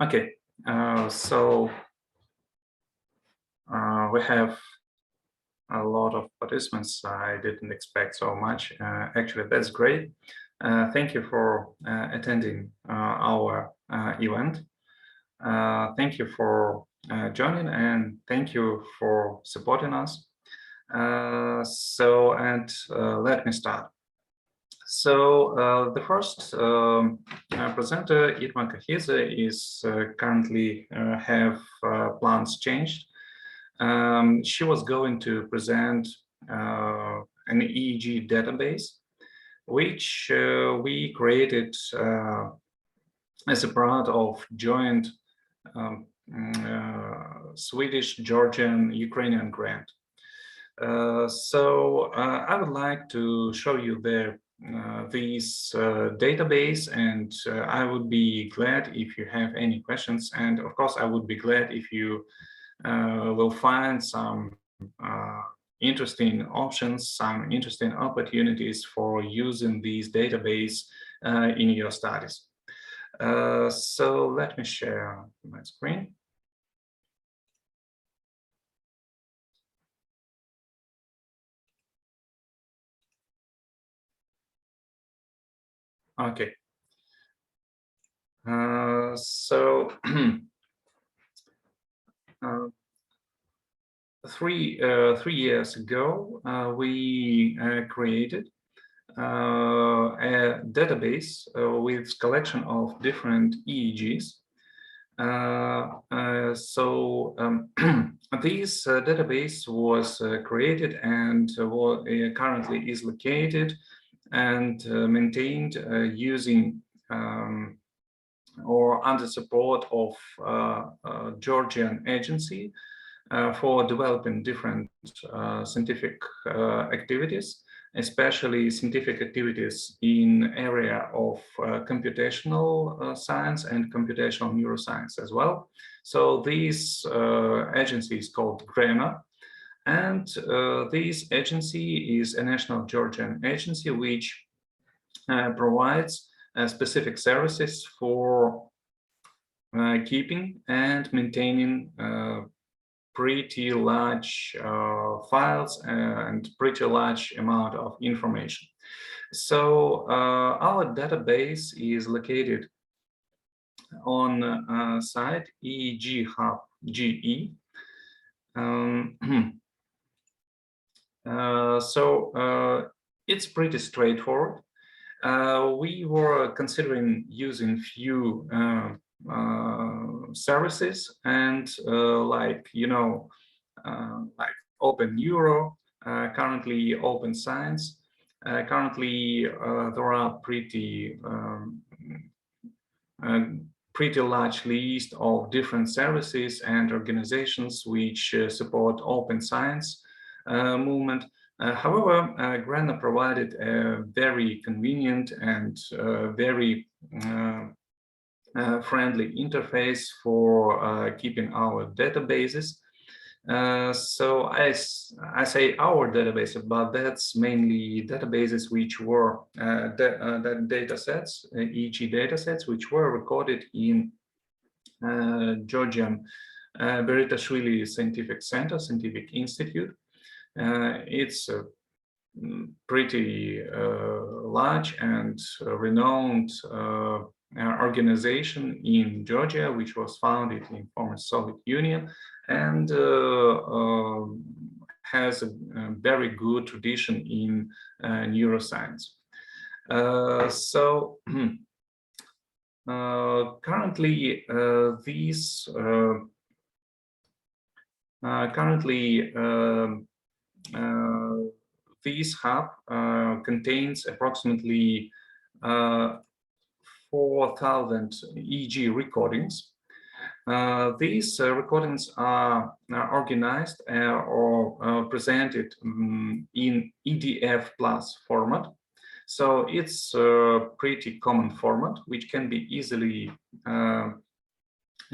Okay, so we have a lot of participants. I didn't expect so much. Actually, that's great. Thank you for attending our event. Thank you for joining, and thank you for supporting us. Let me start. So the first presenter, Ukrainka, is currently have plans changed. She was going to present an EEG database, which we created as a part of joint Swedish, Georgian, Ukrainian grant. I would like to show you this database, and I would be glad if you have any questions. And of course, I would be glad if you will find some interesting options, some interesting opportunities for using this database in your studies. So let me share my screen. Okay. Three years ago, we created a database with collection of different EEGs. This database was created and currently is located and maintained using or under support of Georgian agency for developing different scientific activities, especially scientific activities in area of computational science and computational neuroscience as well. So this agency is called GREMA, and this agency is a national Georgian agency which provides specific services for keeping and maintaining pretty large files and pretty large amount of information. So our database is located on site EEGHUB.GE. It's pretty straightforward. We were considering using few services and like Open Neuro, currently Open Science. Currently there are pretty large list of different services and organizations which support open science movement. However, GREMA provided a very convenient and very friendly interface for keeping our databases. So I say our database, but that's mainly databases which were data sets, EEG data sets, which were recorded in Georgian Beritashvili Scientific Center, Scientific Institute. It's a pretty large and renowned organization in Georgia, which was founded in former Soviet Union and has a very good tradition in neuroscience. Currently, this hub contains approximately 4,000 EEG recordings. These recordings are organized or presented in EDF plus format. So it's a pretty common format which can be easily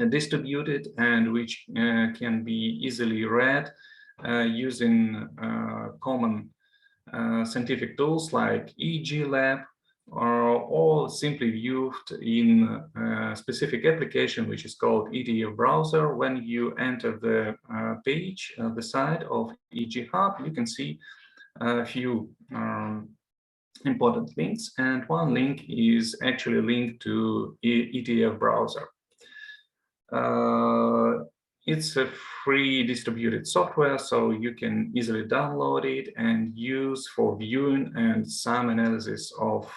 distributed and which can be easily read using common scientific tools like EEG Lab or simply viewed in a specific application which is called ETF browser. When you enter the page, the site of EEG-HUB, you can see a few important links, and one link is actually linked to ETF browser. It's a free distributed software, so you can easily download it and use for viewing and some analysis of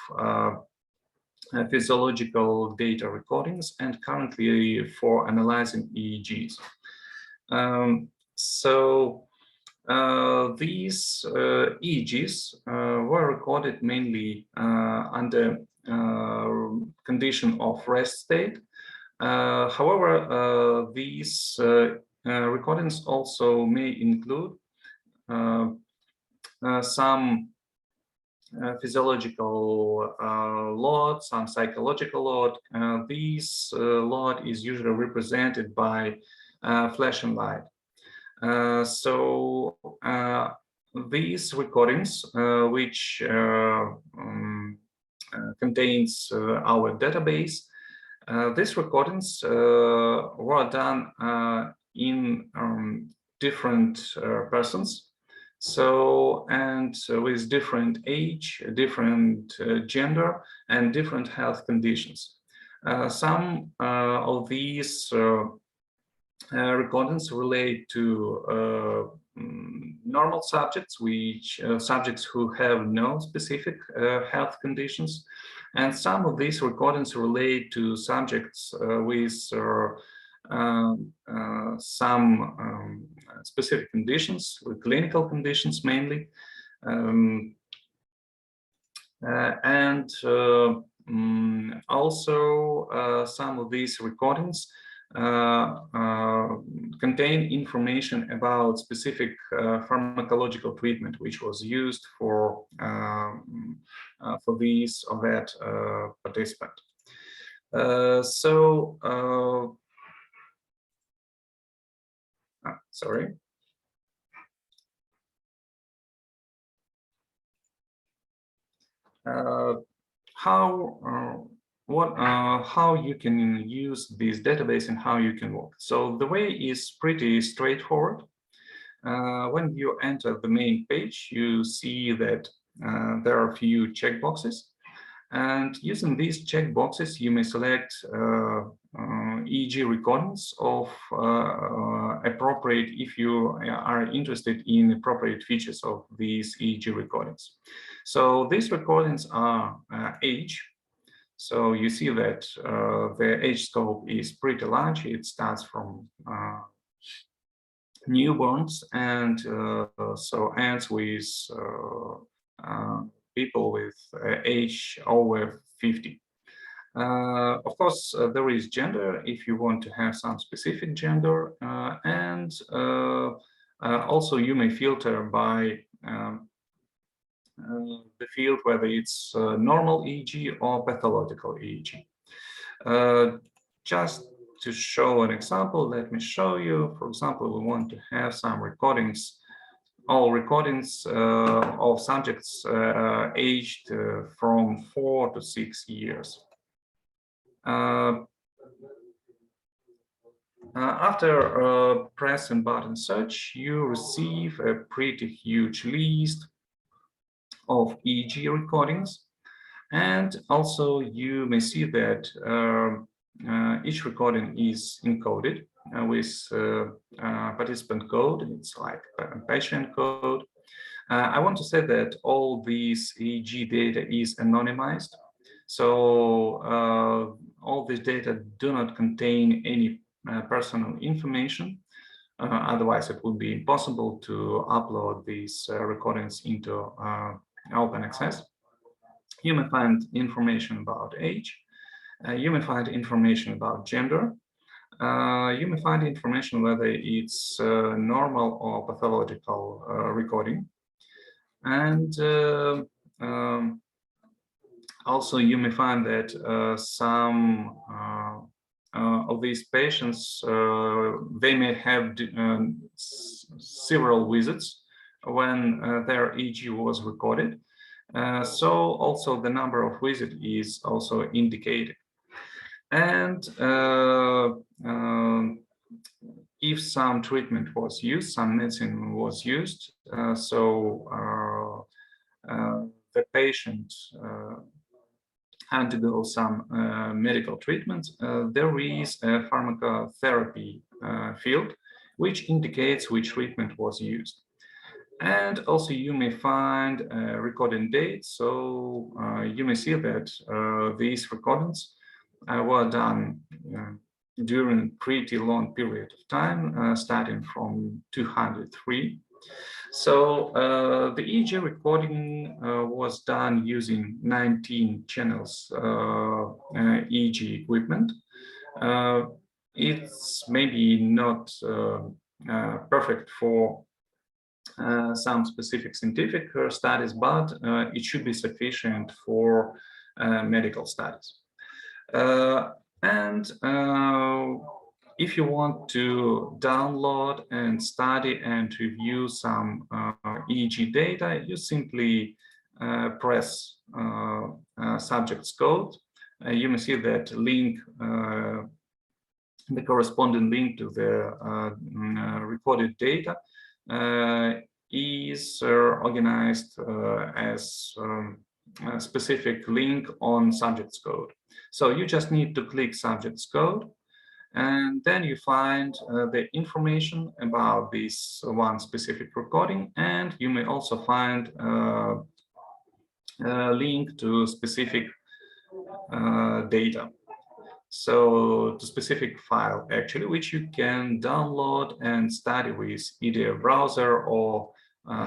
physiological data recordings, and currently for analyzing EEGs. These EEGs were recorded mainly under condition of rest state. However, these recordings also may include some physiological load, some psychological load. This load is usually represented by flash and light. These recordings, which contains our database, these recordings were done in different persons, with different age, different gender, and different health conditions. Some of these recordings relate to normal subjects, subjects who have no specific health conditions, and some of these recordings relate to subjects with some specific conditions, with clinical conditions mainly, also some of these recordings contain information about specific pharmacological treatment which was used for this or that participant. Sorry. How you can use this database and how you can work. So the way is pretty straightforward. When you enter the main page, you see that there are a few checkboxes, and using these checkboxes, you may select EEG recordings of appropriate, if you are interested in appropriate features of these EEG recordings. So these recordings are age. So you see that the age scope is pretty large. It starts from newborns and so ends with people with age over 50. Of course, there is gender if you want to have some specific gender, and also you may filter by the field whether it's normal EEG or pathological EEG. Just to show an example, let me show you. For example, we want to have some recordings, all recordings of subjects aged from 4 to 6 years. After pressing button search, you receive a pretty huge list of EEG recordings, and also you may see that each recording is encoded with participant code. It's like a patient code. I want to say that all these EEG data is anonymized, so all this data do not contain any personal information. Otherwise, it would be impossible to upload these recordings into open access. You may find information about age. You may find information about gender. You may find information whether it's normal or pathological recording. And also you may find that some of these patients, they may have several visits when their EEG was recorded. So also the number of visits is also indicated. And if some treatment was used, some medicine was used, the patient undergo some medical treatment, there is a pharmacotherapy field which indicates which treatment was used. And also you may find a recording date, so you may see that these recordings were done during a pretty long period of time, starting from 203. So the EEG recording was done using 19 channels EEG equipment. It's maybe not perfect for some specific scientific studies, but it should be sufficient for medical studies. And if you want to download and study and review some EEG data, you simply press subject's code. You may see that link, the corresponding link to the recorded data is organized as a specific link on subject's code. So you just need to click subject's code, and then you find the information about this one specific recording, and you may also find a link to specific data. So to specific file actually, which you can download and study with either browser or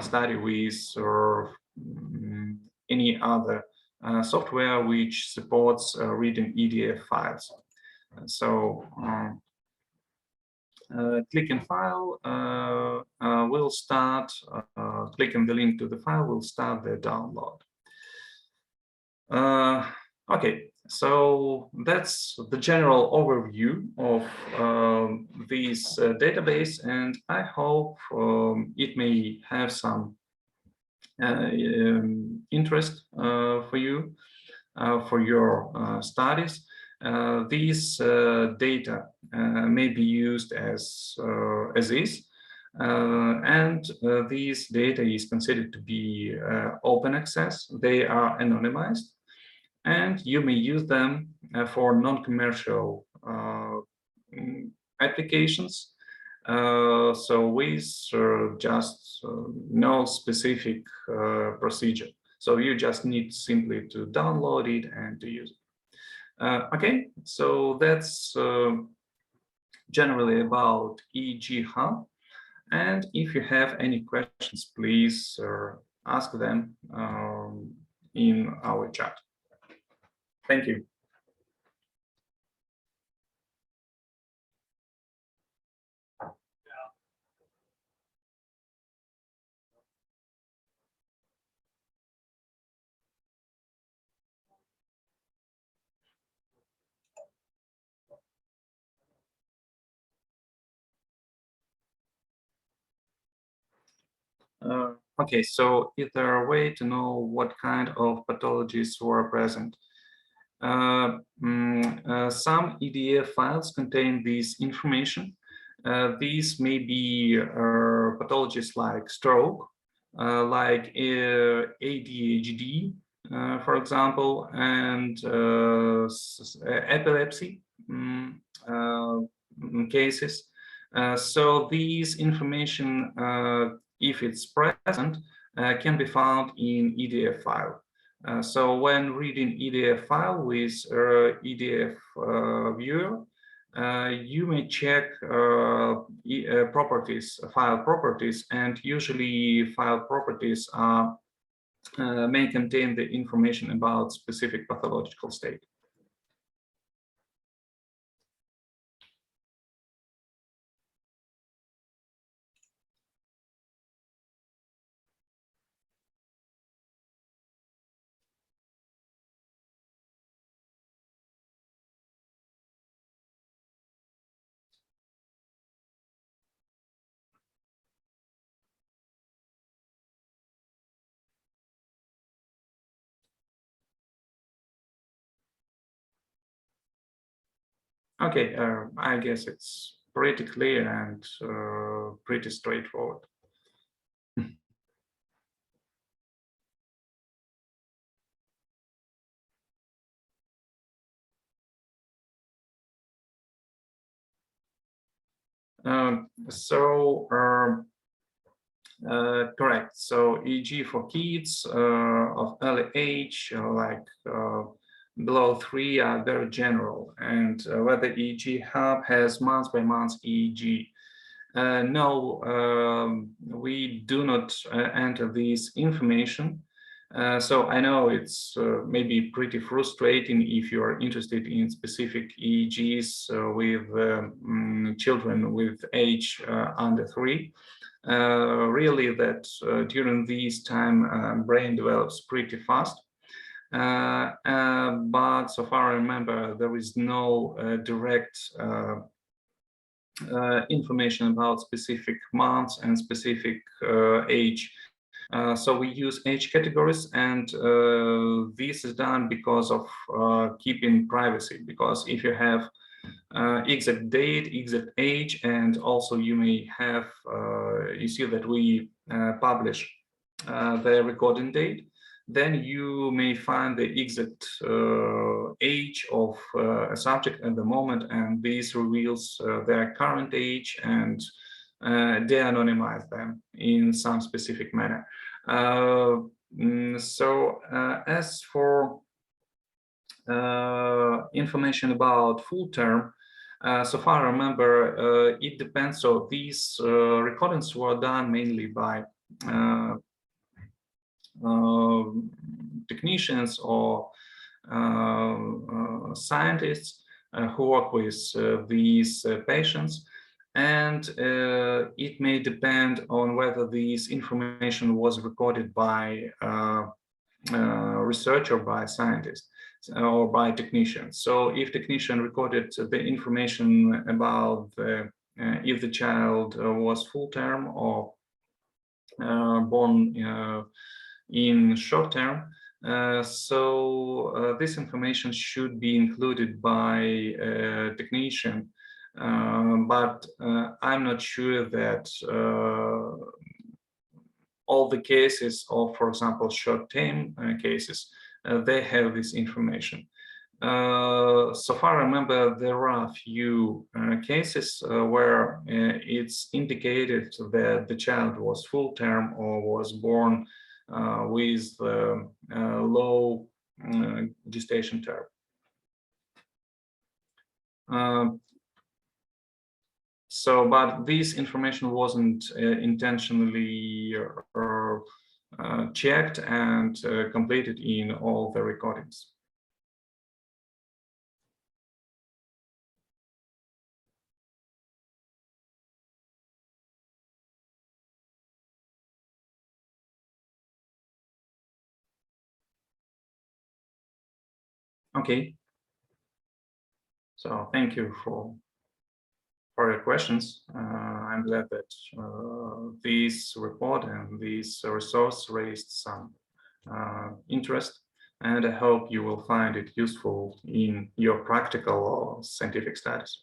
study with any other software which supports reading EDF files. So clicking file will start, clicking the link to the file will start the download. Okay, so that's the general overview of this database, and I hope it may have some interest for you, for your studies. These data may be used as is, and these data is considered to be open access. They are anonymized, and you may use them for non-commercial applications. So with just no specific procedure. So you just need simply to download it and to use it. Okay, so that's generally about EEG-HUB. And if you have any questions, please ask them in our chat. Thank you. Okay, so is there a way to know what kind of pathologies were present? Some EDF files contain this information. These may be pathologies like stroke, like ADHD, for example, and epilepsy cases. So these information, if it's present, can be found in EDF file. So when reading EDF file with EDF viewer, you may check properties, file properties, and usually file properties may contain the information about specific pathological state. Okay, I guess it's pretty clear and pretty straightforward. Correct. So EEG for kids of early age, below 3, are very general. And whether EEG-HUB has month-by-month EEG. No, we do not enter this information. So I know it's maybe pretty frustrating if you are interested in specific EEGs with children with age under 3. Really that during this time brain develops pretty fast. But so far I remember there is no direct information about specific months and specific age. So we use age categories, and this is done because of keeping privacy, because if you have exact date, exact age, and also you may have, you see that we publish the recording date, then you may find the exact age of a subject at the moment, and this reveals their current age and de-anonymize them in some specific manner. As for information about full term, so far I remember it depends. So these recordings were done mainly by technicians or scientists who work with these patients, and it may depend on whether this information was recorded by researcher, by scientists, or by technicians. So if technician recorded the information about if the child was full term or born in short term, this information should be included by a technician, but I'm not sure that all the cases of, for example, short-term cases, they have this information. So far I remember there are a few cases where it's indicated that the child was full term or was born with low gestation term. But this information wasn't intentionally checked and completed in all the recordings. Okay. So thank you for your questions. I'm glad that this report and this resource raised some interest, and I hope you will find it useful in your practical or scientific studies.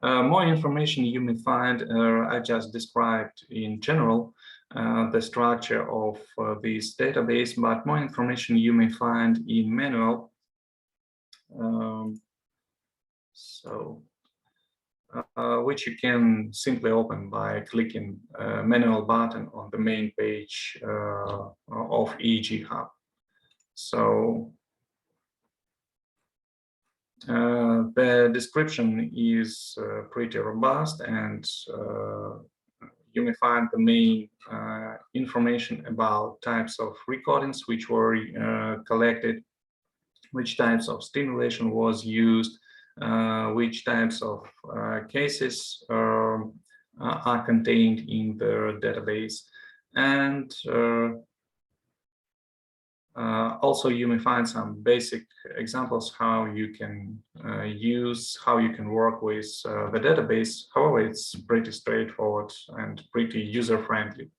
More information you may find, I just described in general the structure of this database, but more information you may find in manual. Which you can simply open by clicking manual button on the main page of EEG-HUB. So the description is pretty robust, and you may find the main information about types of recordings which were collected, which types of stimulation was used, which types of cases are contained in the database, and also you may find some basic examples how you can work with the database. However, it's pretty straightforward and pretty user-friendly.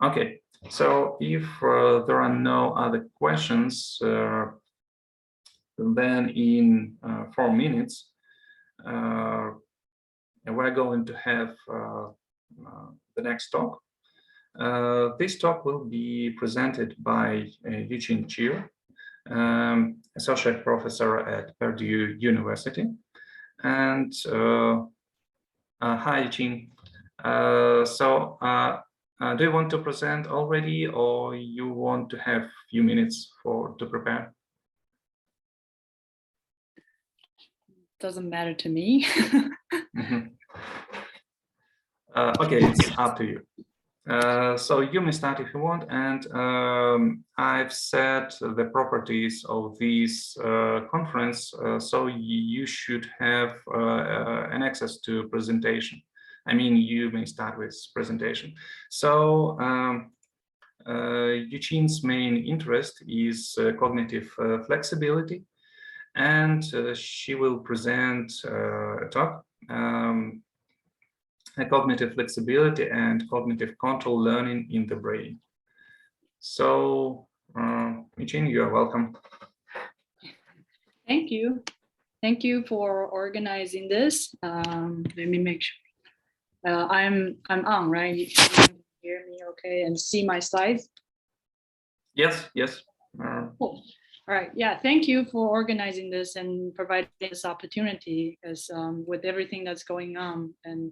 Okay, so if there are no other questions, then in 4 minutes, we're going to have the next talk. This talk will be presented by Eugene Chiu, associate professor at Purdue University. And hi, Eugene. Do you want to present already, or you want to have a few minutes to prepare? Doesn't matter to me. Mm-hmm. Okay, it's up to you. So you may start if you want, and I've set the properties of this conference, so you should have an access to presentation. I mean, you may start with presentation. So Eugene's main interest is cognitive flexibility, and she will present a talk, cognitive flexibility and cognitive control learning in the brain. So, Eugene, you are welcome. Thank you. Thank you for organizing this. Let me make sure. I'm on, right? You can hear me okay and see my slides? Yes, yes. Cool. All right, yeah, thank you for organizing this and providing this opportunity, because with everything that's going on, and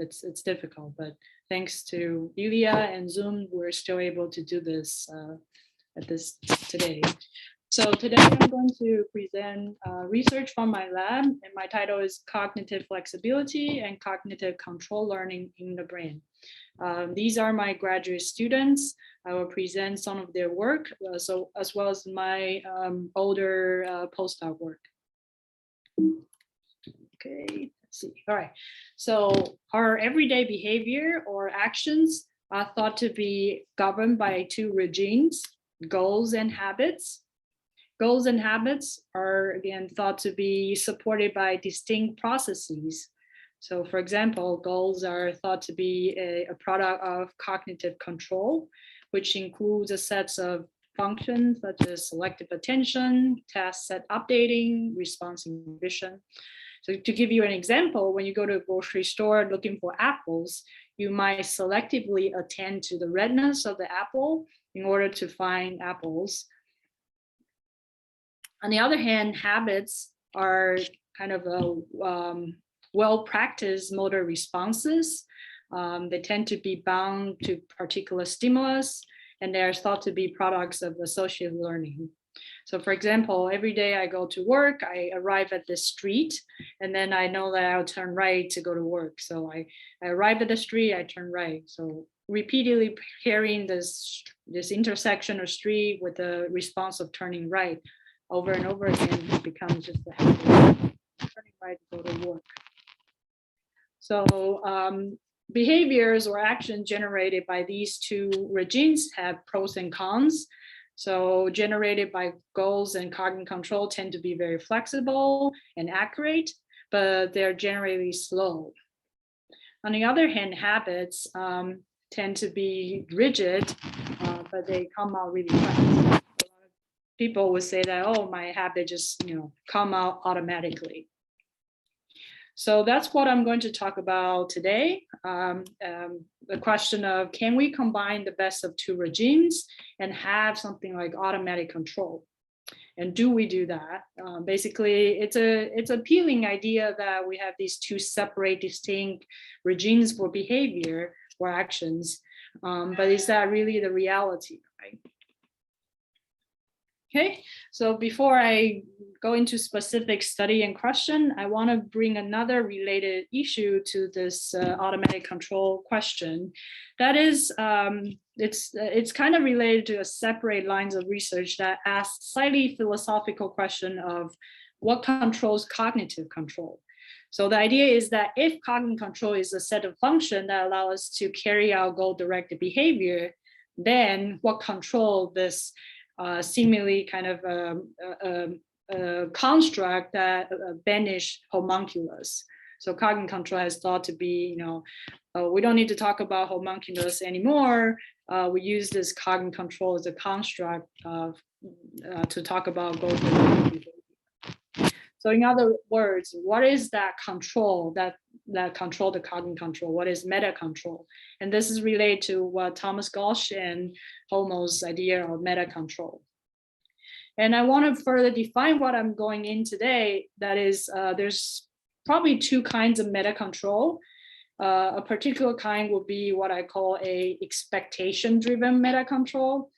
it's difficult, but thanks to Illia and Zoom, we're still able to do this today. So today I'm going to present research from my lab, and my title is Cognitive Flexibility and Cognitive Control Learning in the Brain. These are my graduate students. I will present some of their work, so as well as my older postdoc work. Okay, let's see. All right, so our everyday behavior or actions are thought to be governed by two regimes, goals and habits. Goals and habits are, again, thought to be supported by distinct processes. So, for example, goals are thought to be a product of cognitive control, which includes a set of functions such as selective attention, task set updating, response inhibition. So to give you an example, when you go to a grocery store looking for apples, you might selectively attend to the redness of the apple in order to find apples. On the other hand, habits are kind of well-practiced motor responses. They tend to be bound to particular stimulus, and they are thought to be products of associative learning. So for example, every day I go to work, I arrive at the street, and then I know that I'll turn right to go to work. So I arrive at the street, I turn right. So repeatedly pairing this intersection or street with the response of turning right over and over again, it becomes just a habit of turning right to go to work. So behaviors or actions generated by these two regimes have pros and cons. So generated by goals and cognitive control tend to be very flexible and accurate, but they're generally slow. On the other hand, habits tend to be rigid, but they come out really fast. People would say that, oh, my habit just come out automatically. So that's what I'm going to talk about today. The question of, can we combine the best of two regimes and have something like automatic control? And do we do that? Basically, it's an appealing idea that we have these two separate, distinct regimes for behavior or actions. But is that really the reality, right? Okay, so before I go into specific study and question, I want to bring another related issue to this automatic control question. That is, it's kind of related to a separate lines of research that asks slightly philosophical question of what controls cognitive control. So the idea is that if cognitive control is a set of functions that allow us to carry out goal-directed behavior, then what control this seemingly kind of construct that banish homunculus. So cognitive control has thought to be, we don't need to talk about homunculus anymore. We use this cognitive control as a construct to talk about goals. So in other words, what is that control that control the cognitive control? What is meta control? And this is related to what Thomas Gosch and Holmo's idea of meta control. And I want to further define what I'm going in today. That is, there's probably two kinds of meta control. A particular kind would be what I call a expectation-driven meta control.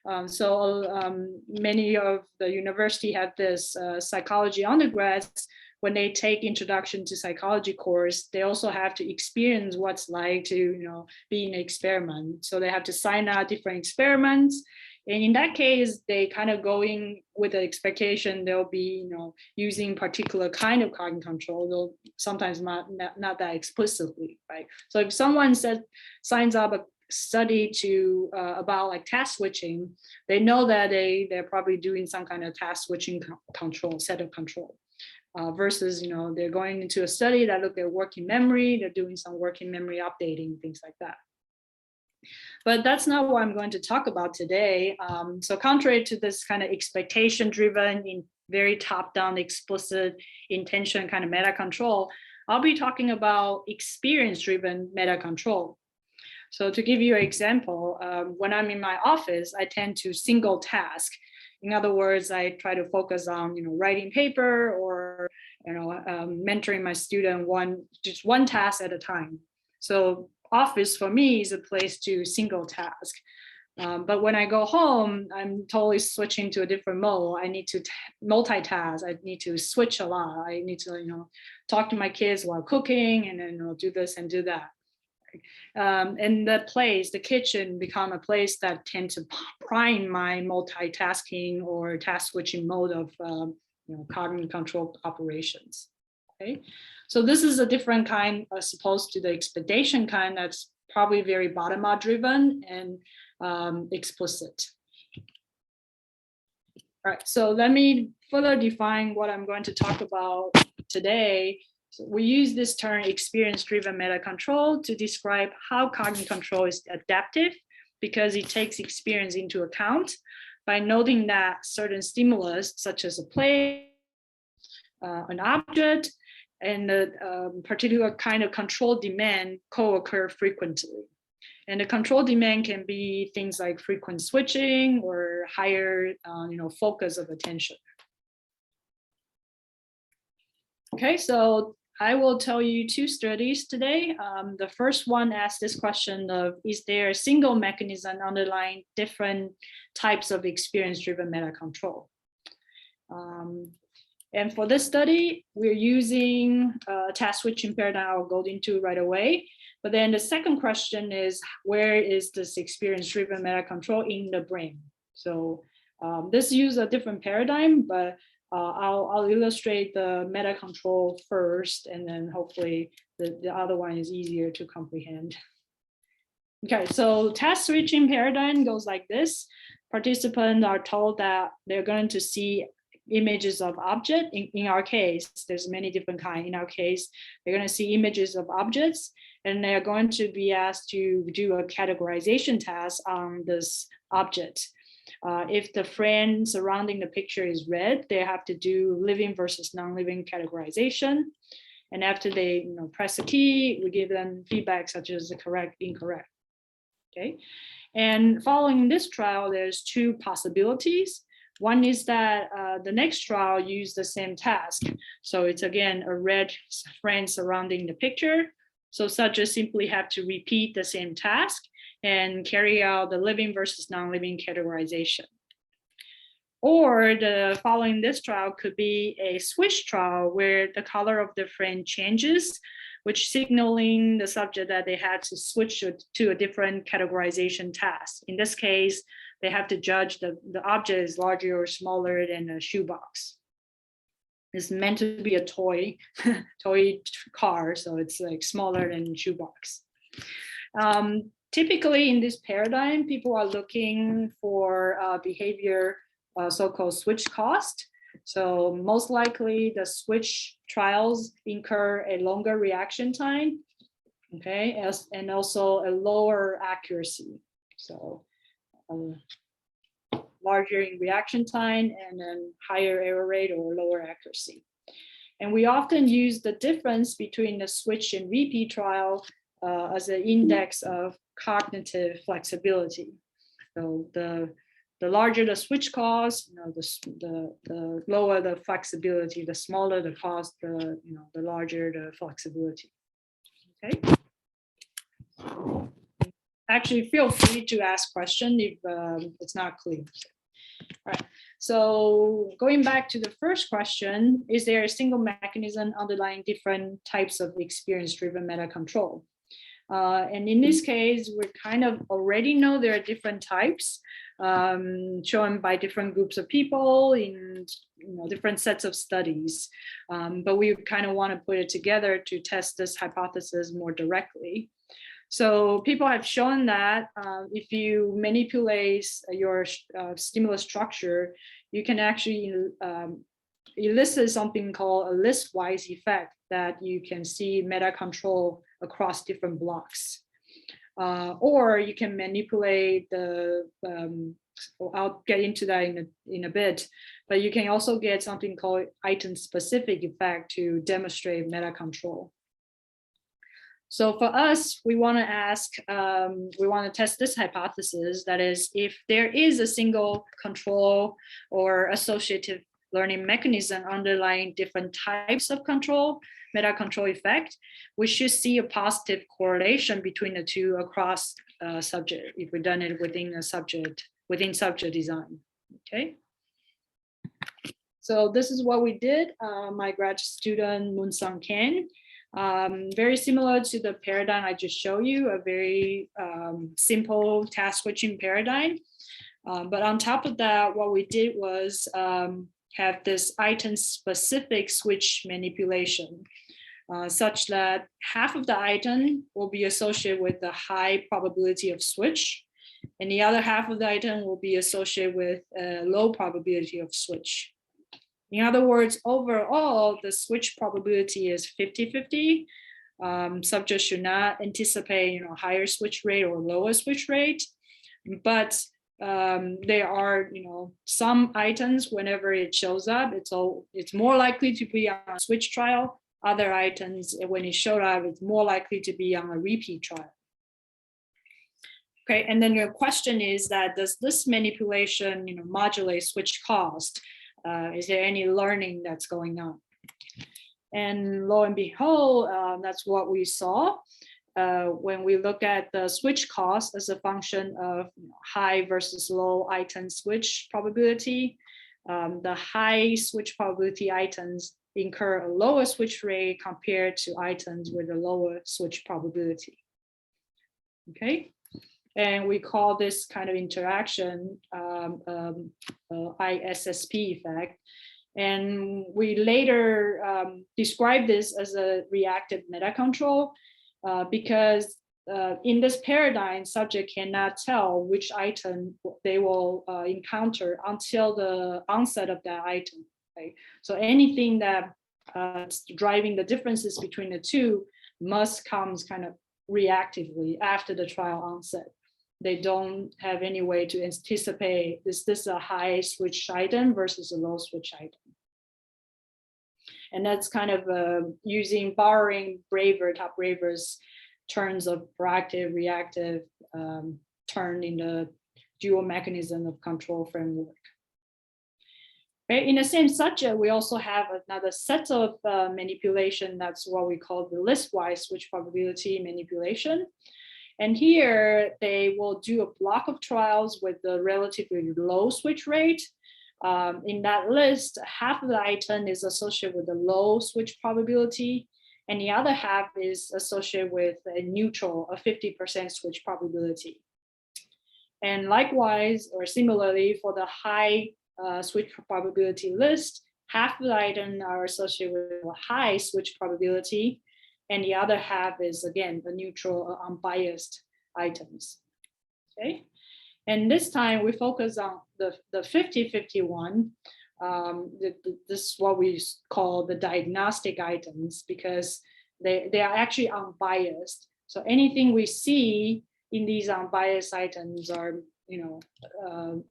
Many of the university have this psychology undergrads. When they take introduction to psychology course, they also have to experience what's like to be in an experiment. So they have to sign out different experiments. And in that case, they kind of go in with the expectation they'll be using particular kind of cognitive control, though sometimes not that explicitly, right? So if someone signs up a study to about like task switching, they know that they're probably doing some kind of task switching control, set of control, versus they're going into a study that look at working memory, they're doing some working memory updating, things like that. But that's not what I'm going to talk about today. So contrary to this kind of expectation-driven, in very top-down, explicit intention kind of meta control, I'll be talking about experience-driven meta control. So to give you an example, when I'm in my office, I tend to single task. In other words, I try to focus on writing paper or mentoring my student just one task at a time. So office for me is a place to single task. But when I go home, I'm totally switching to a different mode. I need to multitask. I need to switch a lot. I need to talk to my kids while cooking and then do this and do that. And the kitchen become a place that tend to prime my multitasking or task switching mode of cognitive control operations. Okay, so this is a different kind as opposed to the expectation kind that's probably very bottom-up driven and explicit. All right, so let me further define what I'm going to talk about today. So we use this term experience-driven meta control to describe how cognitive control is adaptive because it takes experience into account by noting that certain stimulus, such as a play, an object, and a particular kind of control demand co-occur frequently. And the control demand can be things like frequent switching or higher focus of attention. Okay, so I will tell you two studies today. The first one asks this question of, is there a single mechanism underlying different types of experience-driven meta control? And for this study, we're using a task switching paradigm I'll go into right away. But then the second question is, where is this experience-driven meta control in the brain? So this uses a different paradigm, but I'll illustrate the meta control first, and then hopefully the other one is easier to comprehend. Okay, so task switching paradigm goes like this. Participants are told that they're going to see images of object. In our case, there's many different kinds. In our case, they're going to see images of objects, and they're going to be asked to do a categorization task on this object. If the frame surrounding the picture is red, they have to do living versus non-living categorization. And after they press a key, we give them feedback such as the correct, incorrect. Okay. And following this trial, there's two possibilities. One is that the next trial use the same task. So it's again a red frame surrounding the picture. So subjects simply have to repeat the same task and carry out the living versus non-living categorization. Or the following this trial could be a switch trial where the color of the frame changes, which signaling the subject that they had to switch to a different categorization task. In this case, they have to judge the object is larger or smaller than a shoebox. It's meant to be a toy car, so it's like smaller than a shoebox. Typically in this paradigm, people are looking for behavior, so-called switch cost. So most likely the switch trials incur a longer reaction time, okay, and also a lower accuracy. So larger in reaction time and then higher error rate or lower accuracy. And we often use the difference between the switch and repeat trial as an index of cognitive flexibility. So the larger the switch cost, the lower the flexibility, the smaller the cost, the larger the flexibility. Okay. Actually, feel free to ask questions if it's not clear. All right. So going back to the first question, is there a single mechanism underlying different types of experience-driven meta control? And in this case, we kind of already know there are different types shown by different groups of people in different sets of studies. But we kind of want to put it together to test this hypothesis more directly. So people have shown that if you manipulate your stimulus structure, you can actually elicit something called a list-wise effect that you can see meta control across different blocks. Or you can manipulate the, I'll get into that in a bit, but you can also get something called item-specific effect to demonstrate meta control. So for us, we want to ask, we want to test this hypothesis, that is, if there is a single control or associative learning mechanism underlying different types of control, meta control effect, we should see a positive correlation between the two across subject, if we've done it within a subject, within subject design, okay? So this is what we did. My grad student, Moon-Sung Ken, very similar to the paradigm I just showed you, a very simple task switching paradigm. But on top of that, what we did was have this item-specific switch manipulation, such that half of the item will be associated with the high probability of switch, and the other half of the item will be associated with a low probability of switch. In other words, overall, the switch probability is 50-50. Subjects should not anticipate higher switch rate or lower switch rate, but there are some items, whenever it shows up, it's more likely to be on a switch trial. Other items, when it showed up, it's more likely to be on a repeat trial. Okay, and then your question is that, does this manipulation modulate switch cost? Is there any learning that's going on? And lo and behold, that's what we saw when we look at the switch cost as a function of high versus low item switch probability. The high switch probability items incur a lower switch rate compared to items with a lower switch probability. Okay. And we call this kind of interaction ISSP effect. And we later described this as a reactive meta control because in this paradigm, subject cannot tell which item they will encounter until the onset of that item. Right? So anything that driving the differences between the two must come kind of reactively after the trial onset. They don't have any way to anticipate, is this a high switch item versus a low switch item? And that's kind of borrowing Top Braver's terms of proactive, reactive, turn in the dual mechanism of control framework. Okay. In the same subject, we also have another set of manipulation. That's what we call the list-wise switch probability manipulation. And here they will do a block of trials with a relatively low switch rate. In that list, half of the item is associated with a low switch probability, and the other half is associated with a neutral, a 50% switch probability. And likewise, or similarly, for the high switch probability list, half of the items are associated with a high switch probability, and the other half is, again, the neutral or unbiased items. Okay, and this time we focus on the 50-50 one, This is what we call the diagnostic items, because they are actually unbiased. So anything we see in these unbiased items are,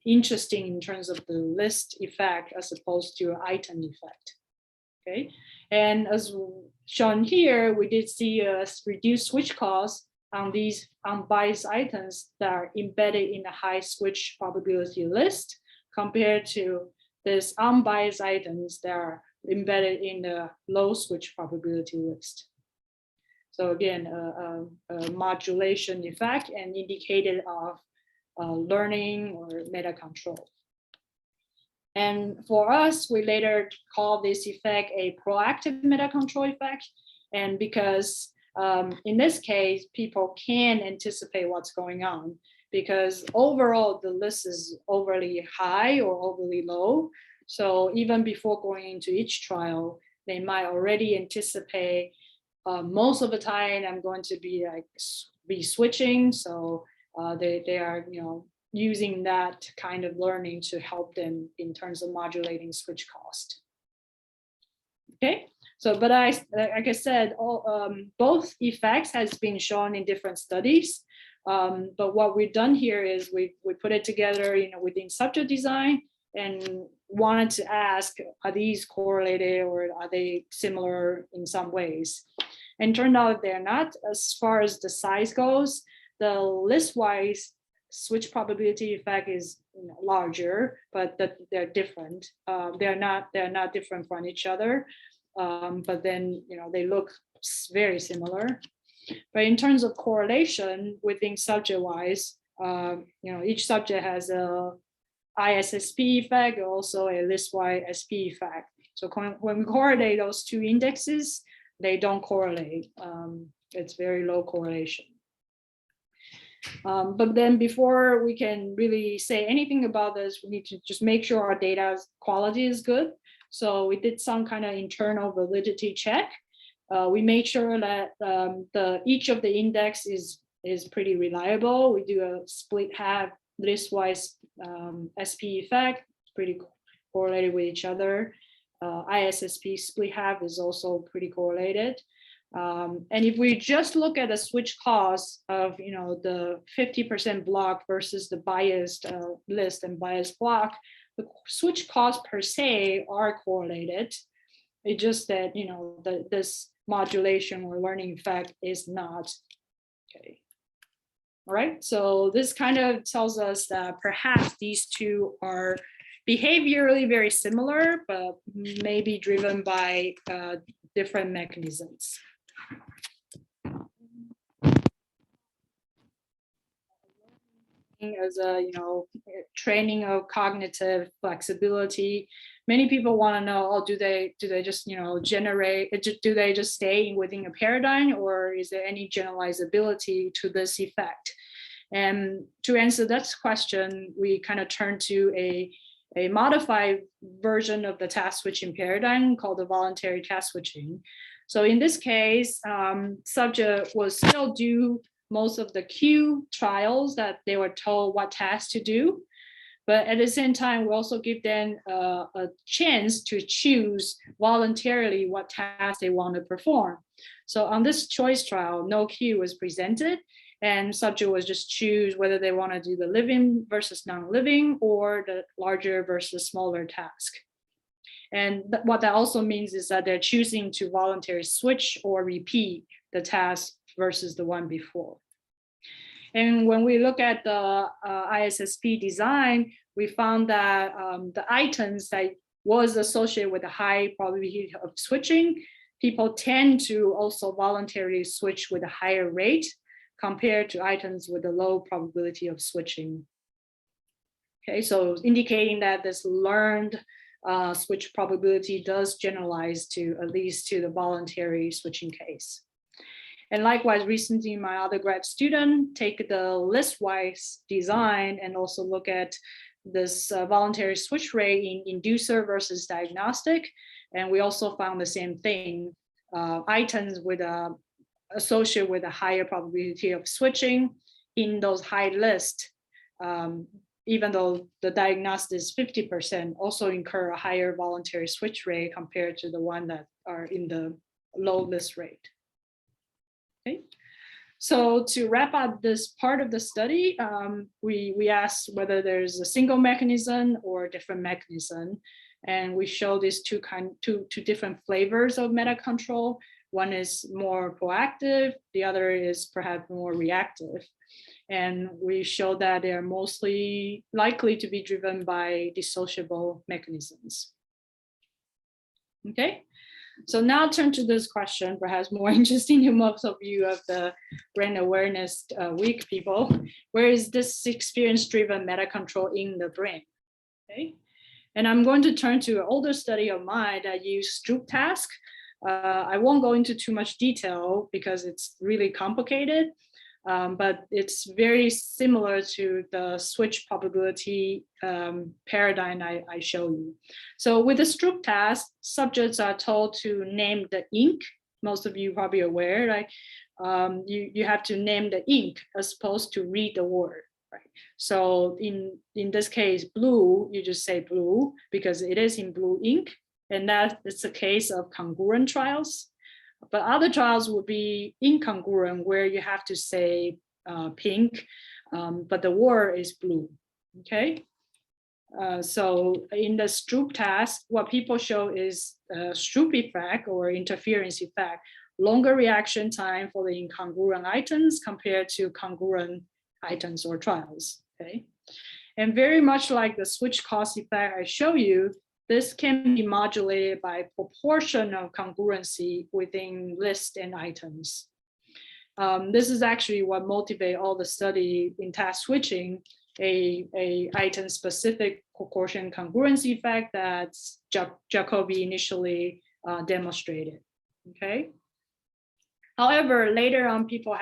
interesting in terms of the list effect as opposed to item effect. Okay, and as shown here, we did see a reduced switch cost on these unbiased items that are embedded in a high switch probability list compared to these unbiased items that are embedded in the low switch probability list. So again, a modulation effect and indicated of learning or meta control. And for us, we later call this effect a proactive meta control effect. And because in this case, people can anticipate what's going on, because overall the list is overly high or overly low. So even before going into each trial, they might already anticipate most of the time I'm going to be switching. So they are using that kind of learning to help them in terms of modulating switch cost. Okay, so but like I said, both effects has been shown in different studies. But what we've done here is we put it together, within subject design, and wanted to ask, are these correlated or are they similar in some ways? And turned out they're not. As far as the size goes, the list-wise switch probability effect is larger, but they're different. They're not different from each other, but then they look very similar. But in terms of correlation within subject-wise, each subject has a ISSP effect, also a list-wise SP effect. So when we correlate those two indexes, they don't correlate. It's very low correlation. But then before we can really say anything about this, we need to just make sure our data quality is good. So we did some kind of internal validity check. We made sure that each of the index is pretty reliable. We do a split half list-wise SP effect, pretty correlated with each other. ISSP split half is also pretty correlated. And if we just look at the switch cost of the 50% block versus the biased list and biased block, the switch costs per se are correlated. It's just that this modulation or learning effect is not. Okay. All right. So this kind of tells us that perhaps these two are behaviorally very similar, but maybe driven by different mechanisms. As a training of cognitive flexibility, many people want to know, do they just generate, do they just stay within a paradigm, or is there any generalizability to this effect? And to answer that question, we kind of turn to a modified version of the task switching paradigm called the voluntary task switching. So in this case, subject will still do most of the Q trials that they were told what tasks to do. But at the same time, we also give them a chance to choose voluntarily what tasks they want to perform. So on this choice trial, no Q was presented, and subject was just choose whether they want to do the living versus non-living or the larger versus smaller task. And what that also means is that they're choosing to voluntarily switch or repeat the task versus the one before. And when we look at the ISSP design, we found that the items that was associated with a high probability of switching, people tend to also voluntarily switch with a higher rate compared to items with a low probability of switching. Okay, so indicating that this learned switch probability does generalize to at least to the voluntary switching case. And likewise, recently my other grad student take the list-wise design and also look at this voluntary switch rate in inducer versus diagnostic. And we also found the same thing, items with associated with a higher probability of switching in those high lists even though the diagnosis is 50%, also incur a higher voluntary switch rate compared to the one that are in the low list rate. Okay. So to wrap up this part of the study, we asked whether there's a single mechanism or a different mechanism. And we show these two different flavors of meta control. One is more proactive, the other is perhaps more reactive. And we show that they are mostly likely to be driven by dissociable mechanisms. Okay, so now turn to this question, perhaps more interesting to most of you of the Brain Awareness Week people. Where is this experience-driven meta control in the brain? Okay, and I'm going to turn to an older study of mine that used Stroop task. I won't go into too much detail because it's really complicated, but it's very similar to the switch probability paradigm I show you. So with the Stroop task, subjects are told to name the ink. Most of you probably aware, right? You have to name the ink as opposed to read the word, right? So in this case, blue, you just say blue because it is in blue ink. And that is the case of congruent trials. But other trials would be incongruent, where you have to say pink, but the word is blue, okay? So in the Stroop task, what people show is Stroop effect or interference effect, longer reaction time for the incongruent items compared to congruent items or trials, okay? And very much like the switch cost effect I show you, this can be modulated by proportion of congruency within list and items. This is actually what motivates all the study in task switching, a item-specific proportion congruency effect that Jacobi initially demonstrated, okay? However, later on, people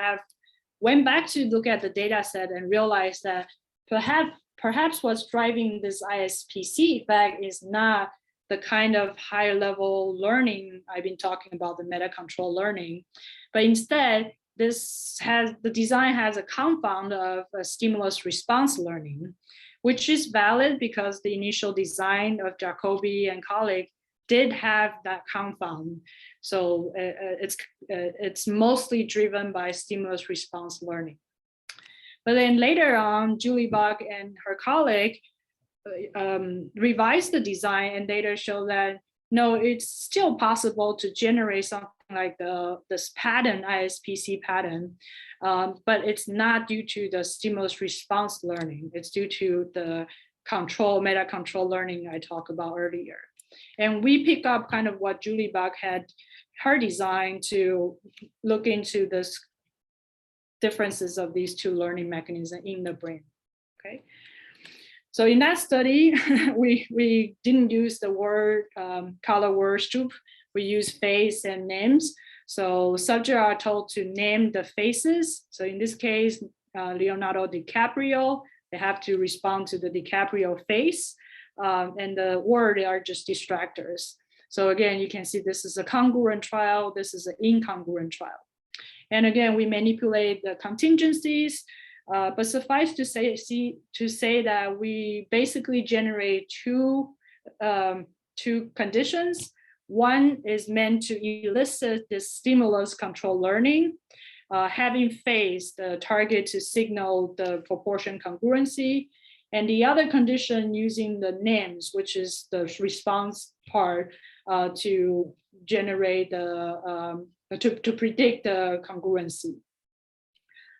went back to look at the data set and realized that perhaps what's driving this ISPC effect is not the kind of higher level learning I've been talking about, the meta control learning, but instead the design has a compound of a stimulus response learning, which is valid because the initial design of Jacobi and colleague did have that compound. So it's mostly driven by stimulus response learning. But then later on, Julie Bach and her colleague revised the design and data show that no, it's still possible to generate something like this pattern, ISPC pattern, but it's not due to the stimulus response learning. It's due to the meta control learning I talked about earlier. And we pick up kind of what Julie Bach had her design to look into this differences of these two learning mechanisms in the brain, okay? So in that study, we didn't use the word, color word Stroop, we use face and names. So subjects are told to name the faces. So in this case, Leonardo DiCaprio, they have to respond to the DiCaprio face, and the word are just distractors. So again, you can see this is a congruent trial, this is an incongruent trial. And again, we manipulate the contingencies, but suffice to say that we basically generate two conditions. One is meant to elicit this stimulus control learning, having phase the target to signal the proportion congruency. And the other condition using the names, which is the response part, to generate the to predict the congruency.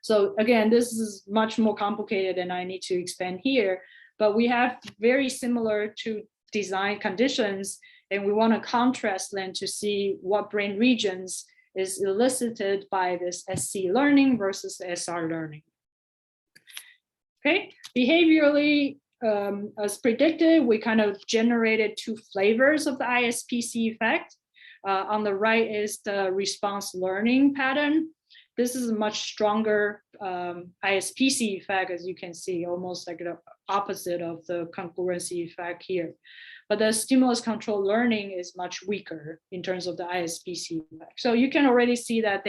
So again, this is much more complicated than I need to expand here, but we have very similar to design conditions, and we want to contrast them to see what brain regions is elicited by this SC learning versus SR learning. Okay, behaviorally, as predicted, we kind of generated two flavors of the ISPC effect. On the right is the response learning pattern. This is a much stronger ISPC effect, as you can see, almost like the opposite of the congruency effect here. But the stimulus control learning is much weaker in terms of the ISPC effect. So you can already see that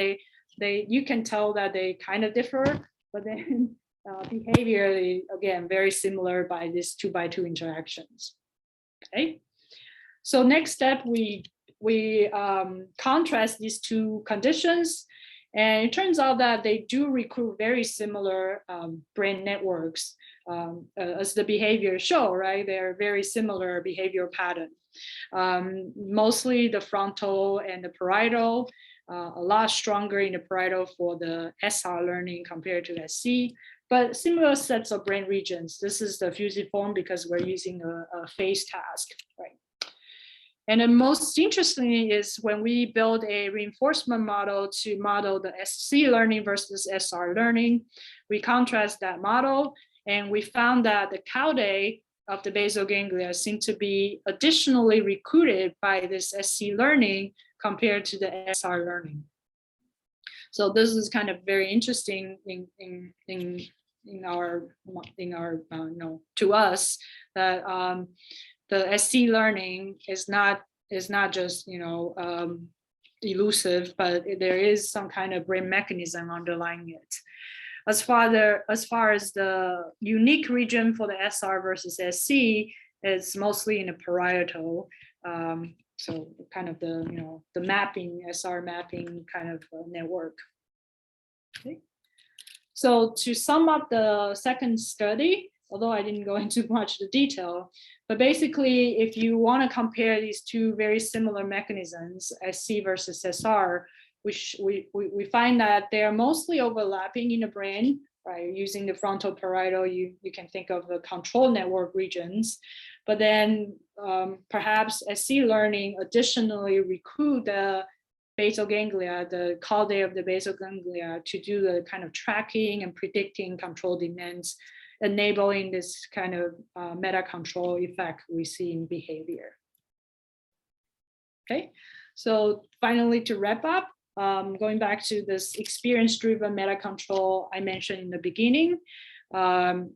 you can tell that they kind of differ, but then behavior, again, very similar by these 2x2 interactions. Okay, so next step, we contrast these two conditions, and it turns out that they do recruit very similar brain networks as the behavior show, right? They're very similar behavioral pattern. Mostly the frontal and the parietal, a lot stronger in the parietal for the SR learning compared to SC, but similar sets of brain regions. This is the fusiform because we're using a phase task, right? And then most interestingly is when we build a reinforcement model to model the SC learning versus SR learning, we contrast that model, and we found that the caudate of the basal ganglia seem to be additionally recruited by this SC learning compared to the SR learning. So this is kind of very interesting to us that the SC learning is not just elusive, but there is some kind of brain mechanism underlying it. As far as the unique region for the SR versus SC, is mostly in the parietal. So kind of the mapping, SR mapping kind of network. Okay. So to sum up the second study, although I didn't go into much the detail, but basically, if you want to compare these two very similar mechanisms, SC versus SR, we find that they are mostly overlapping in the brain, right? Using the frontal parietal, you can think of the control network regions, but then perhaps SC learning additionally recruit the basal ganglia, the caudate of the basal ganglia, to do the kind of tracking and predicting control demands, enabling this kind of meta control effect we see in behavior. Okay, so finally to wrap up, going back to this experience-driven meta control I mentioned in the beginning,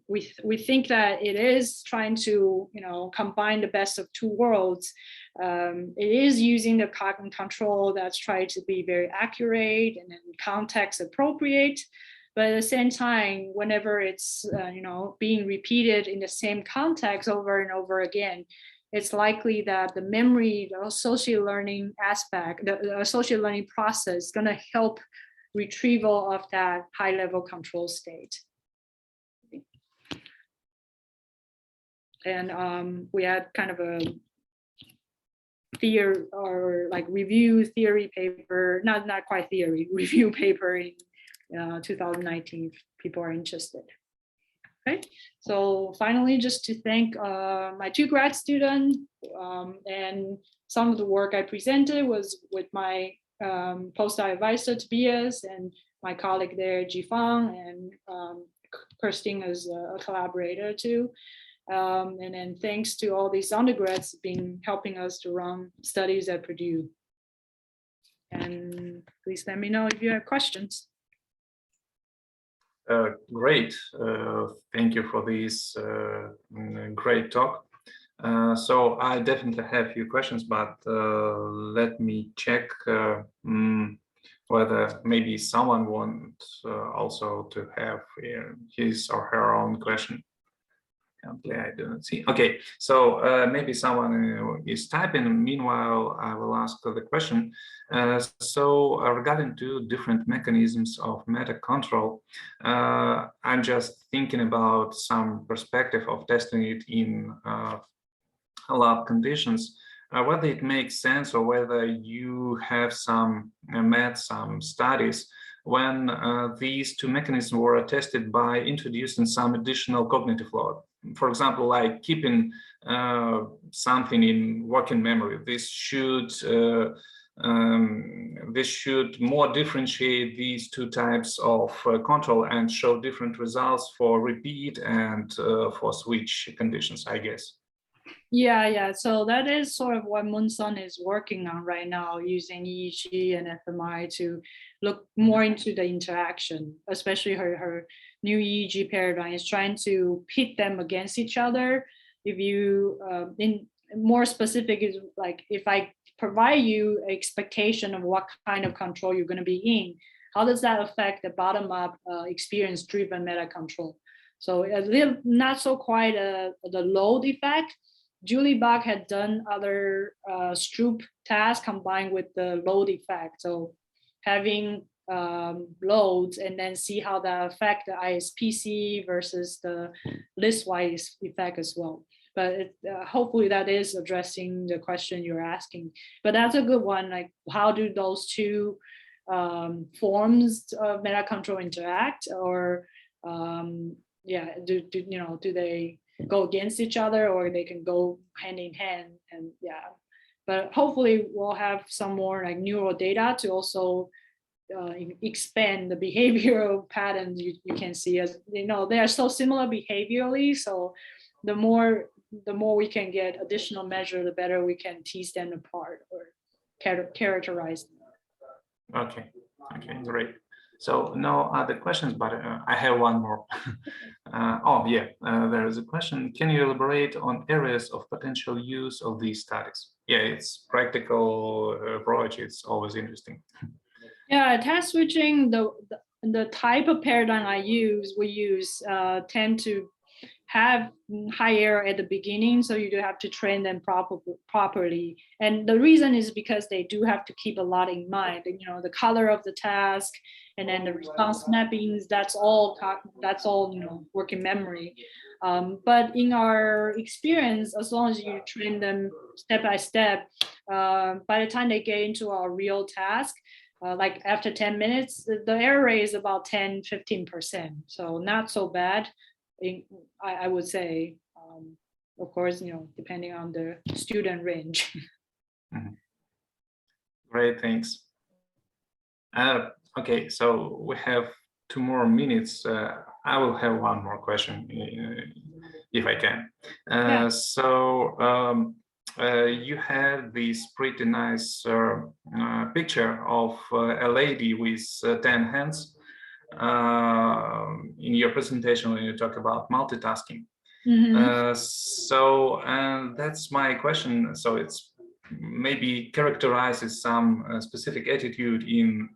we think that it is trying to combine the best of two worlds. It is using the cognitive control that's trying to be very accurate and then context appropriate. But at the same time, whenever it's being repeated in the same context over and over again, it's likely that the memory, the associated learning aspect, the associated learning process is going to help retrieval of that high-level control state. And we had kind of a theory or like review theory paper, not quite theory, review paper in 2019 if people are interested. Okay, so finally, just to thank my two grad students, and some of the work I presented was with my postdoc advisor Tobias and my colleague there Jifang, and Kirsten is a collaborator too. And then thanks to all these undergrads being helping us to run studies at Purdue. And please let me know if you have questions. Great. Thank you for this great talk. So I definitely have a few questions, but let me check whether maybe someone wants also to have his or her own question. I don't see. Okay, so maybe someone is typing. Meanwhile, I will ask the question. So regarding two different mechanisms of meta control, I'm just thinking about some perspective of testing it in lab conditions, whether it makes sense or whether you have made some studies when these two mechanisms were tested by introducing some additional cognitive load. For example, like keeping something in working memory. This should more differentiate these two types of control and show different results for repeat and for switch conditions, I guess. Yeah. So that is sort of what Moon-sun is working on right now, using EEG and fMRI to look more into the interaction, especially her new EEG paradigm is trying to pit them against each other. If you, in more specific, is like if I provide you an expectation of what kind of control you're going to be in, how does that affect the bottom-up experience-driven meta control? So a little, not so quite the load effect. Julie Bach had done other Stroop tasks combined with the load effect. So having loads and then see how that affect the ISPC versus the list-wise effect as well. But hopefully that is addressing the question you're asking. But that's a good one. Like, how do those two forms of meta control interact, or do they go against each other, or they can go hand in hand? And but hopefully we'll have some more like neural data to also expand the behavioral patterns you can see. As you know, they are so similar behaviorally, so the more we can get additional measure, the better we can tease them apart or characterize them. Okay, great. So no other questions, but I have one more. There is a question. Can you elaborate on areas of potential use of these studies? Yeah, it's practical approach. It's always interesting. Yeah, task switching, the type of paradigm we use tend to have higher at the beginning, so you do have to train them properly. And the reason is because they do have to keep a lot in mind. You know, the color of the task, and then the response mappings. That's all working memory. But in our experience, as long as you train them step by step, by the time they get into our real task, like after 10 minutes, the error rate is about 10-15%. So not so bad, I would say. Of course, depending on the student range. Mm-hmm. Great, thanks. Okay, so we have 2 more minutes. I will have one more question, if I can. You had this pretty nice picture of a lady with 10 hands in your presentation when you talk about multitasking. Mm-hmm. That's my question. So it's maybe characterizes some specific attitude in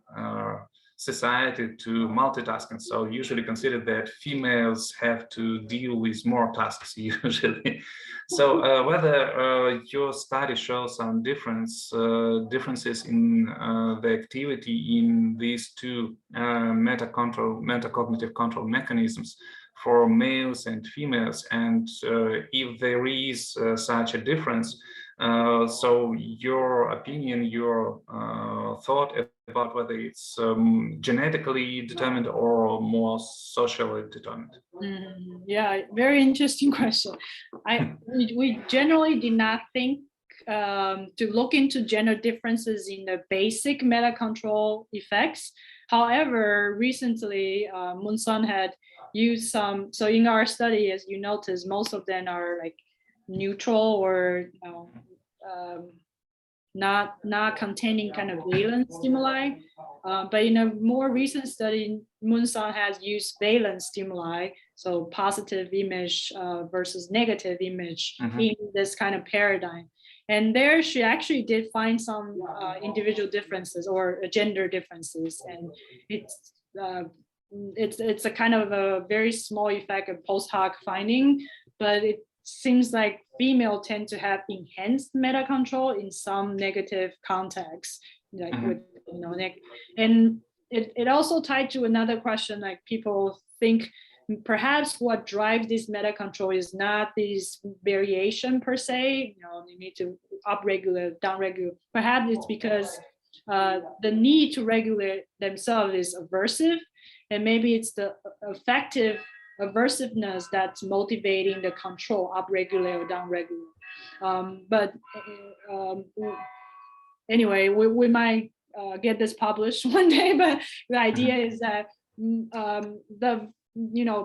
society to multitasking. So usually consider that females have to deal with more tasks usually. So whether your study shows some differences in the activity in these two metacognitive control mechanisms for males and females, and if there is such a difference, so your opinion, your thought about whether it's genetically determined or more socially determined? Yeah, very interesting question. We generally did not think to look into gender differences in the basic meta control effects. However, recently Moon-sun had used some. So in our study, as you notice, most of them are like neutral or not containing kind of valence stimuli. But in a more recent study, Moon-sun has used valence stimuli, so positive image versus negative image in this kind of paradigm. And there she actually did find some individual differences or gender differences. And it's a kind of a very small effect of post hoc finding, but it seems like female tend to have enhanced meta control in some negative contexts, like with and it also tied to another question, like people think perhaps what drives this meta control is not this variation per se, they need to upregulate, downregulate. Perhaps it's because the need to regulate themselves is aversive, and maybe it's the effective aversiveness that's motivating the control, upregulate or downregulate. Anyway, we might get this published one day, but the idea is that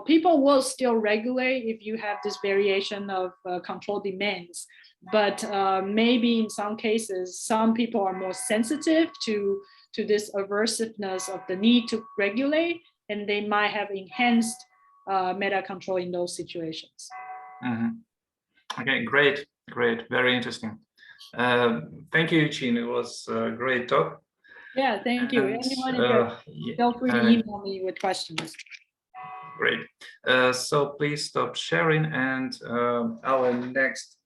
people will still regulate if you have this variation of control demands, but maybe in some cases, some people are more sensitive to this aversiveness of the need to regulate, and they might have enhanced meta control in those situations. Okay, great, very interesting. Thank you, Chin. It was a great talk. Yeah, thank you. And Anyone interested, feel free to email me with questions. Great. So please stop sharing, and our next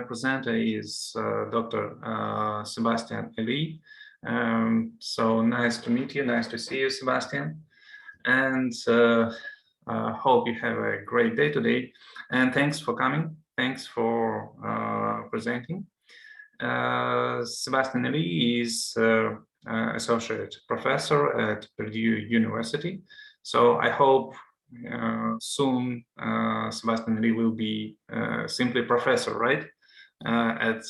presenter is Dr. Sebastien Helie. So nice to meet you. Nice to see you, Sebastien. And hope you have a great day today. And thanks for coming. Thanks for presenting. Sebastien Helie is associate professor at Purdue University. So I hope soon Sebastien Helie will be simply professor, right, at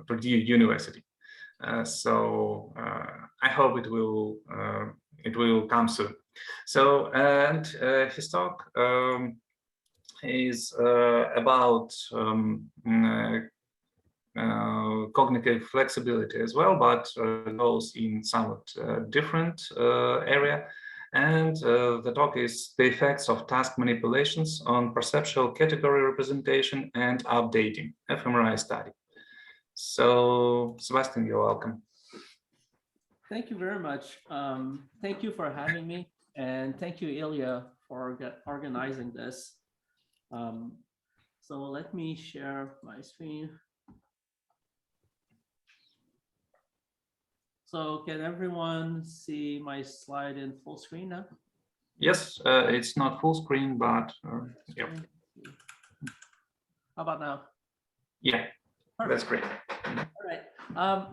Purdue University. So I hope it will come soon. So, and his talk is about cognitive flexibility as well, but goes in somewhat different area. And the talk is the effects of task manipulations on perceptual category representation and updating, fMRI study. So, Sebastien, you're welcome. Thank you very much. Thank you for having me, and thank you, Illia, for organizing this. So let me share my screen. So can everyone see my slide in full screen now? Yes, it's not full screen, but yeah. How about now? Yeah, that's great. All right.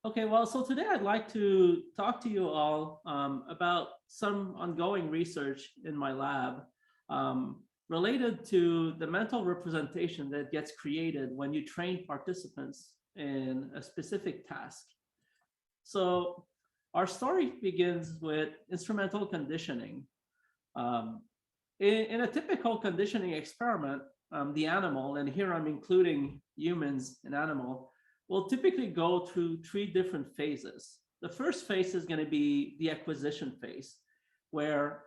Okay, well, so today I'd like to talk to you all about some ongoing research in my lab related to the mental representation that gets created when you train participants in a specific task. So our story begins with instrumental conditioning. In a typical conditioning experiment, the animal, and here I'm including humans and animal, will typically go through 3 different phases. The first phase is going to be the acquisition phase, where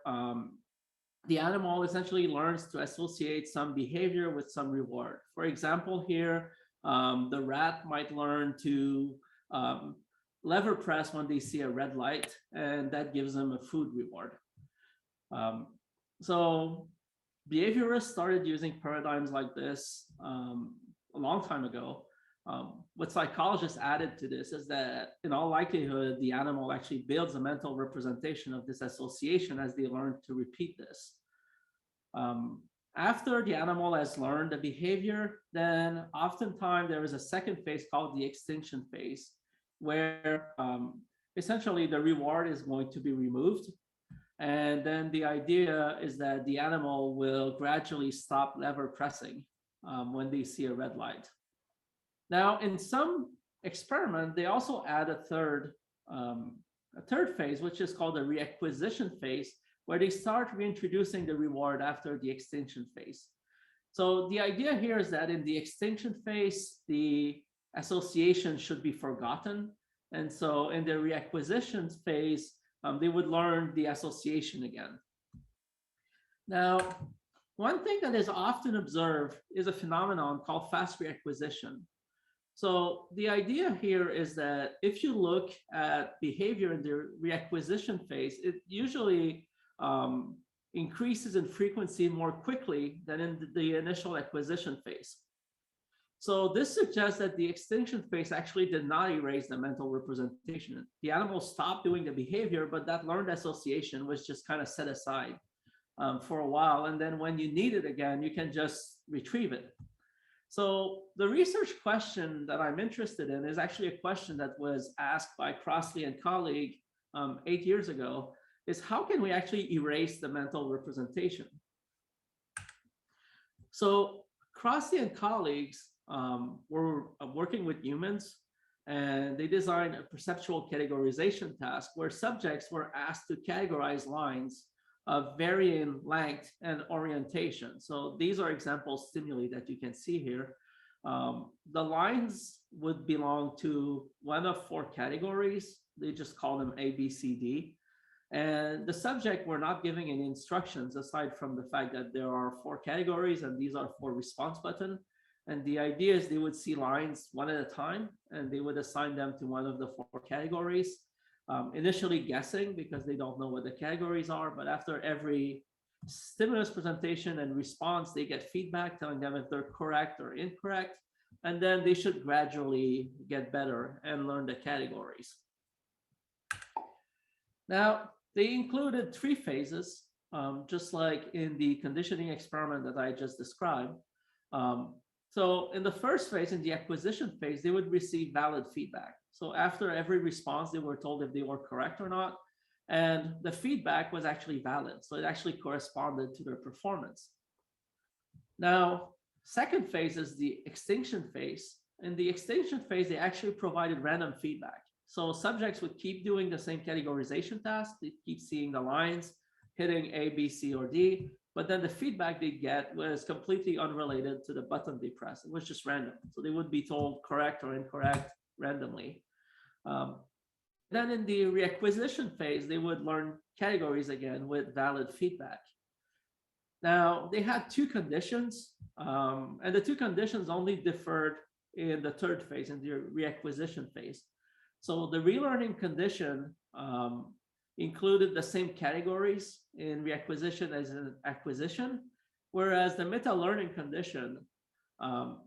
the animal essentially learns to associate some behavior with some reward. For example, here, the rat might learn to lever press when they see a red light, and that gives them a food reward. So behaviorists started using paradigms like this a long time ago. What psychologists added to this is that in all likelihood, the animal actually builds a mental representation of this association as they learn to repeat this. After the animal has learned the behavior, then oftentimes there is a second phase called the extinction phase, where essentially the reward is going to be removed. And then the idea is that the animal will gradually stop lever pressing when they see a red light. Now, in some experiment, they also add a third phase, which is called the reacquisition phase, where they start reintroducing the reward after the extinction phase. So the idea here is that in the extinction phase, the association should be forgotten. And so in the reacquisition phase, they would learn the association again. Now, one thing that is often observed is a phenomenon called fast reacquisition. So the idea here is that if you look at behavior in the reacquisition phase, it usually increases in frequency more quickly than in the initial acquisition phase. So this suggests that the extinction phase actually did not erase the mental representation. The animal stopped doing the behavior, but that learned association was just kind of set aside for a while. And then when you need it again, you can just retrieve it. So the research question that I'm interested in is actually a question that was asked by Crossley and colleague 8 years ago, is how can we actually erase the mental representation? So Crossley and colleagues were working with humans, and they designed a perceptual categorization task where subjects were asked to categorize lines of varying length and orientation. So these are example stimuli that you can see here. The lines would belong to one of 4 categories. They just call them A, B, C, D. And the subject were not giving any instructions aside from the fact that there are 4 categories and these are 4 response buttons. And the idea is they would see lines one at a time, and they would assign them to one of the 4 categories, initially guessing because they don't know what the categories are, but after every stimulus presentation and response, they get feedback telling them if they're correct or incorrect, and then they should gradually get better and learn the categories. Now, they included 3 phases, just like in the conditioning experiment that I just described. So in the first phase, in the acquisition phase, they would receive valid feedback. So after every response, they were told if they were correct or not. And the feedback was actually valid. So it actually corresponded to their performance. Now, second phase is the extinction phase. In the extinction phase, they actually provided random feedback. So subjects would keep doing the same categorization task. They keep seeing the lines, hitting A, B, C, or D. But then the feedback they get was completely unrelated to the button they press. It was just random. So they would be told correct or incorrect randomly. Then in the reacquisition phase, they would learn categories again with valid feedback. Now, they had 2 conditions, and the 2 conditions only differed in the third phase, in the reacquisition phase. So the relearning condition included the same categories in reacquisition as in acquisition, whereas the meta-learning condition,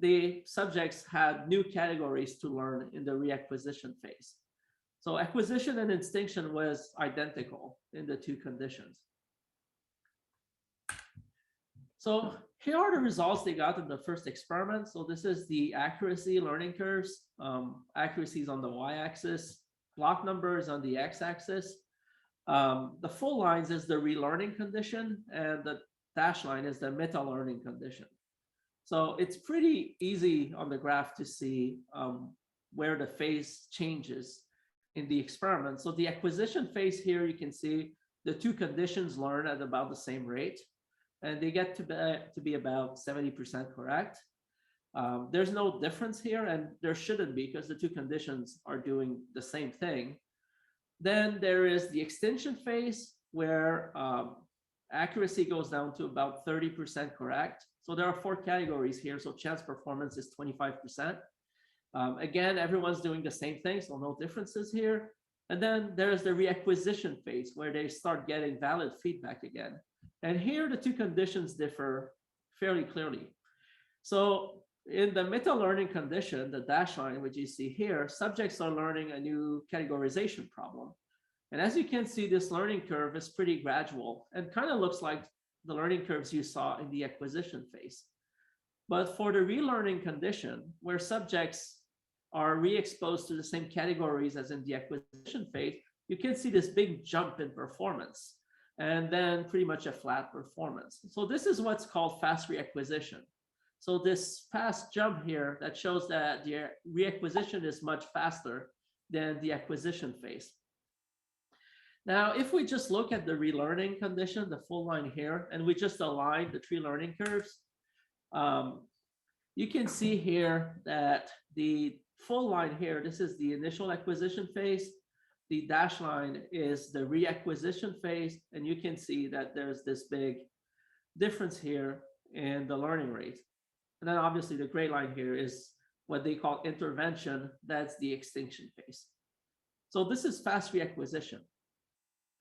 the subjects had new categories to learn in the reacquisition phase. So acquisition and extinction was identical in the 2 conditions. So here are the results they got in the first experiment. So this is the accuracy learning curves. Accuracy is on the y-axis, block numbers on the x-axis. The full lines is the relearning condition, and the dashed line is the meta-learning condition. So it's pretty easy on the graph to see where the phase changes in the experiment. So the acquisition phase here, you can see the 2 conditions learn at about the same rate, and they get to be about 70% correct. There's no difference here, and there shouldn't be because the 2 conditions are doing the same thing. Then there is the extinction phase where accuracy goes down to about 30% correct. So there are 4 categories here. So chance performance is 25%. Again, everyone's doing the same thing, so no differences here. And then there's the reacquisition phase where they start getting valid feedback again. And here the 2 conditions differ fairly clearly. So in the meta-learning condition, the dashed line, which you see here, subjects are learning a new categorization problem. And as you can see, this learning curve is pretty gradual and kind of looks like the learning curves you saw in the acquisition phase. But for the relearning condition, where subjects are re-exposed to the same categories as in the acquisition phase, you can see this big jump in performance and then pretty much a flat performance. So this is what's called fast reacquisition. So this fast jump here that shows that the reacquisition is much faster than the acquisition phase. Now, if we just look at the relearning condition, the full line here, and we just align the 3 learning curves, you can see here that the full line here, this is the initial acquisition phase. The dashed line is the reacquisition phase, and you can see that there's this big difference here in the learning rate. And then obviously the gray line here is what they call intervention. That's the extinction phase. So this is fast reacquisition.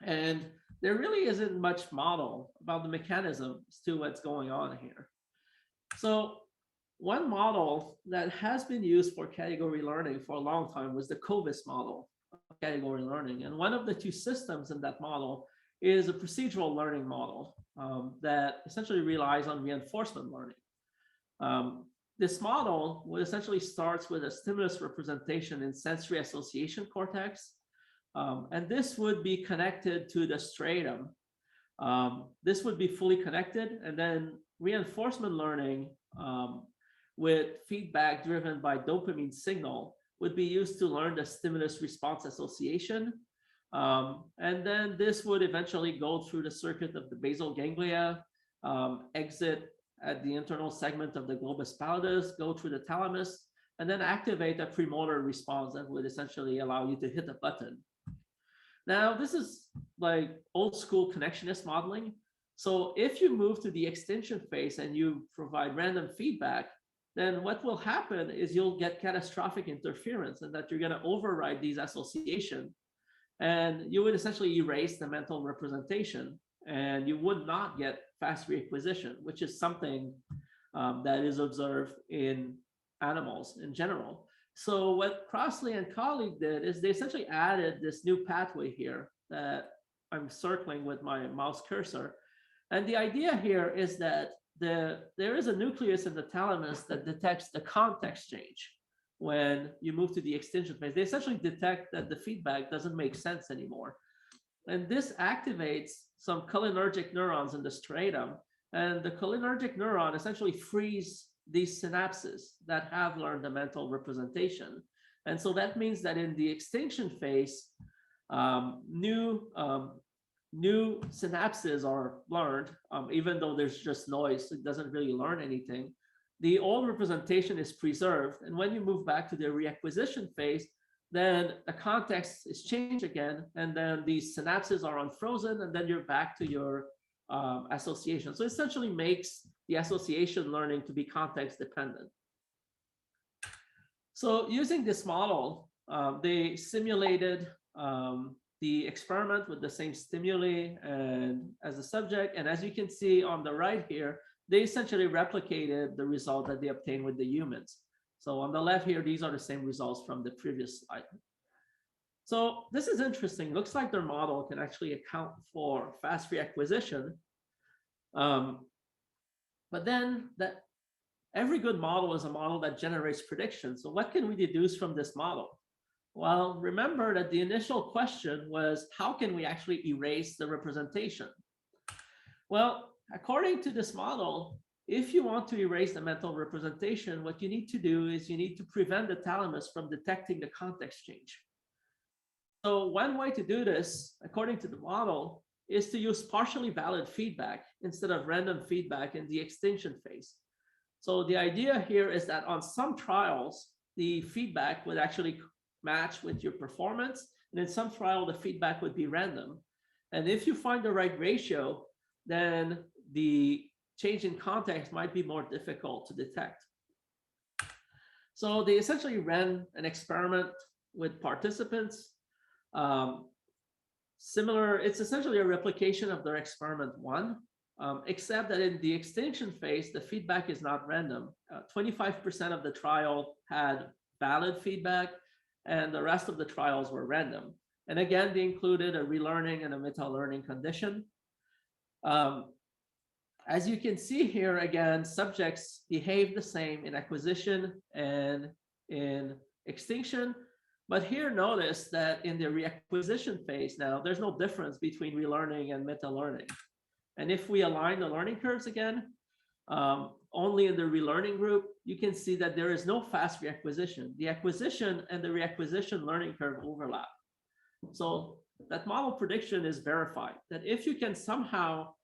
And there really isn't much model about the mechanisms to what's going on here. So one model that has been used for category learning for a long time was the COVIS model of category learning. And one of the 2 systems in that model is a procedural learning model that essentially relies on reinforcement learning. This model essentially starts with a stimulus representation in sensory association cortex, and this would be connected to the striatum. This would be fully connected, and then reinforcement learning with feedback driven by dopamine signal would be used to learn the stimulus response association. And then this would eventually go through the circuit of the basal ganglia, exit at the internal segment of the globus pallidus, go through the thalamus, and then activate a premotor response that would essentially allow you to hit a button. Now, this is like old school connectionist modeling. So if you move to the extinction phase and you provide random feedback, then what will happen is you'll get catastrophic interference, and that you're going to override these associations, and you would essentially erase the mental representation, and you would not get fast reacquisition, which is something that is observed in animals in general. So what Crossley and colleague did is they essentially added this new pathway here that I'm circling with my mouse cursor. And the idea here is that there is a nucleus in the thalamus that detects the context change when you move to the extinction phase. They essentially detect that the feedback doesn't make sense anymore. And this activates some cholinergic neurons in the striatum. And the cholinergic neuron essentially frees these synapses that have learned the mental representation. And so that means that in the extinction phase, new synapses are learned, even though there's just noise, it doesn't really learn anything. The old representation is preserved. And when you move back to the reacquisition phase, then the context is changed again, and then these synapses are unfrozen, and then you're back to your association. So essentially makes the association learning to be context dependent. So using this model, they simulated the experiment with the same stimuli and as a subject. And as you can see on the right here, they essentially replicated the result that they obtained with the humans. So on the left here, these are the same results from the previous slide. So this is interesting. Looks like their model can actually account for fast reacquisition. But then that every good model is a model that generates predictions. So what can we deduce from this model? Well, remember that the initial question was, how can we actually erase the representation? Well, according to this model, if you want to erase the mental representation, what you need to do is you need to prevent the thalamus from detecting the context change. So one way to do this, according to the model, is to use partially valid feedback instead of random feedback in the extinction phase. So the idea here is that on some trials, the feedback would actually match with your performance, and in some trial, the feedback would be random. And if you find the right ratio, then the change in context might be more difficult to detect. So they essentially ran an experiment with participants. Similar, it's essentially a replication of their experiment 1, except that in the extinction phase, the feedback is not random. 25% of the trial had valid feedback, and the rest of the trials were random. And again, they included a relearning and a meta-learning condition. As you can see here, again, subjects behave the same in acquisition and in extinction. But here, notice that in the reacquisition phase now, there's no difference between relearning and meta-learning. And if we align the learning curves again, only in the relearning group, you can see that there is no fast reacquisition. The acquisition and the reacquisition learning curve overlap. So that model prediction is verified, that if you can somehow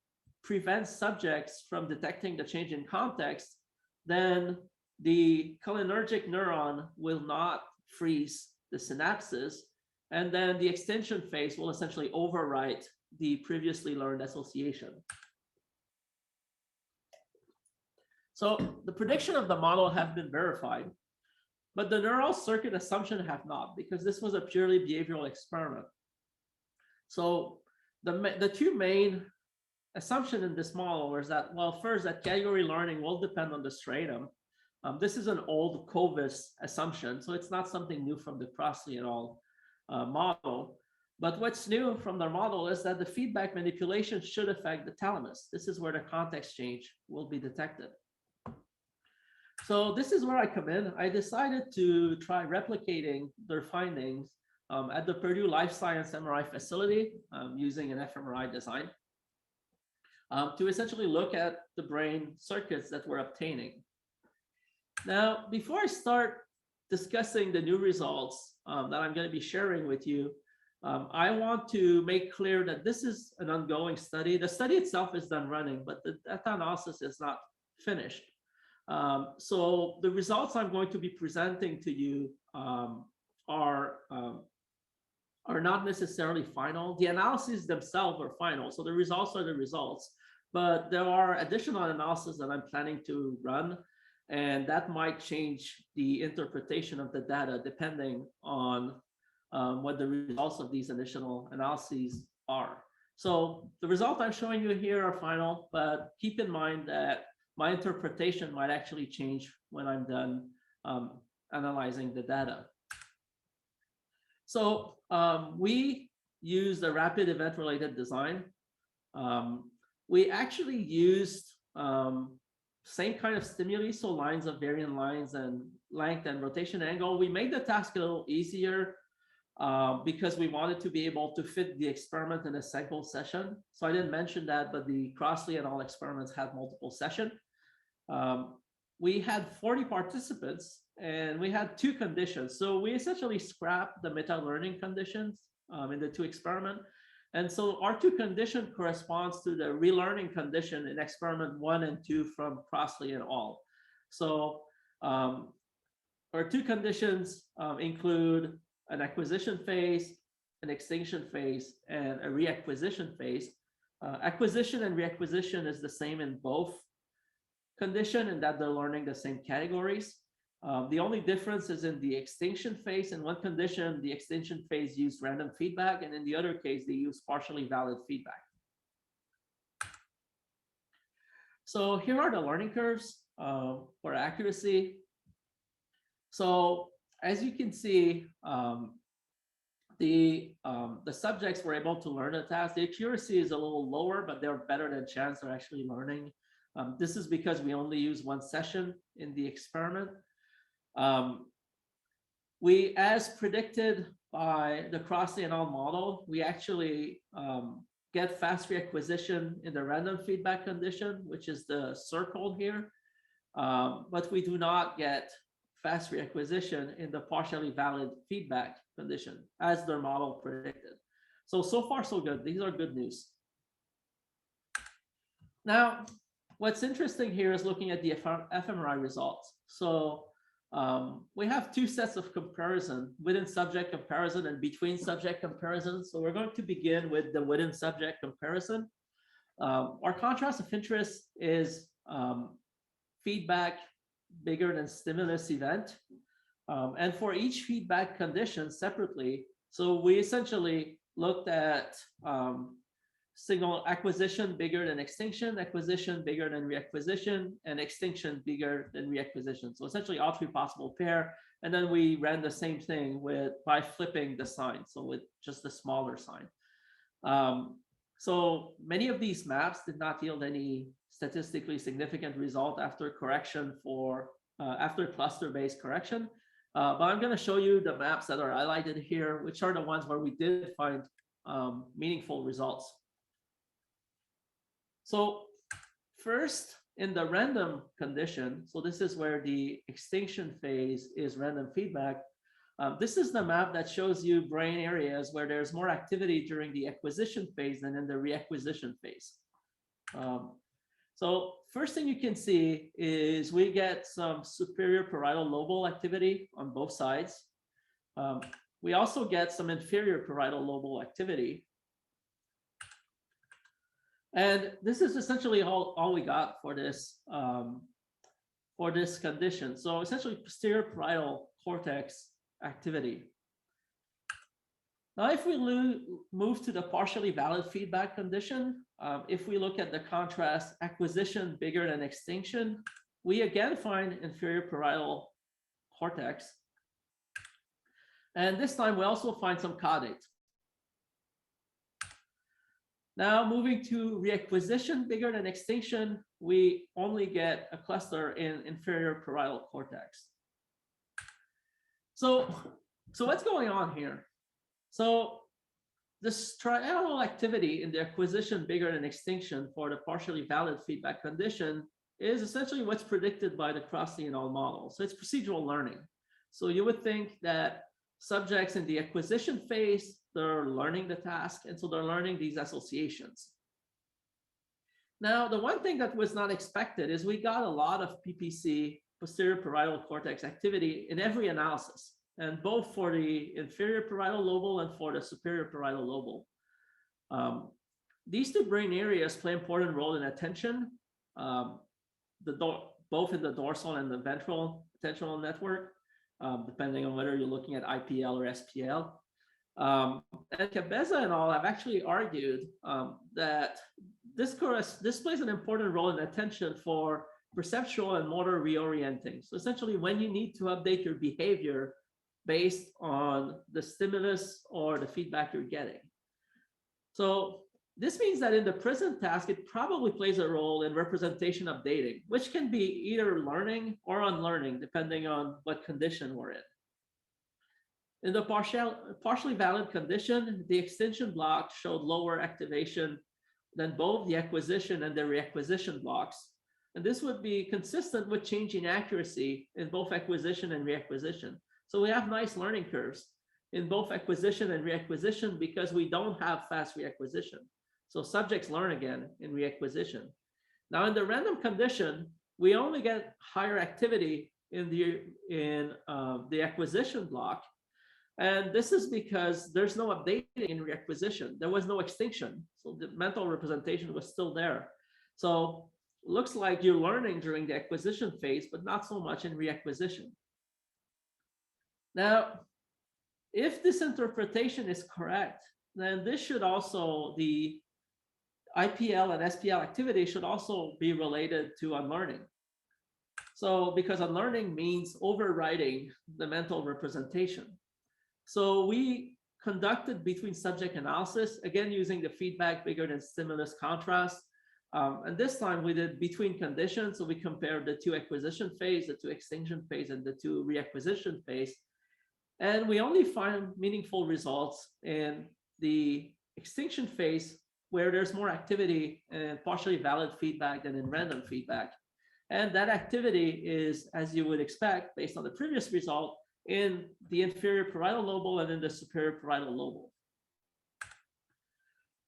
prevent subjects from detecting the change in context, then the cholinergic neuron will not freeze the synapses, and then the extinction phase will essentially overwrite the previously learned association. So the prediction of the model have been verified, but the neural circuit assumption have not, because this was a purely behavioral experiment. So the two main assumption in this model was that, well, first, that category learning will depend on the striatum. This is an old Covis assumption, so it's not something new from the Crossley et al. Model. But what's new from their model is that the feedback manipulation should affect the thalamus. This is where the context change will be detected. So this is where I come in. I decided to try replicating their findings at the Purdue Life Science MRI facility using an fMRI design to essentially look at the brain circuits that we're obtaining. Now, before I start discussing the new results that I'm going to be sharing with you, I want to make clear that this is an ongoing study. The study itself is done running, but the data analysis is not finished. So the results I'm going to be presenting to you are not necessarily final. The analyses themselves are final, so the results are the results. But there are additional analyses that I'm planning to run, and that might change the interpretation of the data depending on what the results of these initial analyses are. So the result I'm showing you here are final, but keep in mind that my interpretation might actually change when I'm done analyzing the data. So we used a rapid event-related design. We actually used same kind of stimuli, so lines of variant lines and length and rotation angle. We made the task a little easier because we wanted to be able to fit the experiment in a single session. So I didn't mention that, but the Crossley and all experiments had multiple sessions. We had 40 participants and we had 2 conditions. So we essentially scrapped the meta-learning conditions in the 2 experiments. And so our 2 condition corresponds to the relearning condition in experiment 1 and 2 from Crossley and all. So our 2 conditions include an acquisition phase, an extinction phase, and a reacquisition phase. Acquisition and reacquisition is the same in both condition in that they're learning the same categories. The only difference is in the extinction phase. In one condition, the extinction phase used random feedback, and in the other case, they use partially valid feedback. So here are the learning curves for accuracy. So as you can see, the subjects were able to learn the task. The accuracy is a little lower, but they're better than chance they're actually learning. This is because we only use 1 session in the experiment. We, as predicted by the Crossley and all model, we actually get fast reacquisition in the random feedback condition, which is the circle here, but we do not get fast reacquisition in the partially valid feedback condition as their model predicted. So far so good. These are good news. Now, what's interesting here is looking at the fMRI results. So we have 2 sets of comparison, within subject comparison and between subject comparison. So we're going to begin with the within subject comparison. Our contrast of interest is feedback bigger than stimulus event. And for each feedback condition separately, so we essentially looked at signal acquisition bigger than extinction, acquisition bigger than reacquisition, and extinction bigger than reacquisition. So essentially all 3 possible pair. And then we ran the same thing by flipping the sign, so with just the smaller sign. So many of these maps did not yield any statistically significant result after correction after cluster-based correction. But I'm going to show you the maps that are highlighted here, which are the ones where we did find meaningful results. So first, in the random condition, so this is where the extinction phase is random feedback. This is the map that shows you brain areas where there's more activity during the acquisition phase than in the reacquisition phase. So first thing you can see is we get some superior parietal lobal activity on both sides. We also get some inferior parietal lobal activity. And this is essentially all we got for this condition. So essentially posterior parietal cortex activity. Now, if we move to the partially valid feedback condition, if we look at the contrast acquisition bigger than extinction, we again find inferior parietal cortex. And this time we also find some caudate. Now, moving to reacquisition bigger than extinction, we only get a cluster in inferior parietal cortex. So what's going on here? So this triangle activity in the acquisition bigger than extinction for the partially valid feedback condition is essentially what's predicted by the Crossley and all model. So it's procedural learning. So you would think that subjects in the acquisition phase, they're learning the task, and so they're learning these associations. Now, the one thing that was not expected is we got a lot of PPC, posterior parietal cortex activity in every analysis, and both for the inferior parietal lobal and for the superior parietal lobal. These 2 brain areas play an important role in attention. The both in the dorsal and the ventral attentional network, depending on whether you're looking at IPL or SPL. And Cabeza and all have actually argued that this plays an important role in attention for perceptual and motor reorienting. So essentially, when you need to update your behavior based on the stimulus or the feedback you're getting. So this means that in the present task, it probably plays a role in representation updating, which can be either learning or unlearning, depending on what condition we're in. In the partially valid condition, the extinction block showed lower activation than both the acquisition and the reacquisition blocks. And this would be consistent with changing accuracy in both acquisition and reacquisition. So we have nice learning curves in both acquisition and reacquisition because we don't have fast reacquisition. So subjects learn again in reacquisition. Now in the random condition, we only get higher activity in the acquisition block. And this is because there's no updating in reacquisition. There was no extinction. So the mental representation was still there. So it looks like you're learning during the acquisition phase, but not so much in reacquisition. Now, if this interpretation is correct, then this should also, the IPL and SPL activity should also be related to unlearning. So because unlearning means overriding the mental representation. So we conducted between subject analysis, again, using the feedback bigger than stimulus contrast. And this time we did between conditions. So we compared the two acquisition phase, the two extinction phase, and the two reacquisition phase. And we only find meaningful results in the extinction phase where there's more activity and partially valid feedback than in random feedback. And that activity is, as you would expect, based on the previous result, in the inferior parietal lobule and in the superior parietal lobule.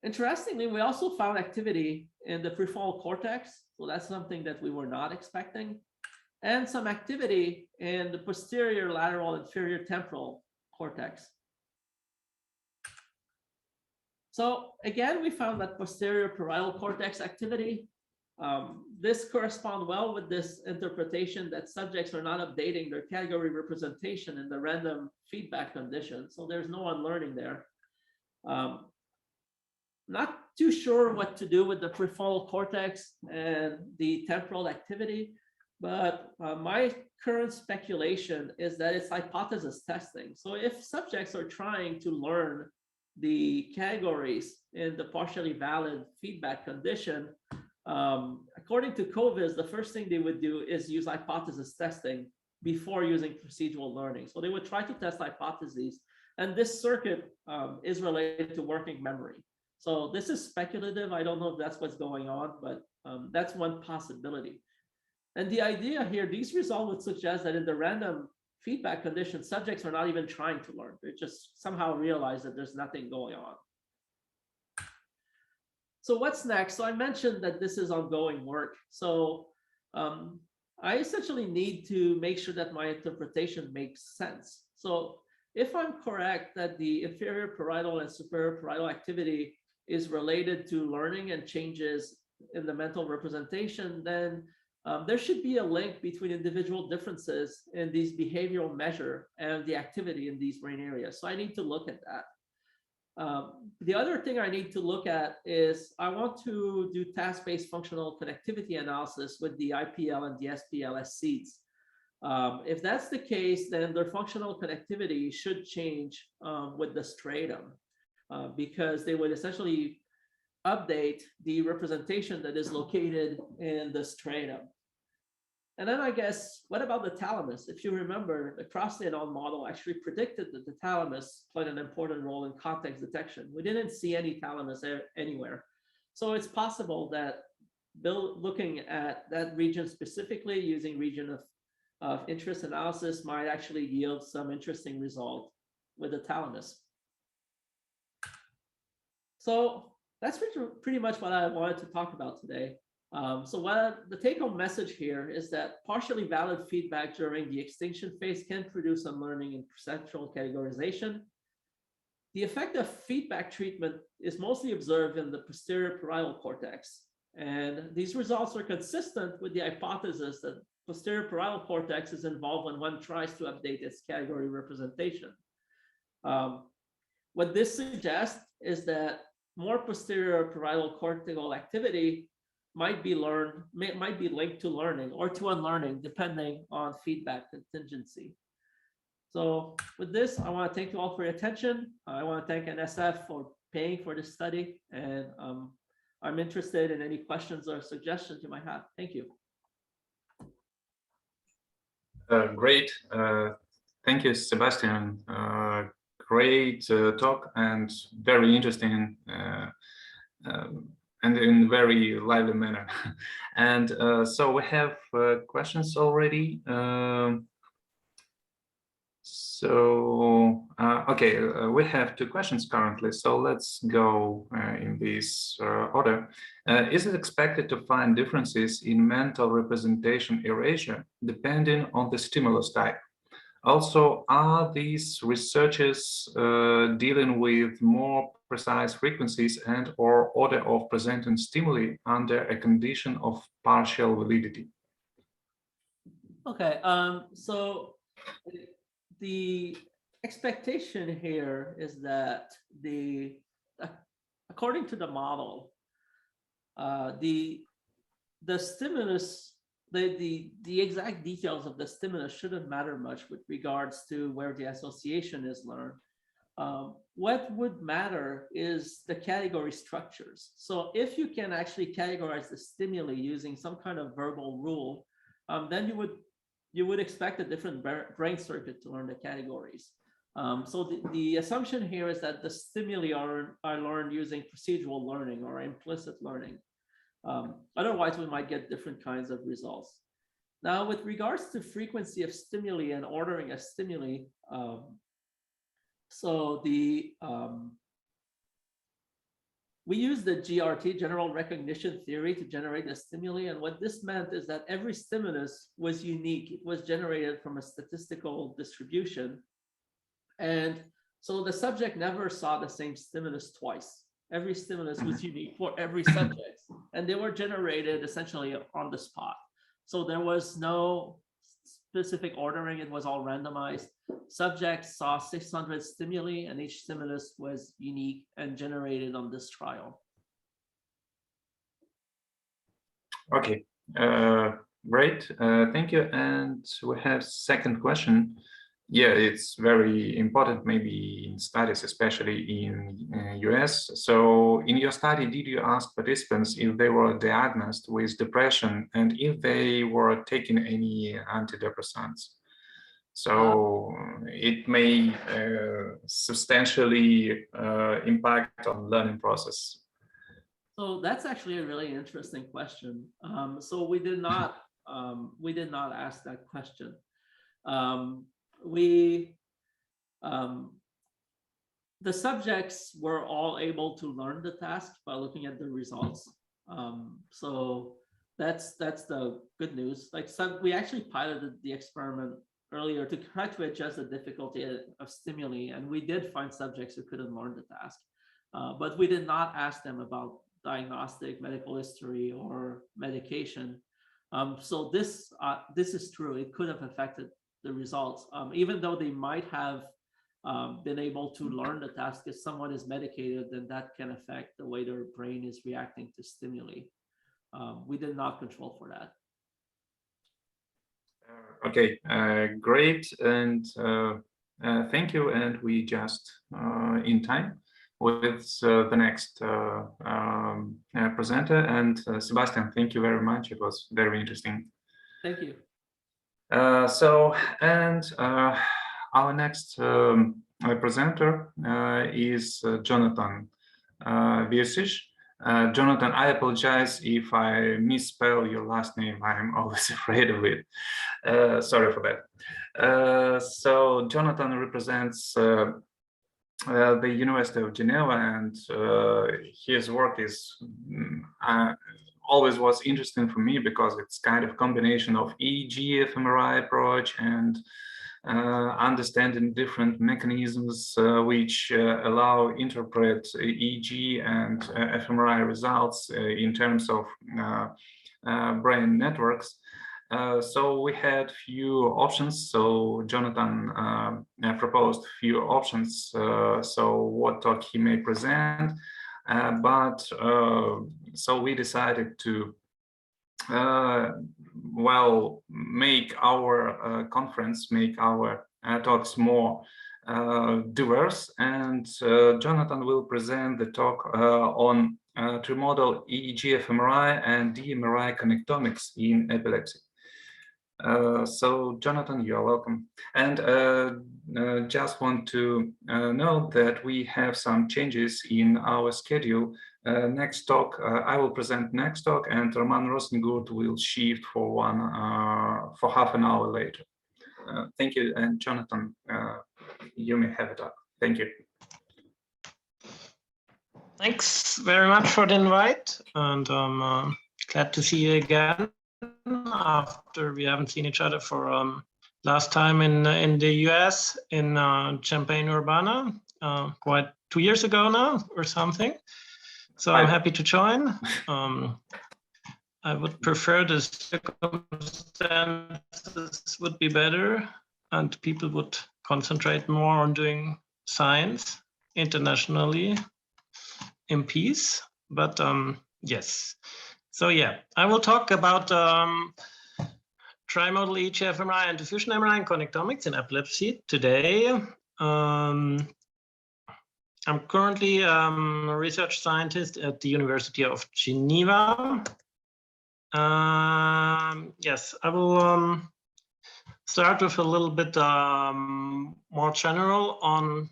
Interestingly, we also found activity in the prefrontal cortex. So that's something that we were not expecting. And some activity in the posterior lateral inferior temporal cortex. So again, we found that posterior parietal cortex activity. This corresponds well with this interpretation that subjects are not updating their category representation in the random feedback condition. So there's no unlearning there. Not too sure what to do with the prefrontal cortex and the temporal activity, but my current speculation is that it's hypothesis testing. So if subjects are trying to learn the categories in the partially valid feedback condition, according to COVIS, the first thing they would do is use hypothesis testing before using procedural learning. So they would try to test hypotheses, and this circuit is related to working memory. So this is speculative. I don't know if that's what's going on, but that's one possibility. And the idea here, these results would suggest that in the random feedback condition, subjects are not even trying to learn. They just somehow realize that there's nothing going on. So what's next? So I mentioned that this is ongoing work. So I essentially need to make sure that my interpretation makes sense. So if I'm correct that the inferior parietal and superior parietal activity is related to learning and changes in the mental representation, then there should be a link between individual differences in these behavioral measure and the activity in these brain areas. So I need to look at that. The other thing I need to look at is I want to do task-based functional connectivity analysis with the IPL and the SPL as seeds. If that's the case, then their functional connectivity should change with the stratum because they would essentially update the representation that is located in the stratum. And then I guess, what about the thalamus? If you remember, the cross-Leonardo model actually predicted that the thalamus played an important role in context detection. We didn't see any thalamus anywhere. So it's possible that looking at that region specifically using region of interest analysis might actually yield some interesting result with the thalamus. So that's pretty much what I wanted to talk about today. So the take-home message here is that partially valid feedback during the extinction phase can produce unlearning in perceptual categorization. The effect of feedback treatment is mostly observed in the posterior parietal cortex. And these results are consistent with the hypothesis that posterior parietal cortex is involved when one tries to update its category representation. What this suggests is that more posterior parietal cortical activity might be linked to learning or to unlearning, depending on feedback contingency. So with this, I want to thank you all for your attention. I want to thank NSF for paying for this study, and I'm interested in any questions or suggestions you might have. Thank you. Great. Thank you, Sebastian. Great talk and very interesting and in very lively manner. And so we have questions already. Okay, we have 2 questions currently, so let's go in this order. Is it expected to find differences in mental representation erasure depending on the stimulus type? Also, are these researchers dealing with more precise frequencies and or order of presenting stimuli under a condition of partial validity? Okay, so the expectation here is that according to the model, the stimulus, the exact details of the stimulus shouldn't matter much with regards to where the association is learned. What would matter is the category structures. So if you can actually categorize the stimuli using some kind of verbal rule, then you would expect a different brain circuit to learn the categories. So the assumption here is that the stimuli are learned using procedural learning or implicit learning. Otherwise, we might get different kinds of results. Now, with regards to frequency of stimuli and ordering of stimuli, we use the GRT, general recognition theory, to generate the stimuli. And what this meant is that every stimulus was unique. It was generated from a statistical distribution. And so the subject never saw the same stimulus twice. Every stimulus was unique for every subject. And they were generated essentially on the spot. So there was no specific ordering. It was all randomized. Subjects saw 600 stimuli, and each stimulus was unique and generated on this trial. Okay, great. Thank you. And we have second question. Yeah, it's very important, maybe in studies, especially in US. So in your study, did you ask participants if they were diagnosed with depression and if they were taking any antidepressants? So it may substantially impact on learning process. So that's actually a really interesting question. So we did not ask that question. The subjects were all able to learn the task by looking at the results. So that's the good news. Like, we actually piloted the experiment earlier to try to adjust the difficulty of stimuli, and we did find subjects who couldn't learn the task, but we did not ask them about diagnostic, medical history, or medication. So this is true. It could have affected the results, even though they might have been able to learn the task. If someone is medicated, then that can affect the way their brain is reacting to stimuli. We did not control for that. Okay, great, and thank you. And we just in time with the next presenter. And Sebastian, thank you very much. It was very interesting. Thank you. Our next presenter is Jonathan Wirsich. Jonathan, I apologize if I misspell your last name. I'm always afraid of it. Sorry for that. So Jonathan represents the University of Geneva, and his work is always was interesting for me because it's kind of combination of EEG-fMRI approach and understanding different mechanisms which allow interpret EEG and fMRI results in terms of brain networks. So we had few options. So Jonathan proposed few options. So what talk he may present, so we decided to well, make our conference, make our talks more diverse, and Jonathan will present the talk on Trimodal EEG-fMRI and dMRI connectomics in epilepsy. So Jonathan, you are welcome. And just want to note that we have some changes in our schedule. Next talk, I will present next talk, and Roman Rozengurt will shift for half an hour later. Thank you, and Jonathan, you may have it up. Thank you. Thanks very much for the invite, and I'm glad to see you again after we haven't seen each other for last time in the US in Champaign-Urbana, quite 2 years ago now or something. So I'm happy to join. I would prefer the circumstances would be better and people would concentrate more on doing science internationally in peace. But yes. So yeah, I will talk about trimodal EEG-fMRI and diffusion MRI and connectomics in epilepsy today. I'm currently a research scientist at the University of Geneva. Yes, I will start with a little bit more general on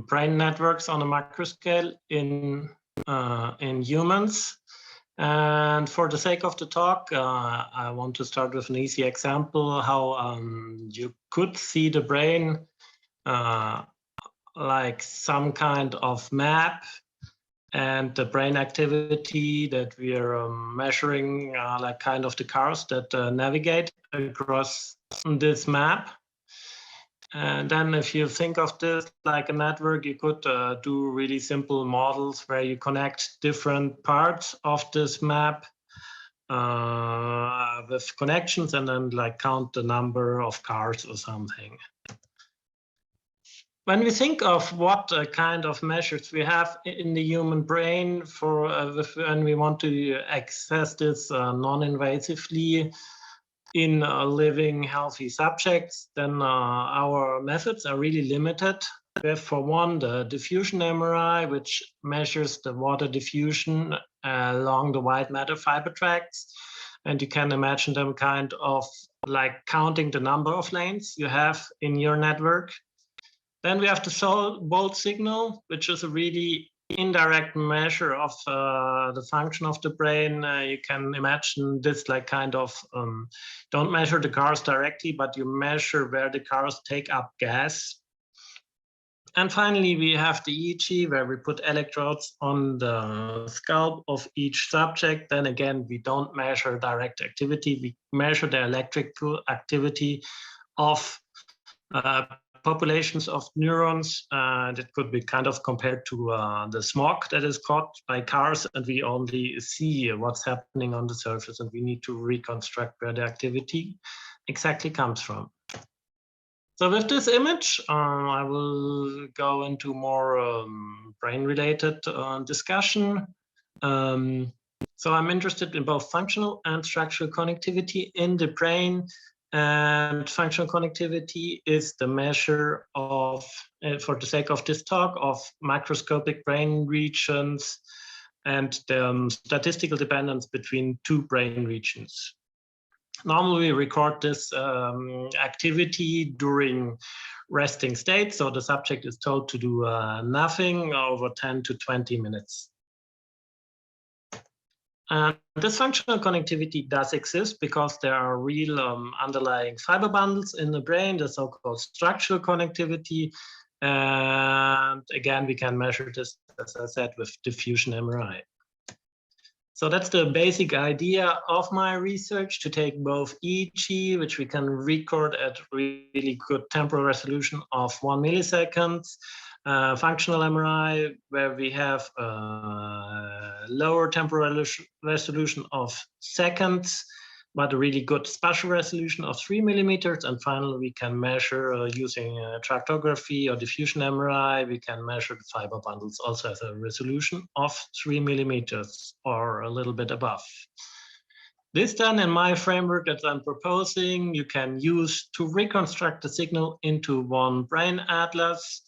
brain networks on a macro scale in humans. And for the sake of the talk, I want to start with an easy example how you could see the brain like some kind of map, and the brain activity that we are measuring like kind of the cars that navigate across this map. And then if you think of this like a network, you could do really simple models where you connect different parts of this map with connections and then like count the number of cars or something. When we think of what kind of measures we have in the human brain for when we want to access this non-invasively in living healthy subjects, then our methods are really limited. We have for one the diffusion MRI, which measures the water diffusion along the white matter fiber tracts. And you can imagine them kind of like counting the number of lanes you have in your network. Then we have the Bolt signal, which is a really indirect measure of the function of the brain. You can imagine this like kind of, don't measure the cars directly, but you measure where the cars take up gas. And finally, we have the EEG, where we put electrodes on the scalp of each subject. Then again, we don't measure direct activity. We measure the electrical activity of populations of neurons that could be kind of compared to the smog that is caused by cars, and we only see what's happening on the surface, and we need to reconstruct where the activity exactly comes from. So with this image, I will go into more brain-related discussion. So I'm interested in both functional and structural connectivity in the brain. And functional connectivity is the measure of, for the sake of this talk, of macroscopic brain regions and the statistical dependence between two brain regions. Normally, we record this activity during resting state, so the subject is told to do nothing over 10 to 20 minutes. This functional connectivity does exist because there are real underlying fiber bundles in the brain, the so-called structural connectivity. And again, we can measure this, as I said, with diffusion MRI. So that's the basic idea of my research, to take both EEG, which we can record at really good temporal resolution of 1 millisecond, functional MRI, where we have lower temporal resolution of seconds, but a really good spatial resolution of 3 millimeters. And finally, we can measure using tractography or diffusion MRI, we can measure the fiber bundles also as a resolution of 3 millimeters or a little bit above. This then in my framework that I'm proposing, you can use to reconstruct the signal into one brain atlas.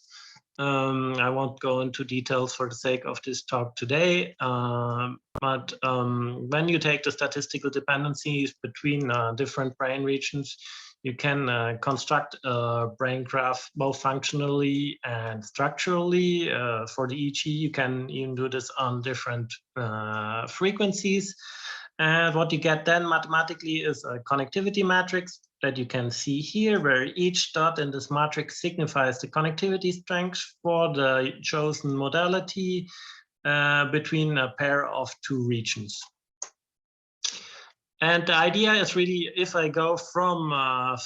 I won't go into details for the sake of this talk today, but when you take the statistical dependencies between different brain regions, you can construct a brain graph both functionally and structurally. For the EEG, you can even do this on different frequencies. And what you get then mathematically is a connectivity matrix that you can see here, where each dot in this matrix signifies the connectivity strength for the chosen modality between a pair of two regions. And the idea is really, if I go from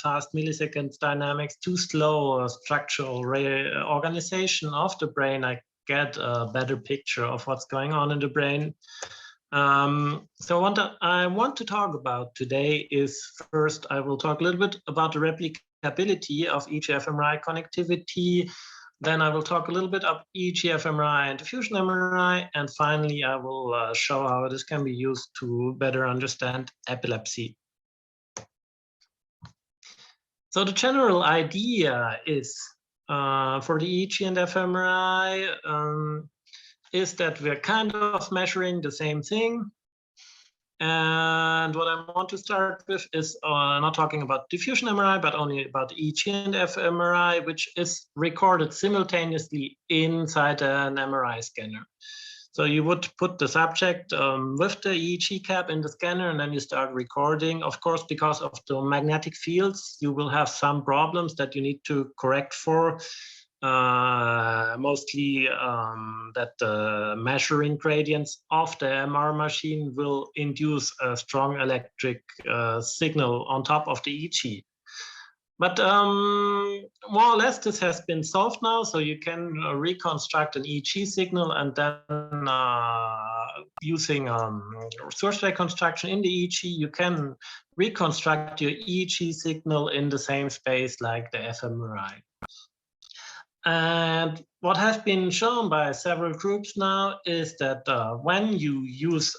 fast milliseconds dynamics to slow structural organization of the brain, I get a better picture of what's going on in the brain. So what I want to talk about today is, first, I will talk a little bit about the replicability of EEG-fMRI connectivity. Then I will talk a little bit about EEG-fMRI and diffusion MRI. And finally, I will show how this can be used to better understand epilepsy. So the general idea is for the EEG and fMRI, is that we're kind of measuring the same thing. And what I want to start with is not talking about diffusion MRI, but only about EEG and fMRI, which is recorded simultaneously inside an MRI scanner. So you would put the subject with the EEG cap in the scanner, and then you start recording. Of course, because of the magnetic fields, you will have some problems that you need to correct for. Mostly that the measuring gradients of the MR machine will induce a strong electric signal on top of the EEG. But more or less this has been solved now, so you can reconstruct an EEG signal, and then using source reconstruction in the EEG, you can reconstruct your EEG signal in the same space like the fMRI. And what has been shown by several groups now is that when you use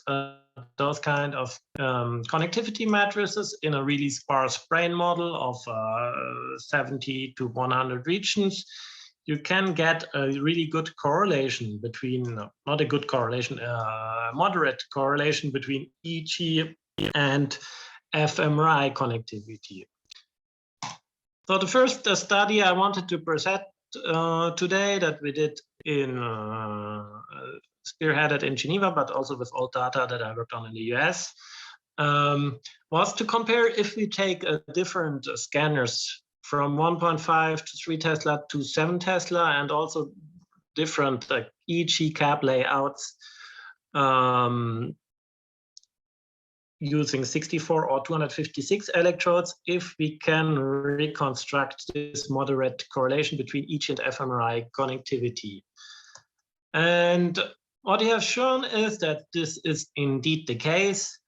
those kind of connectivity matrices in a really sparse brain model of 70 to 100 regions, you can get a really good correlation between, not a good correlation, moderate correlation between EEG and fMRI connectivity. So the first study I wanted to present today that we did in spearheaded in Geneva, but also with old data that I worked on in the US, was to compare if we take different scanners from 1.5 to 3 Tesla to 7 Tesla, and also different EEG cap layouts using 64 or 256 electrodes, if we can reconstruct this moderate correlation between EEG and fMRI connectivity. And what we have shown is that this is indeed the case.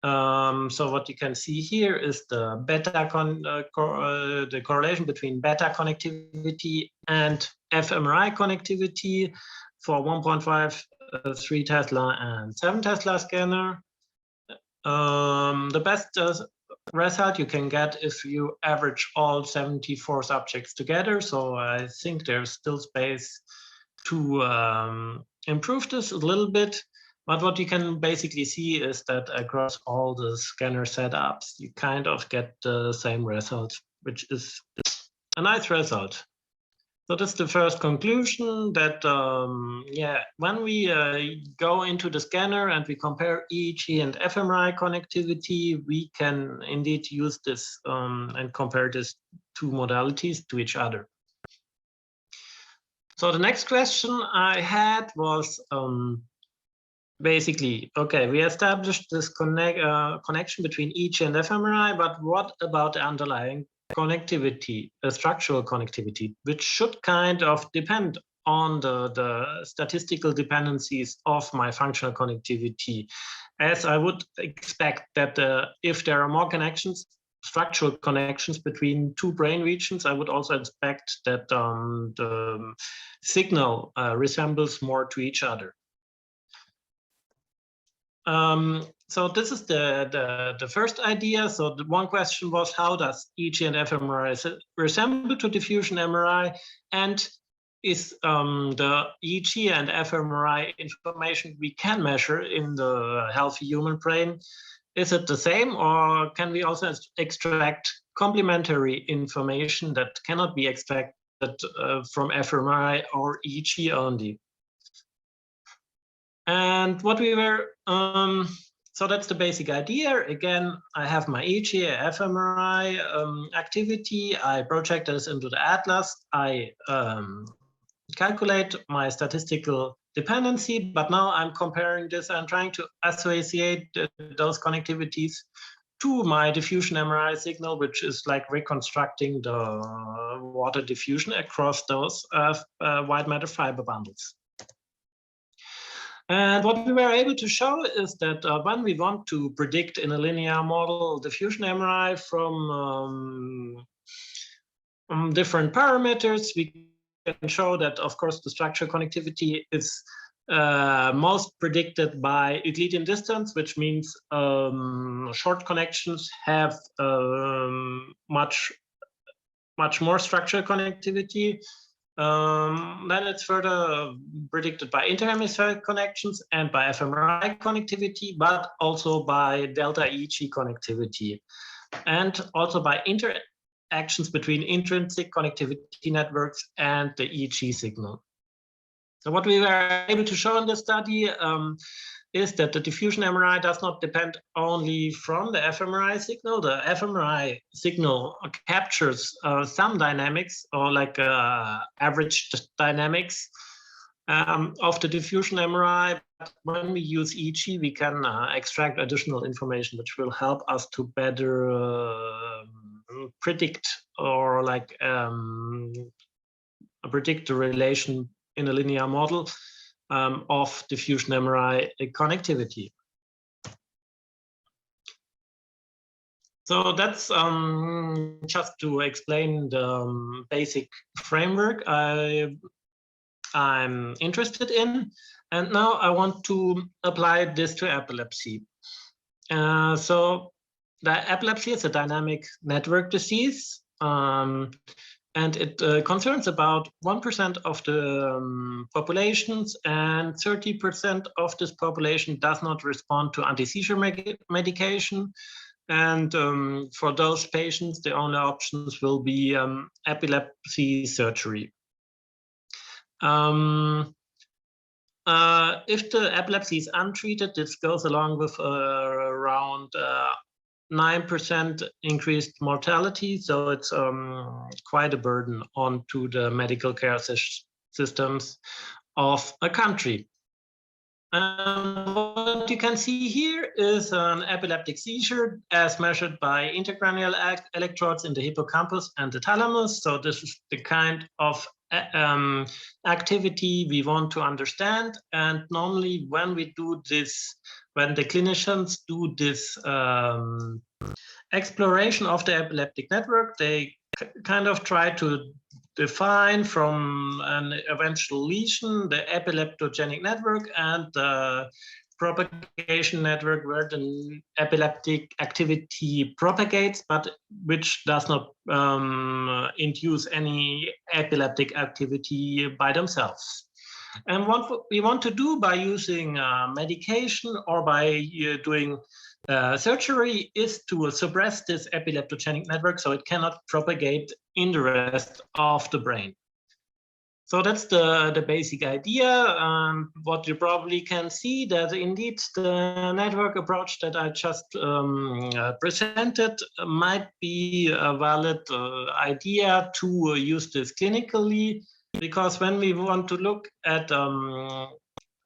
So what you can see here is the beta the correlation between beta connectivity and fMRI connectivity for 1.5, 3 Tesla and 7 Tesla scanner. The best result you can get if you average all 74 subjects together. So I think there's still space to improve this a little bit. But what you can basically see is that across all the scanner setups, you kind of get the same result, which is a nice result. So that's the first conclusion, that yeah, when we go into the scanner and we compare EEG and fMRI connectivity, we can indeed use this and compare these two modalities to each other. So the next question I had was basically, okay, we established this connection between EEG and fMRI, but what about the underlying connectivity, structural connectivity, which should kind of depend on the statistical dependencies of my functional connectivity? as I would expect that if there are more connections, structural connections between two brain regions, I would also expect that the signal resembles more to each other. So this is the first idea. So the one question was, how does EEG and fMRI resemble to diffusion MRI? And is the EEG and fMRI information we can measure in the healthy human brain, is it the same, or can we also extract complementary information that cannot be extracted from fMRI or EEG only? And what we were, so that's the basic idea. Again, I have my EEG, fMRI activity. I project this into the atlas. I calculate my statistical dependency, but now I'm comparing this. I'm trying to associate those connectivities to my diffusion MRI signal, which is like reconstructing the water diffusion across those white matter fiber bundles. And what we were able to show is that when we want to predict in a linear model diffusion MRI from different parameters, we can show that, of course, the structural connectivity is most predicted by Euclidean distance, which means short connections have much more structural connectivity. Then it's further predicted by interhemispheric connections and by fMRI connectivity, but also by delta EEG connectivity, and also by interactions between intrinsic connectivity networks and the EEG signal. So what we were able to show in this study is that the diffusion MRI does not depend only from the fMRI signal. The fMRI signal captures some dynamics, or like average dynamics of the diffusion MRI. But when we use EEG, we can extract additional information, which will help us to better predict, or like predict the relation in a linear model of diffusion MRI connectivity. So that's just to explain the basic framework I'm interested in. And now I want to apply this to epilepsy. So the epilepsy is a dynamic network disease. And it concerns about 1% of the populations, and 30% of this population does not respond to anti-seizure medication. And for those patients, the only options will be epilepsy surgery. If the epilepsy is untreated, this goes along with around 9% increased mortality, so it's quite a burden onto the medical care systems of a country. What you can see here is an epileptic seizure as measured by intracranial electrodes in the hippocampus and the thalamus. So this is the kind of activity we want to understand. And normally when we do this, when the clinicians do this exploration of the epileptic network, they kind of try to define from an eventual lesion the epileptogenic network and the propagation network where the epileptic activity propagates, but which does not induce any epileptic activity by themselves. And what we want to do by using medication or by doing surgery is to suppress this epileptogenic network so it cannot propagate in the rest of the brain. So that's the basic idea. What you probably can see that indeed the network approach that I just presented might be a valid idea to use this clinically, because when we want to look at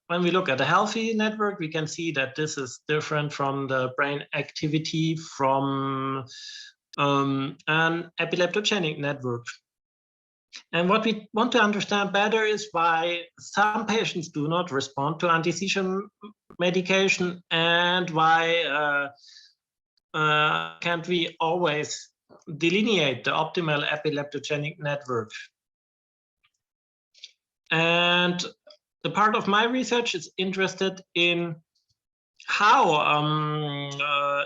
when we look at a healthy network, we can see that this is different from the brain activity from an epileptogenic network. And what we want to understand better is why some patients do not respond to anti-seizure medication, and why can't we always delineate the optimal epileptogenic network? And the part of my research is interested in how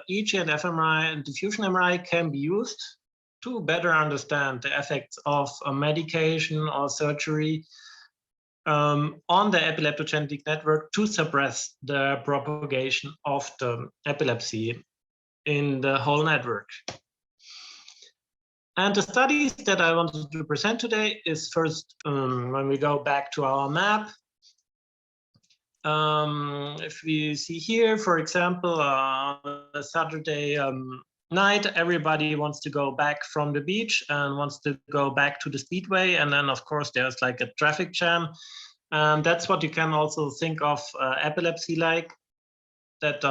EEG and fMRI and diffusion MRI can be used to better understand the effects of a medication or surgery on the epileptogenic network to suppress the propagation of the epilepsy in the whole network. And the studies that I wanted to present today is first, when we go back to our map, if we see here, for example, a Saturday night, everybody wants to go back from the beach and wants to go back to the speedway. And then, of course, there's like a traffic jam. And that's what you can also think of epilepsy like, that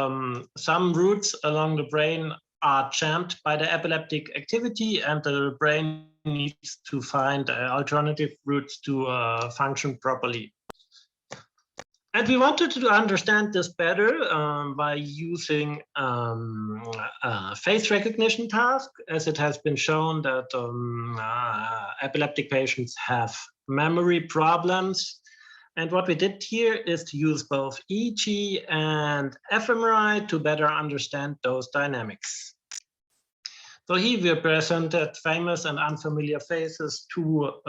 some routes along the brain are jammed by the epileptic activity, and the brain needs to find alternative routes to function properly. And we wanted to understand this better by using a face recognition task, as it has been shown that epileptic patients have memory problems. And what we did here is to use both EEG and fMRI to better understand those dynamics. So here we presented famous and unfamiliar faces to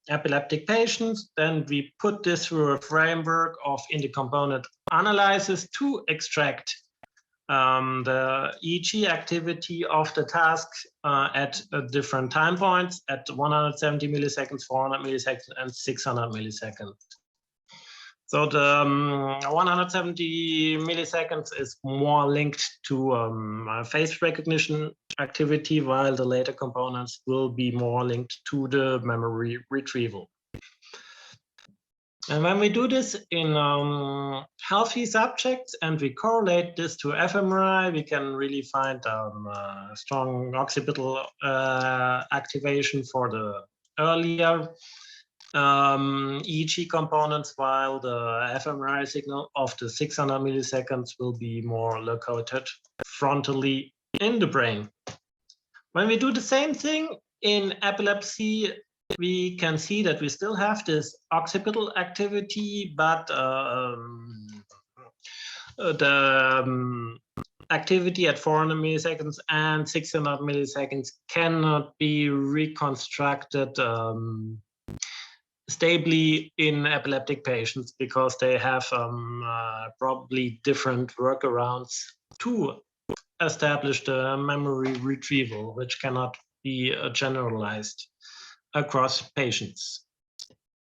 epileptic patients. Then we put this through a framework of intercomponent analysis to extract the EEG activity of the task at different time points at 170 milliseconds, 400 milliseconds, and 600 milliseconds. So the 170 milliseconds is more linked to face recognition activity, while the later components will be more linked to the memory retrieval. And when we do this in healthy subjects and we correlate this to fMRI, we can really find strong occipital activation for the earlier EEG components, while the fMRI signal of the 600 milliseconds will be more located frontally in the brain. When we do the same thing in epilepsy, we can see that we still have this occipital activity, but the activity at 400 milliseconds and 600 milliseconds cannot be reconstructed stably in epileptic patients, because they have probably different workarounds to establish the memory retrieval, which cannot be generalized across patients.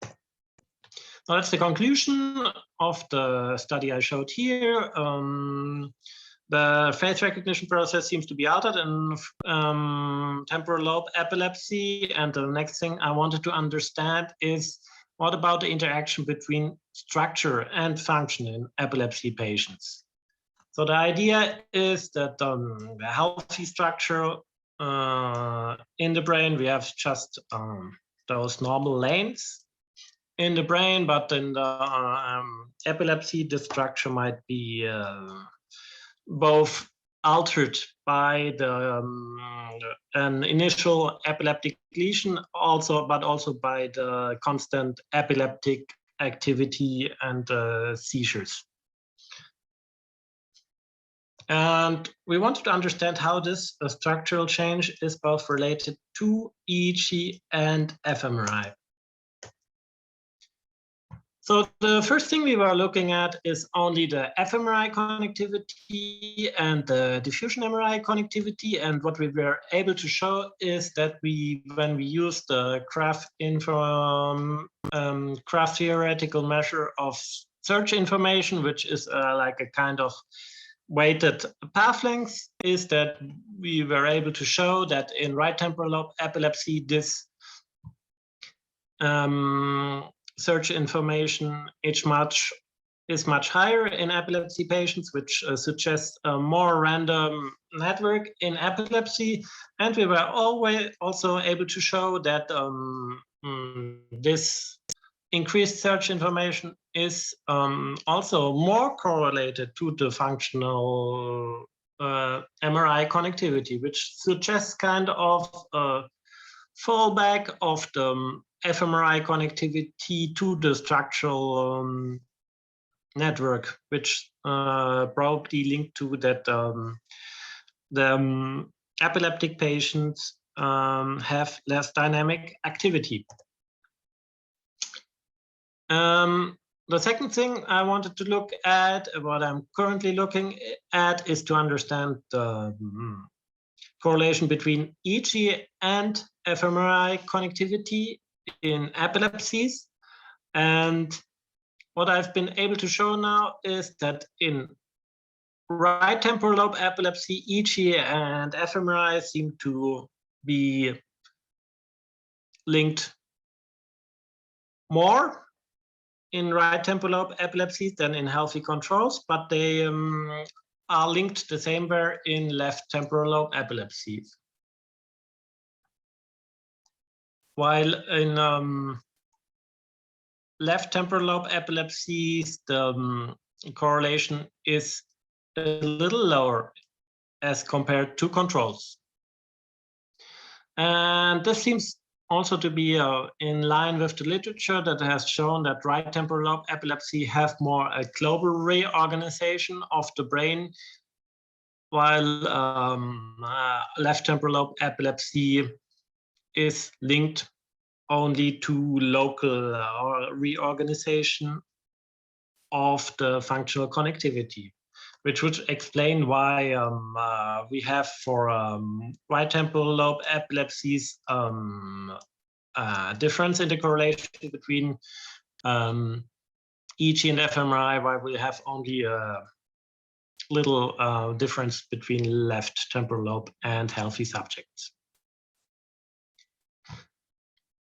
So that's the conclusion of the study I showed here. The face recognition process seems to be altered in temporal lobe epilepsy. And the next thing I wanted to understand is, what about the interaction between structure and function in epilepsy patients? So the idea is that the healthy structure in the brain, we have just those normal lanes in the brain, but in the epilepsy, the structure might be both altered by the an initial epileptic lesion, but also by the constant epileptic activity and seizures. And we wanted to understand how this structural change is both related to EEG and fMRI. So the first thing we were looking at is only the fMRI connectivity and the diffusion MRI connectivity. And what we were able to show is that when we use the graph theoretical measure of search information, which is like a kind of weighted path length, is that we were able to show that in right temporal lobe epilepsy, this search information is much higher in epilepsy patients, which suggests a more random network in epilepsy. And we were always also able to show that this increased search information is also more correlated to the functional MRI connectivity, which suggests kind of a fallback of the fMRI connectivity to the structural network, which probably linked to that the epileptic patients have less dynamic activity. The second thing I wanted to look at, what I'm currently looking at, is to understand the correlation between EEG and fMRI connectivity in epilepsies. And what I've been able to show now is that in right temporal lobe epilepsy, EEG and fMRI seem to be linked more in right temporal lobe epilepsies than in healthy controls, but they are linked the same way in left temporal lobe epilepsies. While in left temporal lobe epilepsies, the correlation is a little lower as compared to controls. And this seems also to be in line with the literature that has shown that right temporal lobe epilepsy have more a global reorganization of the brain, while left temporal lobe epilepsy is linked only to local reorganization of the functional connectivity, which would explain why we have for right temporal lobe epilepsies difference in the correlation between EEG and fMRI, while we have only a little difference between left temporal lobe and healthy subjects.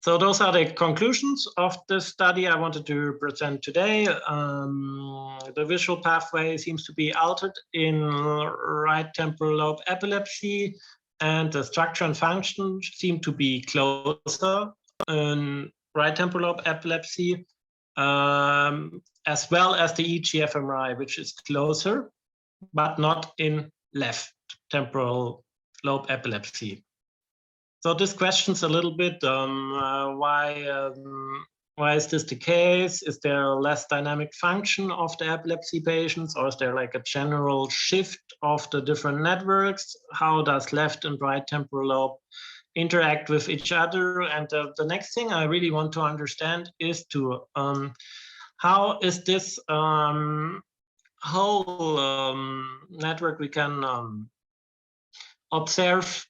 So those are the conclusions of the study I wanted to present today. The visual pathway seems to be altered in right temporal lobe epilepsy, and the structure and function seem to be closer in right temporal lobe epilepsy, as well as the EEG fMRI, which is closer, but not in left temporal lobe epilepsy. So this questions a little bit why is this the case? Is there less dynamic function of the epilepsy patients, or is there like a general shift of the different networks? How does left and right temporal lobe interact with each other? And the next thing I really want to understand is to how is this whole network we can observe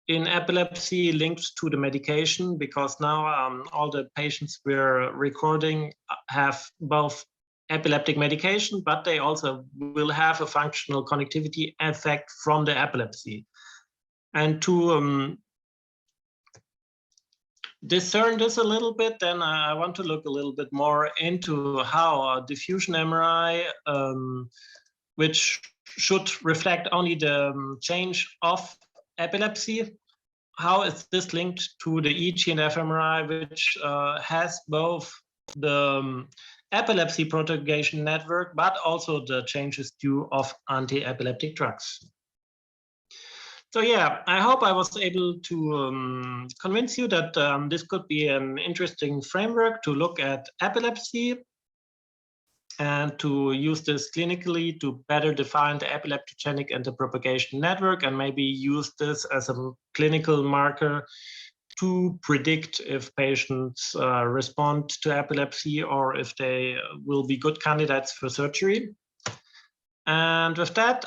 in epilepsy linked to the medication, because now all the patients we're recording have both epileptic medication, but they also will have a functional connectivity effect from the epilepsy. And to discern this a little bit, then I want to look a little bit more into how diffusion MRI, which should reflect only the change of epilepsy, how is this linked to the EEG and fMRI, which has both the epilepsy propagation network, but also the changes due of anti-epileptic drugs. So yeah, I hope I was able to convince you that this could be an interesting framework to look at epilepsy and to use this clinically to better define the epileptogenic and the propagation network, and maybe use this as a clinical marker to predict if patients respond to epilepsy or if they will be good candidates for surgery. And with that,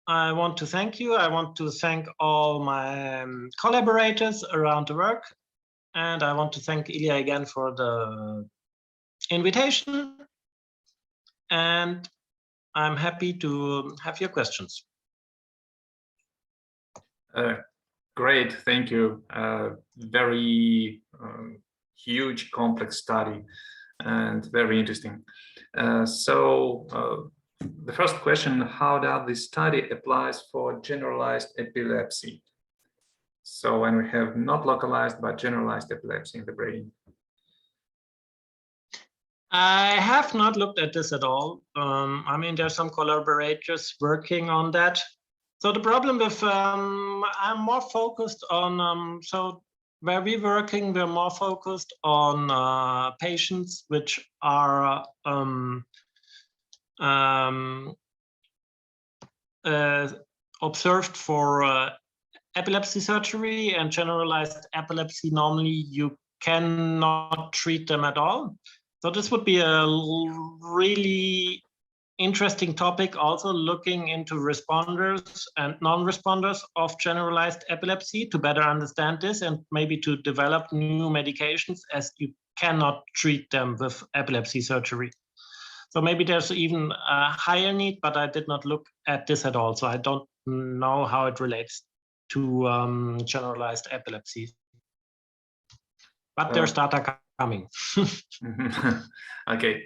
I want to thank you. I want to thank all my collaborators around the work. And I want to thank Illia again for the invitation. And I'm happy to have your questions. Great, thank you. Very huge, complex study and very interesting. So the first question, how does this study applies for generalized epilepsy? So when we have not localized but generalized epilepsy in the brain. I have not looked at this at all. I mean, there's some collaborators working on that. So the problem with, I'm more focused on, so where we're working, we're more focused on patients which are observed for epilepsy surgery and generalized epilepsy. Normally you cannot treat them at all. So this would be a really interesting topic, also looking into responders and non-responders of generalized epilepsy to better understand this and maybe to develop new medications, as you cannot treat them with epilepsy surgery. So maybe there's even a higher need, but I did not look at this at all. So I don't know how it relates to generalized epilepsy. But there's data coming. Okay,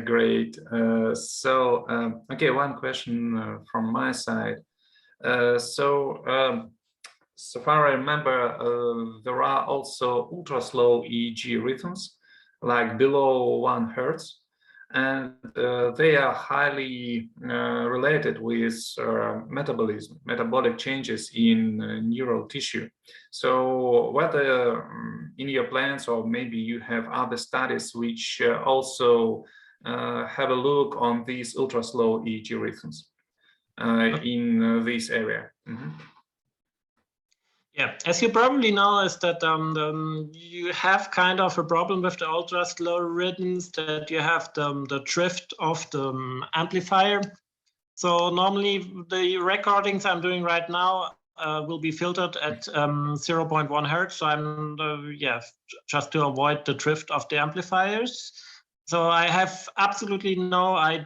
great. Okay, one question from my side. So far I remember, there are also ultra slow EEG rhythms, like below 1 Hertz, and they are highly related with metabolism, metabolic changes in neural tissue. So whether in your plans, or maybe you have other studies which also have a look on these ultra slow EEG rhythms in this area. Mm-hmm. Yeah, as you probably know, is that you have kind of a problem with the ultra slow rhythms, that you have the drift of the amplifier. So normally the recordings I'm doing right now will be filtered at 0.1 Hertz. So I'm just to avoid the drift of the amplifiers. So I have absolutely no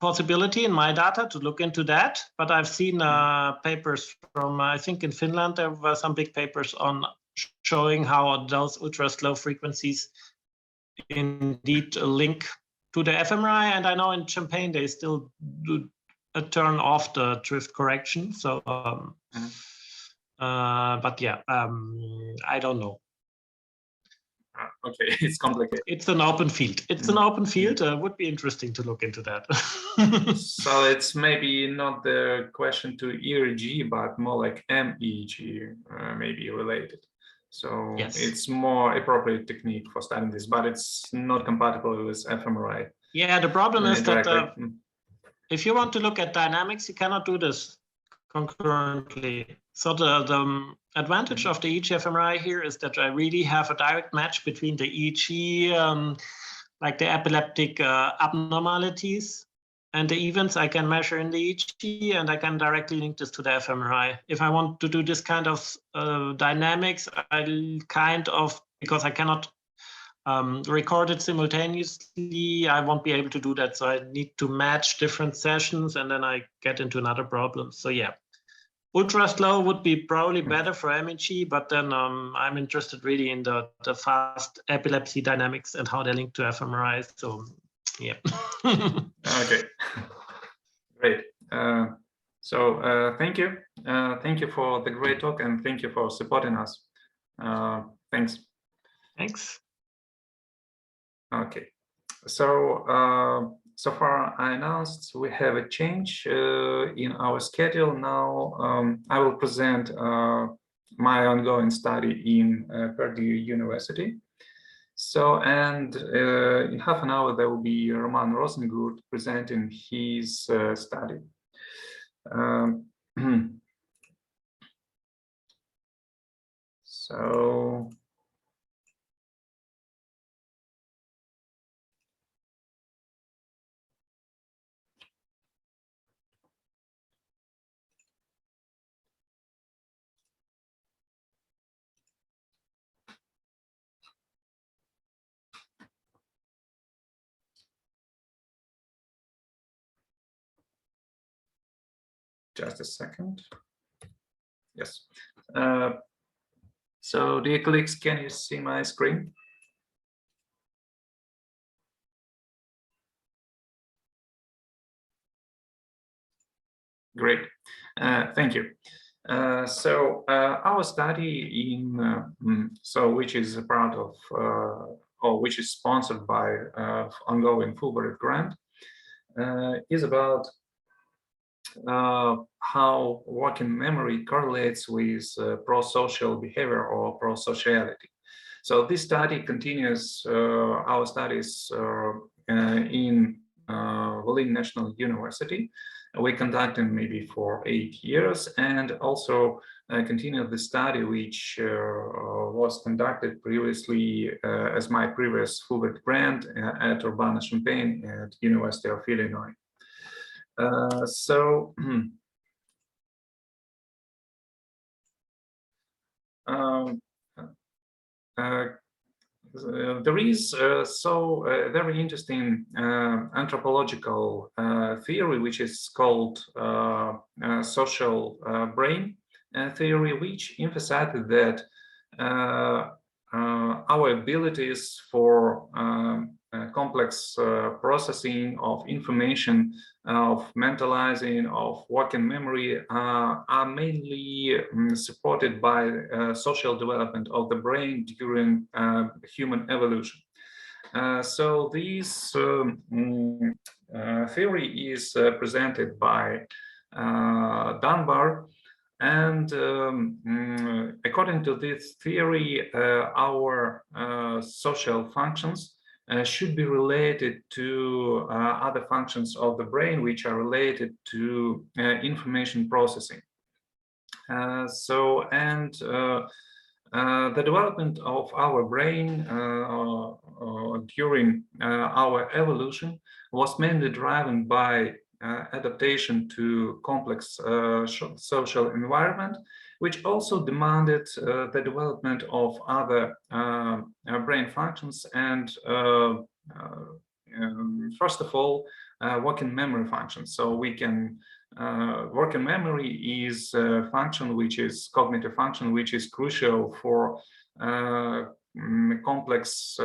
possibility in my data to look into that, but I've seen papers from, I think in Finland, there were some big papers on showing how those ultra slow frequencies indeed link to the fMRI. And I know in Champagne, they still do turn off the drift correction. So, but yeah, I don't know. Okay, it's complicated. It's an open field. It's an open field. Would be interesting to look into that. So it's maybe not the question to EEG, but more like MEG, maybe related. So yes, it's more appropriate technique for studying this, but it's not compatible with fMRI. Yeah, the problem is that if you want to look at dynamics, you cannot do this concurrently. So the advantage of the EEG-fMRI here is that I really have a direct match between the EEG, like the epileptic abnormalities, and the events I can measure in the EEG, and I can directly link this to the fMRI. If I want to do this kind of dynamics, because I cannot record it simultaneously, I won't be able to do that. So I need to match different sessions, and then I get into another problem. So yeah, ultra slow would be probably better for MEG, but then I'm interested really in the fast epilepsy dynamics and how they link to fMRI. So yeah. Okay, great. Thank you. Thank you for the great talk, and thank you for supporting us. Thanks. Thanks. Okay, so so far I announced we have a change in our schedule. Now I will present my ongoing study in Purdue University. So, and in half an hour there will be Roman Rozengurt presenting his study. So. Just a second. Yes. So, dear colleagues, can you see my screen? Great. Thank you. So our study in which is a part of or which is sponsored by ongoing Fulbright grant, is about how working memory correlates with prosocial behavior or prosociality. So this study continues our studies in Volyn National University. We conducted maybe for 8 years, and also continued the study which was conducted previously as my previous Fulbright grant at Urbana-Champaign at University of Illinois. There is a very interesting anthropological theory which is called social brain theory, which emphasizes that our abilities for complex processing of information, of mentalizing, of working memory are mainly supported by social development of the brain during human evolution. So this theory is presented by Dunbar, and according to this theory, our social functions should be related to other functions of the brain which are related to information processing. The development of our brain during our evolution was mainly driven by adaptation to complex social environment, which also demanded the development of other brain functions, and first of all, working memory functions. So we can working memory is a function which is cognitive function, which is crucial for complex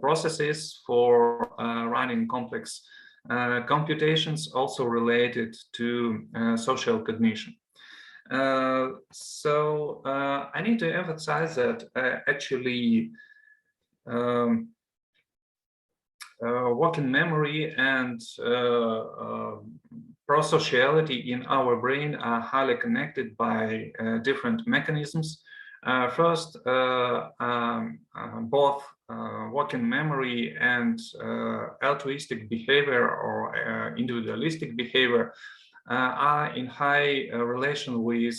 processes, for running complex computations, also related to social cognition. So I need to emphasize that actually working memory and prosociality in our brain are highly connected by different mechanisms. First, both working memory and altruistic behavior or individualistic behavior are in high relation with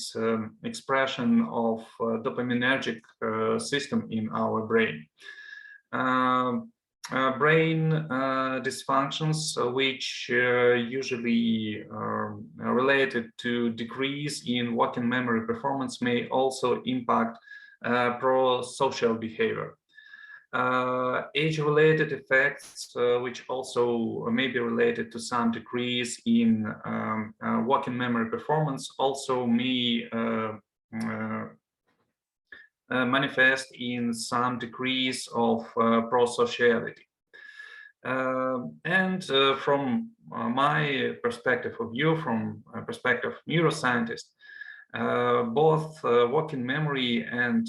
expression of dopaminergic system in our brain. Brain dysfunctions, which usually are related to decrease in working memory performance, may also impact prosocial behavior. Age-related effects, which also may be related to some decrease in working memory performance, also may manifest in some decrease of prosociality. From my perspective of view, from a perspective of neuroscientist, both working memory and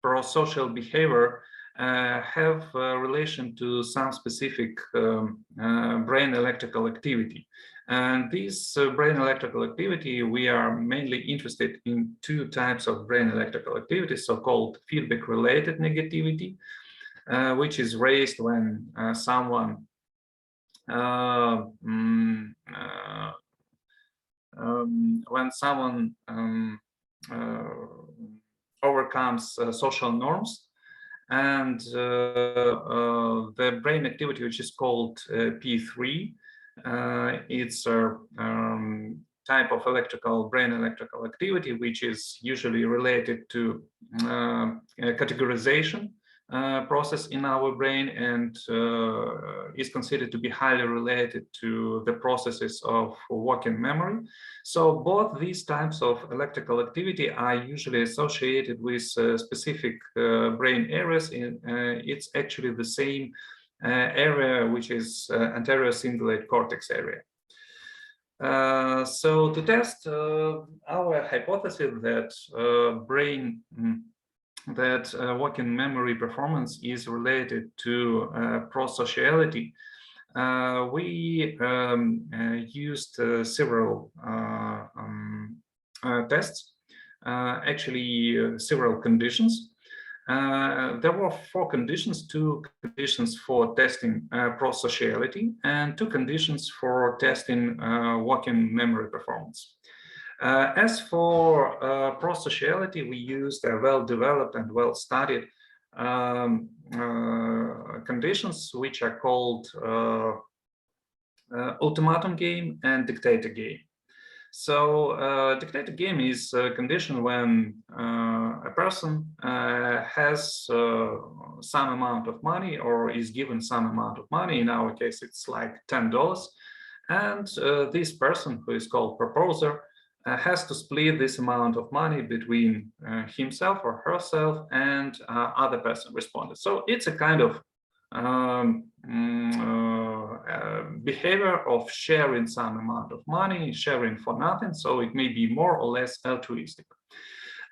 prosocial behavior have relation to some specific brain electrical activity. And this brain electrical activity, we are mainly interested in two types of brain electrical activity, so-called feedback-related negativity, which is raised when someone overcomes social norms, and the brain activity, which is called P3, it's a type of brain electrical activity which is usually related to categorization process in our brain, and is considered to be highly related to the processes of working memory. So both these types of electrical activity are usually associated with specific brain areas. It's actually the same area, which is anterior cingulate cortex area. So to test our hypothesis that brain that working memory performance is related to prosociality, we used several tests, actually several conditions. There were 4 conditions, 2 conditions for testing prosociality and 2 conditions for testing working memory performance. As for prosociality, we used a well-developed and well-studied conditions, which are called ultimatum game and dictator game. So dictator game is a condition when a person has some amount of money or is given some amount of money. In our case, it's like $10. And this person, who is called proposer, has to split this amount of money between himself or herself and other person responded. So it's a kind of behavior of sharing some amount of money, sharing for nothing, so it may be more or less altruistic.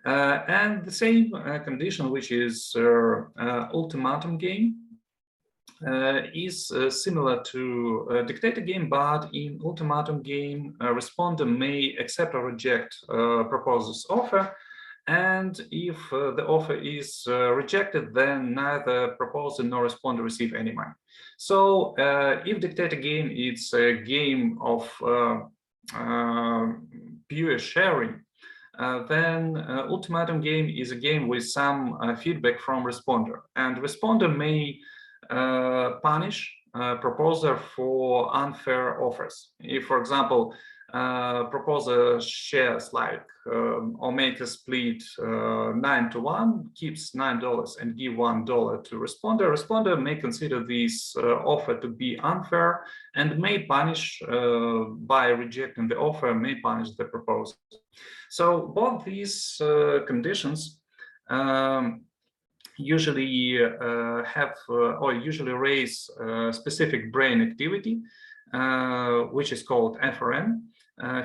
And the same condition, which is ultimatum game, is similar to dictator game, but in ultimatum game, responder may accept or reject proposer's offer. And if the offer is rejected, then neither proposer nor responder receive any money. So if dictator game is a game of pure sharing, then ultimatum game is a game with some feedback from responder. And responder may punish proposer for unfair offers. If, for example, proposer shares like or make a split 9-to-1, keeps $9 and give $1 to responder. Responder may consider this offer to be unfair and may punish by rejecting the offer, may punish the proposer. So both these conditions usually have or usually raise specific brain activity, which is called FRN,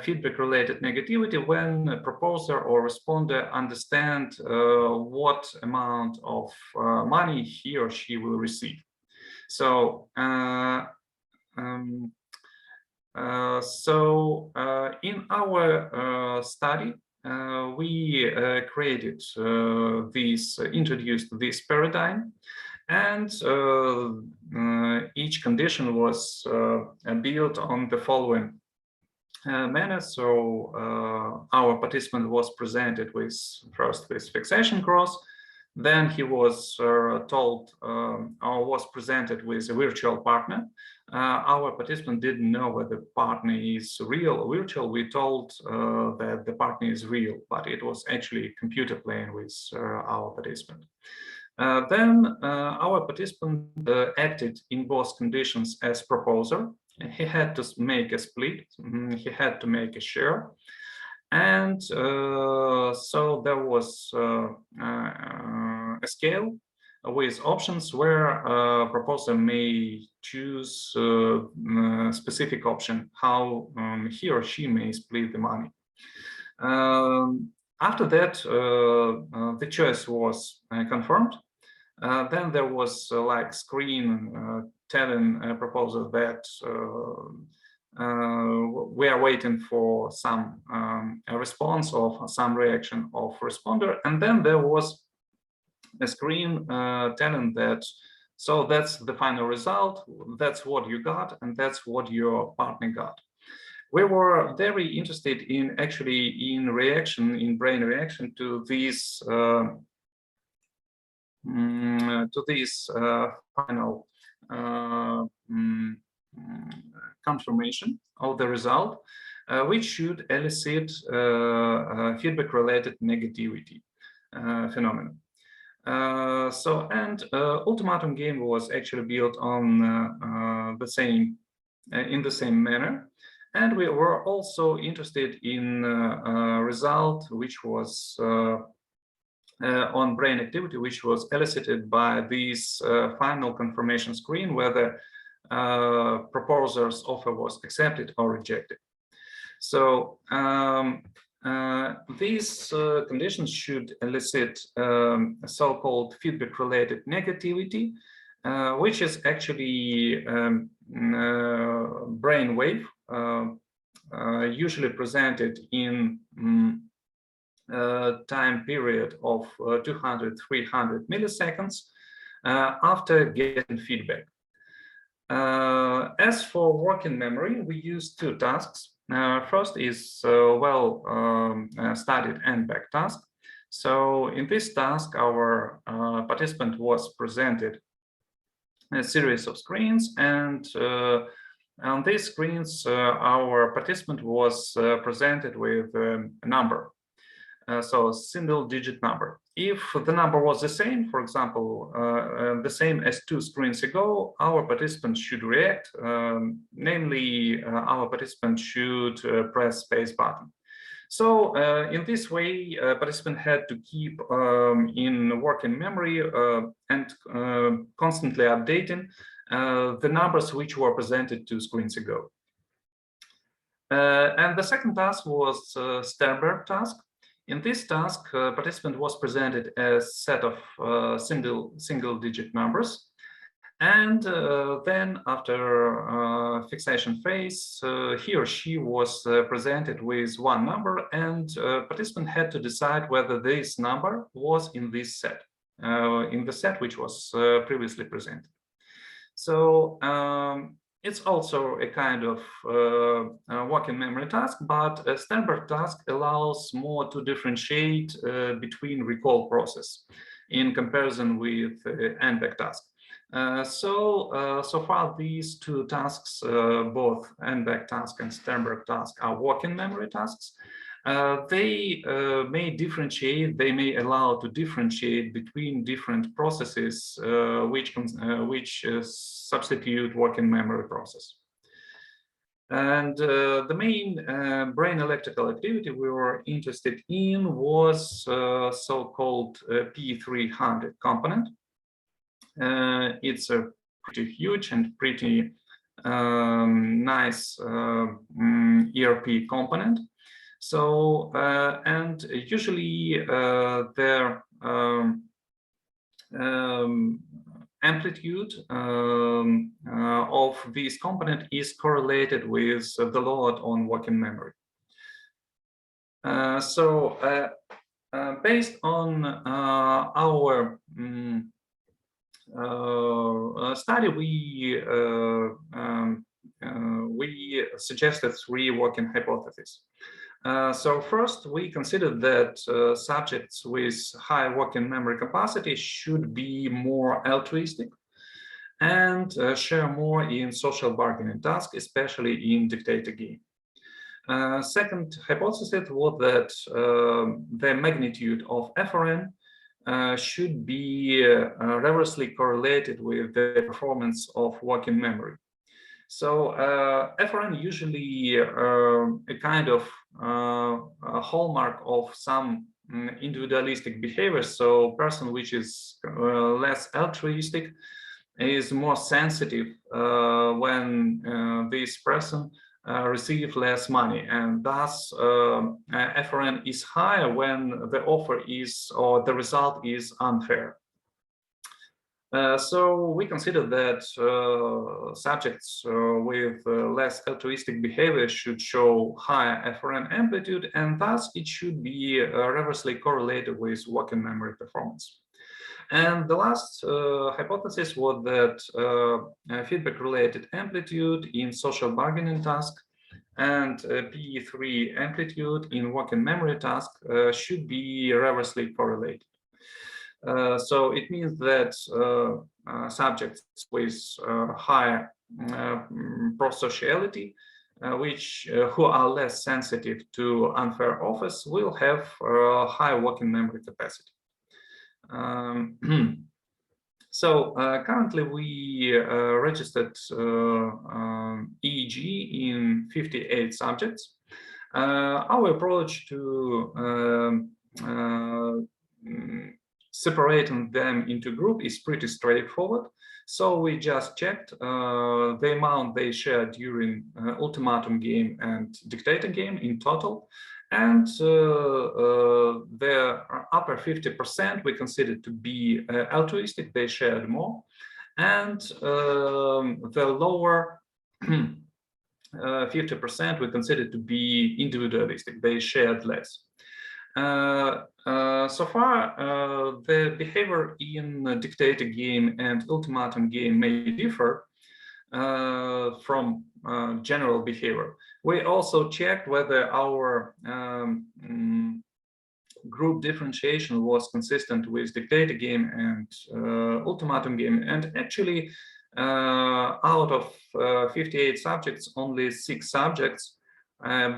feedback-related negativity, when a proposer or responder understand what amount of money he or she will receive. So, in our study, we introduced this paradigm, and each condition was built on the following manner. So our participant was presented with first with fixation cross, then he was told or was presented with a virtual partner. Our participant didn't know whether the partner is real or virtual. We told that the partner is real, but it was actually a computer playing with our participant. Then our participant acted in both conditions as proposer. He had to make a split, he had to make a share. And so there was a scale with options where proposer may choose a specific option, how he or she may split the money. After that, the choice was confirmed. Then there was like screen telling a proposer that we are waiting for some a response or some reaction of responder, and then there was a screen telling that, so that's the final result, that's what you got, and that's what your partner got. We were very interested in actually in brain reaction to this final confirmation of the result, which should elicit feedback-related negativity phenomenon. Ultimatum game was actually built on in the same manner, and we were also interested in a result which was on brain activity, which was elicited by this final confirmation screen, whether proposer's offer was accepted or rejected. So These conditions should elicit so-called feedback-related negativity, which is actually brain wave, usually presented in time period of 200-300 milliseconds after getting feedback. As for working memory, we use two tasks. First is studied end-back task. So in this task, our participant was presented a series of screens, and on these screens, our participant was presented with a number. So a single-digit number. If the number was the same, for example, the same as 2 screens ago, our participant should react. Namely, our participant should press space button. So in this way, participant had to keep in working memory and constantly updating the numbers which were presented 2 screens ago. And the second task was Sternberg task. In this task, participant was presented a set of single-digit numbers, and then after fixation phase, he or she was presented with one number, and participant had to decide whether this number was in this set, in the set which was previously presented. So it's also a kind of working memory task, but a Sternberg task allows more to differentiate between recall process in comparison with end-back task. So far, these two tasks, both end-back task and Sternberg task, are working memory tasks. They may differentiate, they may allow to differentiate between different processes which substitute working memory process. And the main brain electrical activity we were interested in was so-called P300 component. It's a pretty huge and pretty nice ERP component. So, and usually their amplitude of this component is correlated with the load on working memory. Based on our study, we suggested 3 working hypotheses. So first, we considered that subjects with high working memory capacity should be more altruistic and share more in social bargaining tasks, especially in dictator game. Second hypothesis was that the magnitude of FRN should be reversely correlated with the performance of working memory. So FRN usually a kind of a hallmark of some individualistic behavior. So person which is less altruistic is more sensitive when this person receive less money, and thus FRN is higher when the offer is or the result is unfair. So we consider that subjects with less altruistic behavior should show higher FRN amplitude, and thus it should be reversely correlated with working memory performance. And the last hypothesis was that feedback-related amplitude in social bargaining task and PE3 amplitude in working memory task should be reversely correlated. So it means that subjects with higher prosociality, who are less sensitive to unfair offers, will have high working memory capacity. So currently we registered EEG in 58 subjects. Our approach to separating them into groups is pretty straightforward. So we just checked the amount they shared during ultimatum game and dictator game in total, And the upper 50% we consider to be altruistic, they shared more. And the lower 50% we consider to be individualistic, they shared less. So far, the behavior in dictator game and ultimatum game may differ from general behavior. We also checked whether our group differentiation was consistent with dictator game and ultimatum game, and actually out of 58 subjects, only 6 subjects,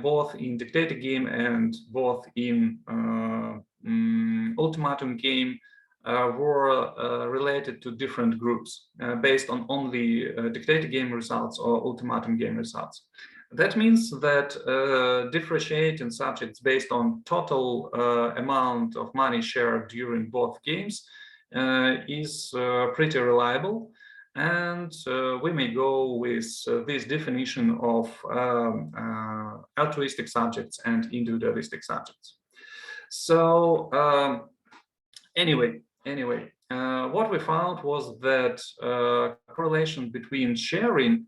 both in dictator game and both in ultimatum game, were related to different groups based on only dictator game results or ultimatum game results. That means that differentiating subjects based on total amount of money shared during both games is pretty reliable. And we may go with this definition of altruistic subjects and individualistic subjects. So anyway, what we found was that correlation between sharing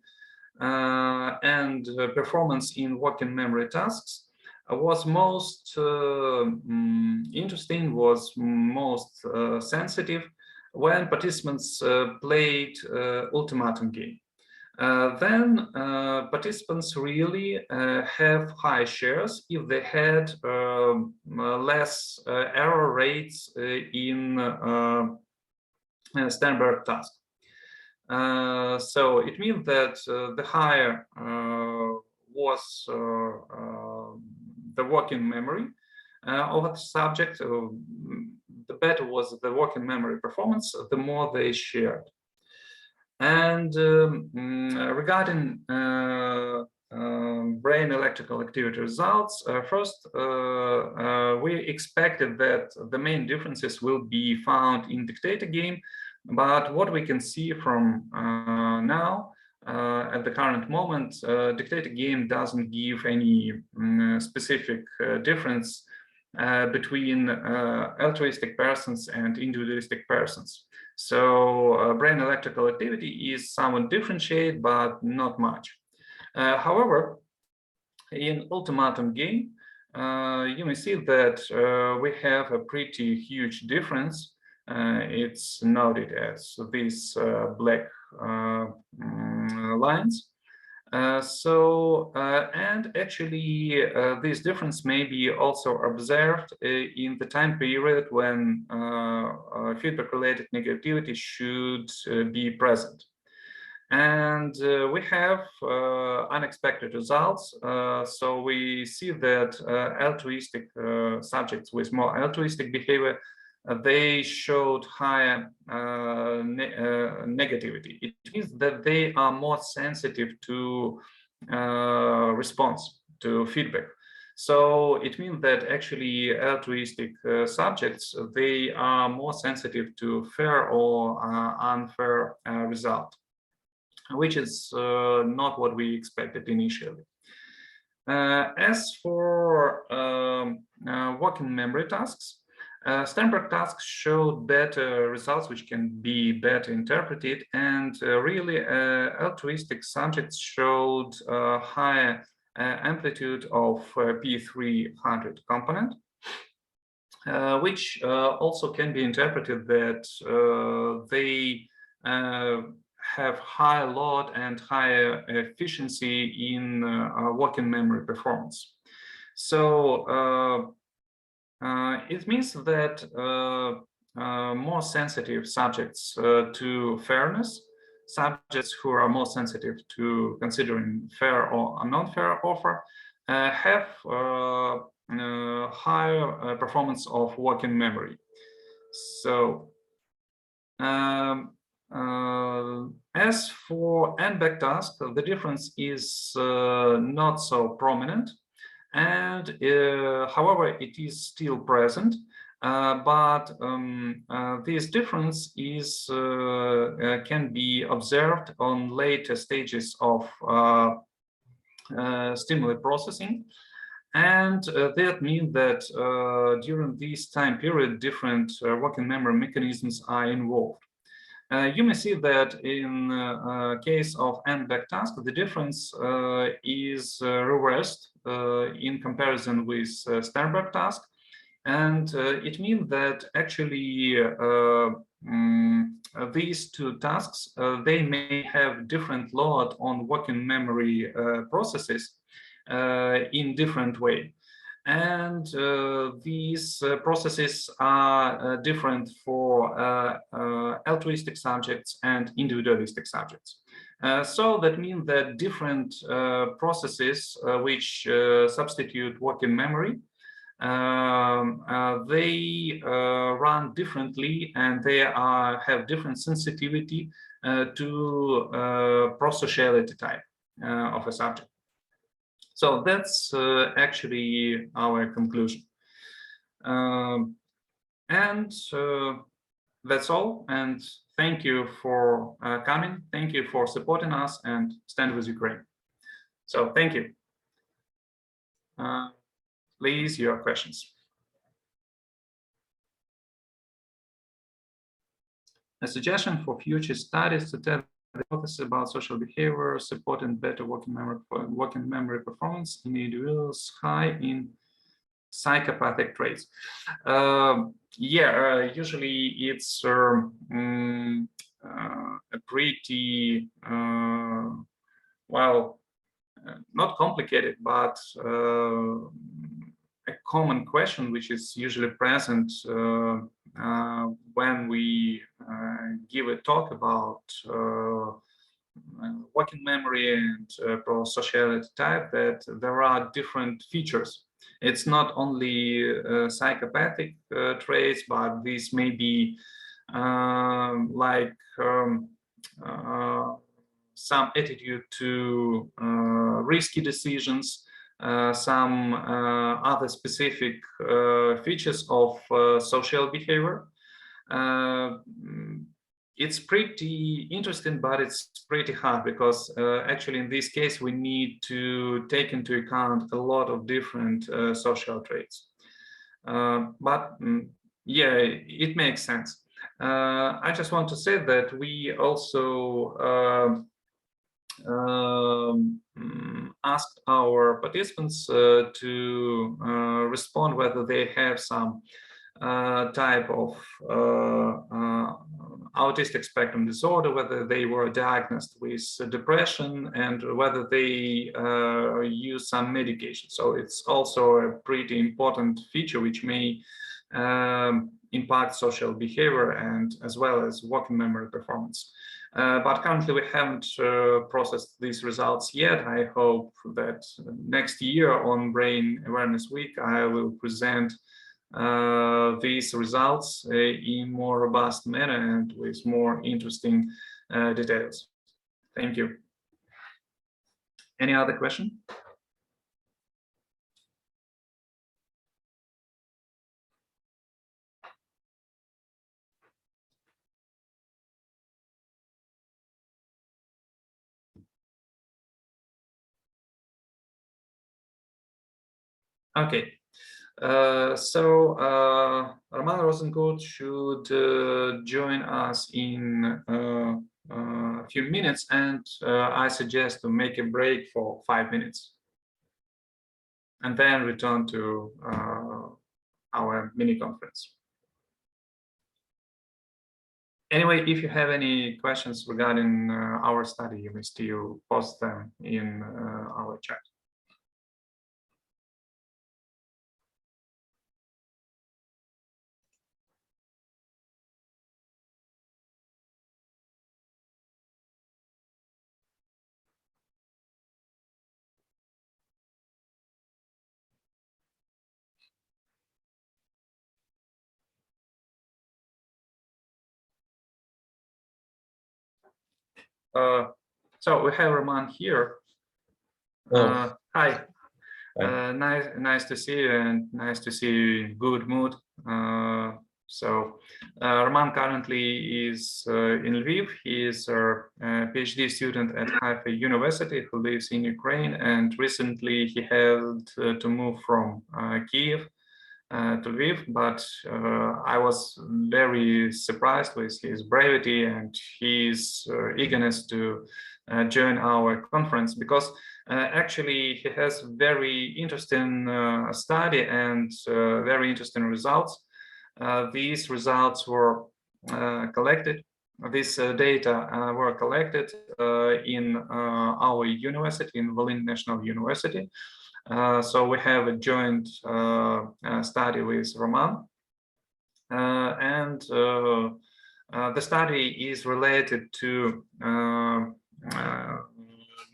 and performance in working memory tasks was most interesting, was most sensitive when participants played ultimatum game. Then participants really have high shares if they had less error rates in Sternberg task. So it means that the higher was the working memory of the subject, the better was the working memory performance, the more they shared. And regarding brain electrical activity results, first, we expected that the main differences will be found in dictator game, but what we can see from now, at the current moment, dictator game doesn't give any specific difference between altruistic persons and individualistic persons. So brain electrical activity is somewhat differentiated, but not much. However, in ultimatum game, you may see that we have a pretty huge difference. It's noted as these black lines. And actually this difference may be also observed in the time period when feedback-related negativity should be present. And we have unexpected results. So we see that altruistic subjects with more altruistic behavior, they showed higher negativity. It means that they are more sensitive to response, to feedback. So it means that actually altruistic subjects, they are more sensitive to fair or unfair result, which is not what we expected initially. As for working memory tasks, Sternberg tasks showed better results, which can be better interpreted, and really altruistic subjects showed higher amplitude of P300 component, which also can be interpreted that they have higher load and higher efficiency in working memory performance. So it means that more sensitive subjects to fairness, subjects who are more sensitive to considering fair or non-fair offer, have higher performance of working memory. So as for n-back task, the difference is not so prominent. And however, it is still present, but this difference is can be observed on later stages of stimuli processing. And that means that during this time period, different working memory mechanisms are involved. You may see that in case of end-back task, the difference is reversed in comparison with start-back task. And it means that actually these two tasks, they may have different load on working memory processes in different way. And these processes are different for altruistic subjects and individualistic subjects. So that means that different processes which substitute working memory, they run differently, and they have different sensitivity to prosociality type of a subject. So that's actually our conclusion. And that's all. And thank you for coming. Thank you for supporting us, and stand with Ukraine. So thank you. Please, your questions. A suggestion for future studies to test the hypothesis about social behavior supporting better working memory performance in individuals high in psychopathic traits. Usually it's a pretty not complicated, but a common question which is usually present when we give a talk about working memory and prosociality type, that there are different features. It's not only psychopathic traits, but these may be some attitude to risky decisions, some other specific features of social behavior. It's pretty interesting, but it's pretty hard because actually in this case we need to take into account a lot of different social traits. It makes sense. I just want to say that we also asked our participants to respond whether they have some type of autistic spectrum disorder, whether they were diagnosed with depression, and whether they use some medication. So it's also a pretty important feature which may impact social behavior and as well as working memory performance. But currently we haven't processed these results yet. I hope that next year on Brain Awareness Week, I will present these results in more robust manner and with more interesting details. Thank you. Any other question? Okay. Roman Rozengurt should join us in a few minutes, and I suggest to make a break for 5 minutes and then return to our mini conference. Anyway, if you have any questions regarding our study, you may still post them in our chat. So we have Roman here. Hi. Nice to see you, and nice to see you in good mood. So Roman currently is in Lviv. He is a PhD student at Haifa University who lives in Ukraine, and recently he had to move from Kiev to Lviv, but I was very surprised with his brevity and his eagerness to join our conference, because actually he has very interesting study and very interesting results. These results were collected, this data were collected in our university, in Volyn National University. So we have a joint study with Roman, and the study is related to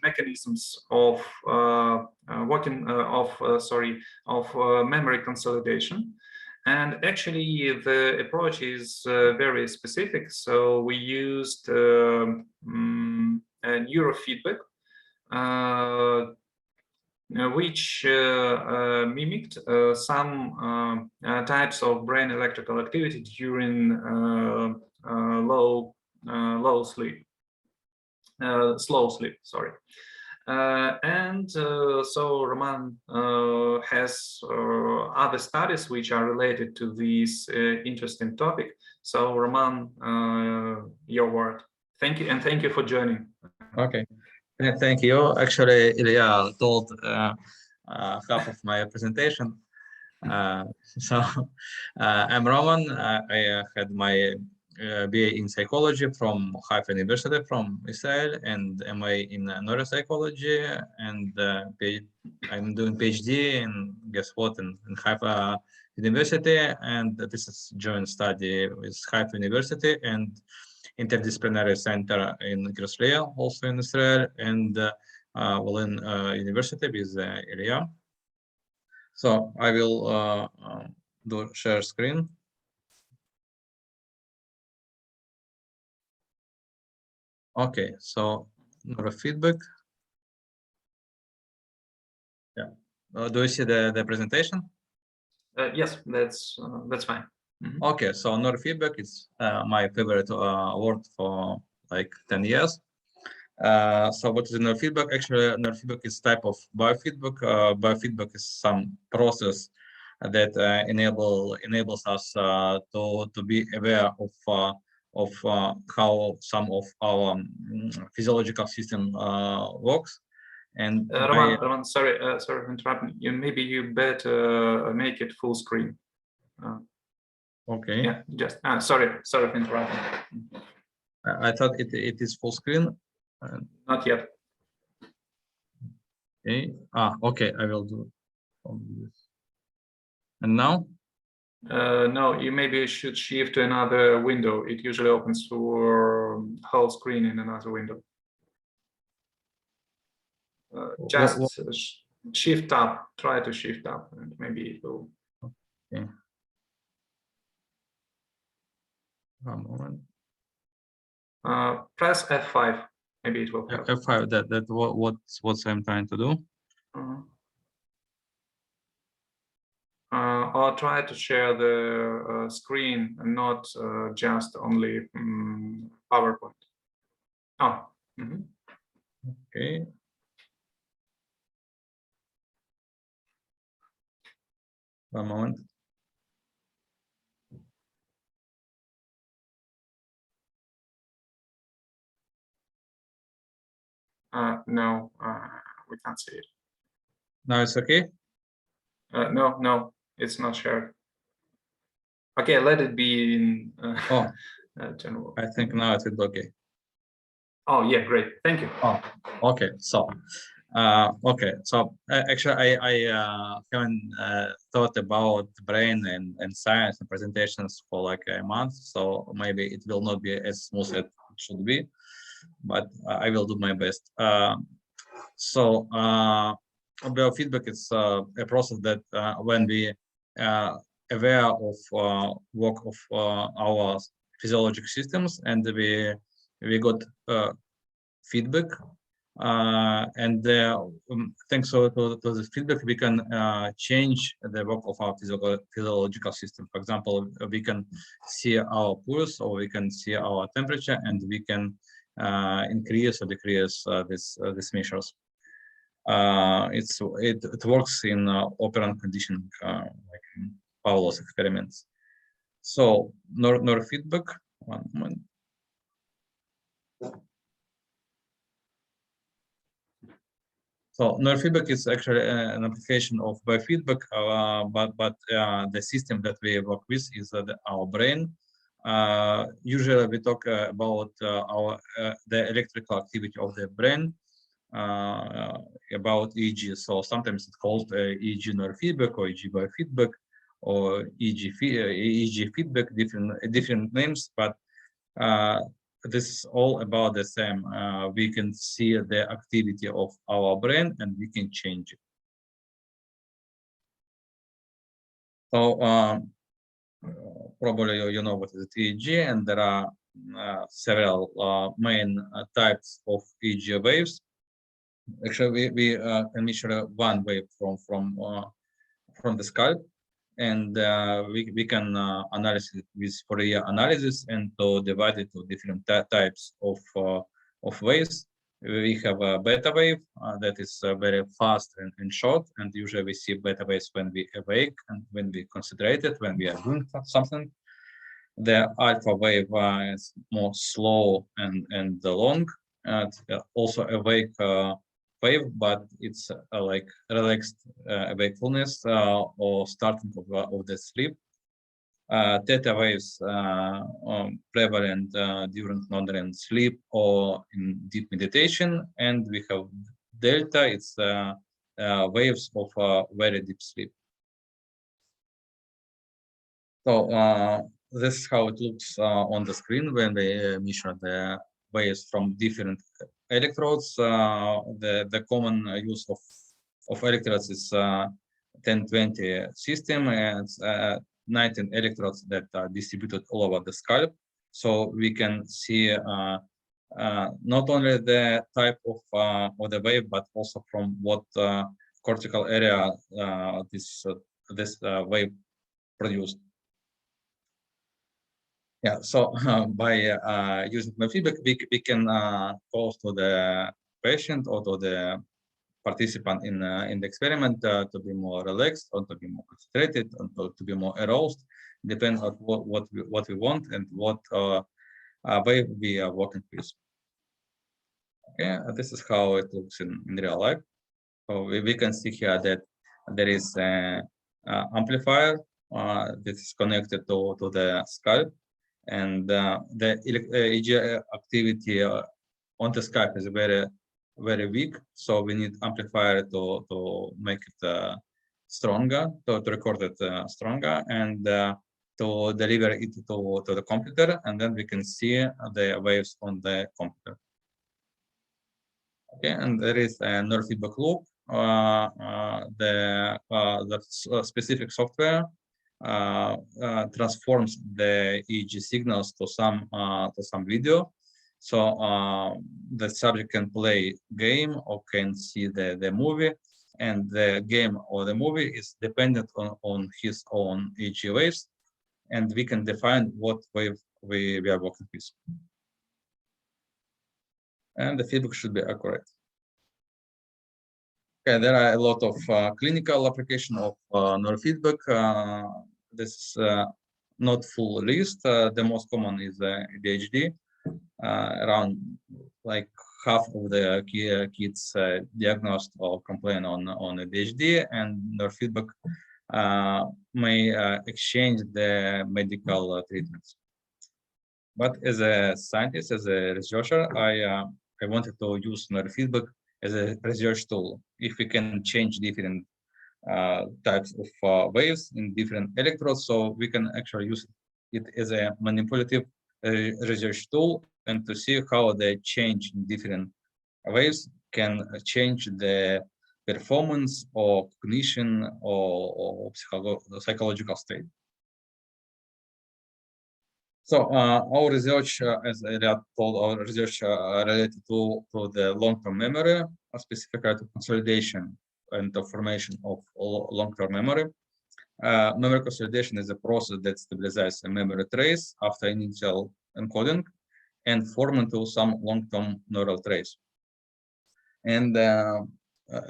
mechanisms of memory consolidation. And actually, the approach is very specific. So we used neurofeedback, which mimicked some types of brain electrical activity during slow sleep. So Roman has other studies which are related to this interesting topic. So Roman, your word. Thank you, and thank you for joining. Okay, thank you. Actually, Ilya told half of my presentation. I'm Roman. I had my BA in psychology from Haifa University from Israel, and MA in neuropsychology, and I'm doing PhD in, guess what, in Haifa University, and this is joint study with Haifa University and Interdisciplinary Center in Jerusalem, also in Israel, and Volyn University with Illia. So I will do share screen. Okay, so neurofeedback. Yeah. Do you see the presentation? Yes, that's fine. Mm-hmm. Okay, so neurofeedback is my favorite word for like 10 years. So what is neurofeedback? Actually, neurofeedback is type of biofeedback. Biofeedback is some process that enables us to be aware of how some of our physiological system works. And Roman, sorry for interrupting you. Maybe you better make it full screen. Okay. Yeah, just sorry for interrupting. I thought it is full screen. Not yet. Okay. Okay. I will do this. And now? No, you maybe should shift to another window. It usually opens for whole screen in another window. Just shift up. Try to shift up, and maybe it will. Okay. One moment. Press F5. Maybe it will help. F5. That what I'm trying to do. Or try to share the screen and not just only PowerPoint. Oh. Mm-hmm. Okay. One moment. No, we can't see it. Now it's okay? No, it's not shared. Okay, let it be in general. I think now it will be okay. Oh, yeah, great. Thank you. Oh, okay. So, actually, I haven't thought about brain and science and presentations for like a month, so maybe it will not be as smooth as it should be, but I will do my best. Biofeedback is a process that when we aware of work of our physiological systems, and we got feedback And thanks to this feedback, we can change the work of our physiological system. For example, we can see our pulse, or we can see our temperature, and we can increase or decrease these measures. It works in operant conditioning, like in Pawel's experiments. So neurofeedback. One moment. So neurofeedback is actually an application of biofeedback, but the system that we work with is our brain. Usually we talk about the electrical activity of the brain, about EEG. So sometimes it's called EEG neurofeedback or EEG biofeedback or EEG feedback, different names, but this is all about the same. We can see the activity of our brain and we can change it. So probably you know what is EEG, and there are several main types of EEG waves. Actually, we can measure one wave from the scalp, and we can analyze it with Fourier analysis and to divide it to different types of waves. We have a beta wave that is very fast and short, and usually we see beta waves when we awake and when we concentrated, when we are doing something. The alpha wave is more slow and long, and also awake wave, but it's like relaxed wakefulness or starting of the sleep. Theta waves prevalent during non-REM sleep or in deep meditation, and we have delta. It's waves of very deep sleep. So this is how it looks on the screen when we measure the waves from different electrodes. The common use of electrodes is 1020 system, and 19 electrodes that are distributed all over the scalp. So we can see not only the type of the wave, but also from what cortical area this wave produced. Yeah, so by using neurofeedback, we can cause to the patient or to the participant in the experiment to be more relaxed, or to be more concentrated, or to be more aroused, depends on what we want and what way we are working with. Okay, this is how it looks in real life. So we can see here that there is an amplifier that is connected to the scalp. And the EEG activity on the scalp is very, very weak. So we need amplifier to make it stronger, to record it stronger, and to deliver it to the computer. And then we can see the waves on the computer. Okay, and there is a neurofeedback loop. The specific software transforms the EEG signals to some video, so the subject can play game or can see the movie, and the game or the movie is dependent on his own EEG waves, and we can define what wave we are working with, and the feedback should be accurate. Okay, there are a lot of clinical application of neurofeedback. This is not full list. The most common is ADHD. Around like half of the kids diagnosed or complain on ADHD, and neurofeedback may exchange the medical treatments. But as a scientist, as a researcher, I wanted to use neurofeedback as a research tool. If we can change different types of waves in different electrodes, so we can actually use it as a manipulative research tool, and to see how the change in different waves can change the performance or cognition or psychological state. So our research, as Illia told, our research related to the long-term memory, specifically to consolidation and the formation of long-term memory. Memory consolidation is a process that stabilizes a memory trace after initial encoding and form into some long-term neural trace. And a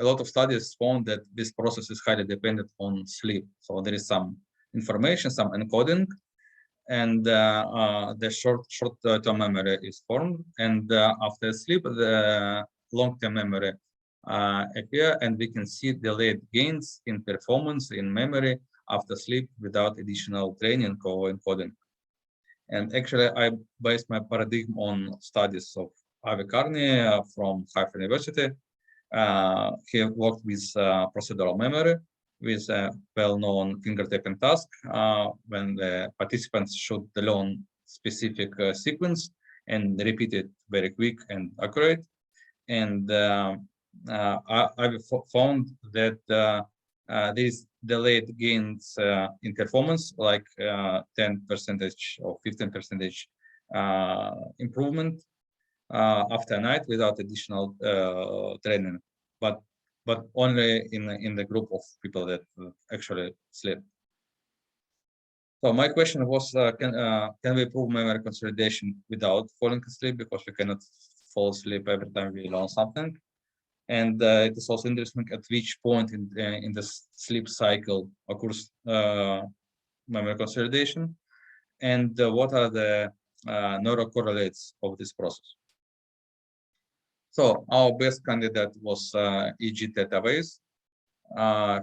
lot of studies found that this process is highly dependent on sleep. So there is some information, some encoding, and the short-term memory is formed. And after sleep, the long-term memory appear, and we can see delayed gains in performance in memory after sleep without additional training or encoding. And actually, I based my paradigm on studies of Avi Karni from Haifa University. He worked with procedural memory with a well-known finger tapping task when the participants should learn specific sequence and repeat it very quick and accurate. And I found that these delayed gains in performance, like 10% or 15% improvement after a night without additional training, but only in the group of people that actually sleep. So my question was, can we prove memory consolidation without falling asleep, because we cannot fall asleep every time we learn something? And it is also interesting at which point in the sleep cycle occurs memory consolidation, and what are the neurocorrelates of this process. So our best candidate was EEG theta waves,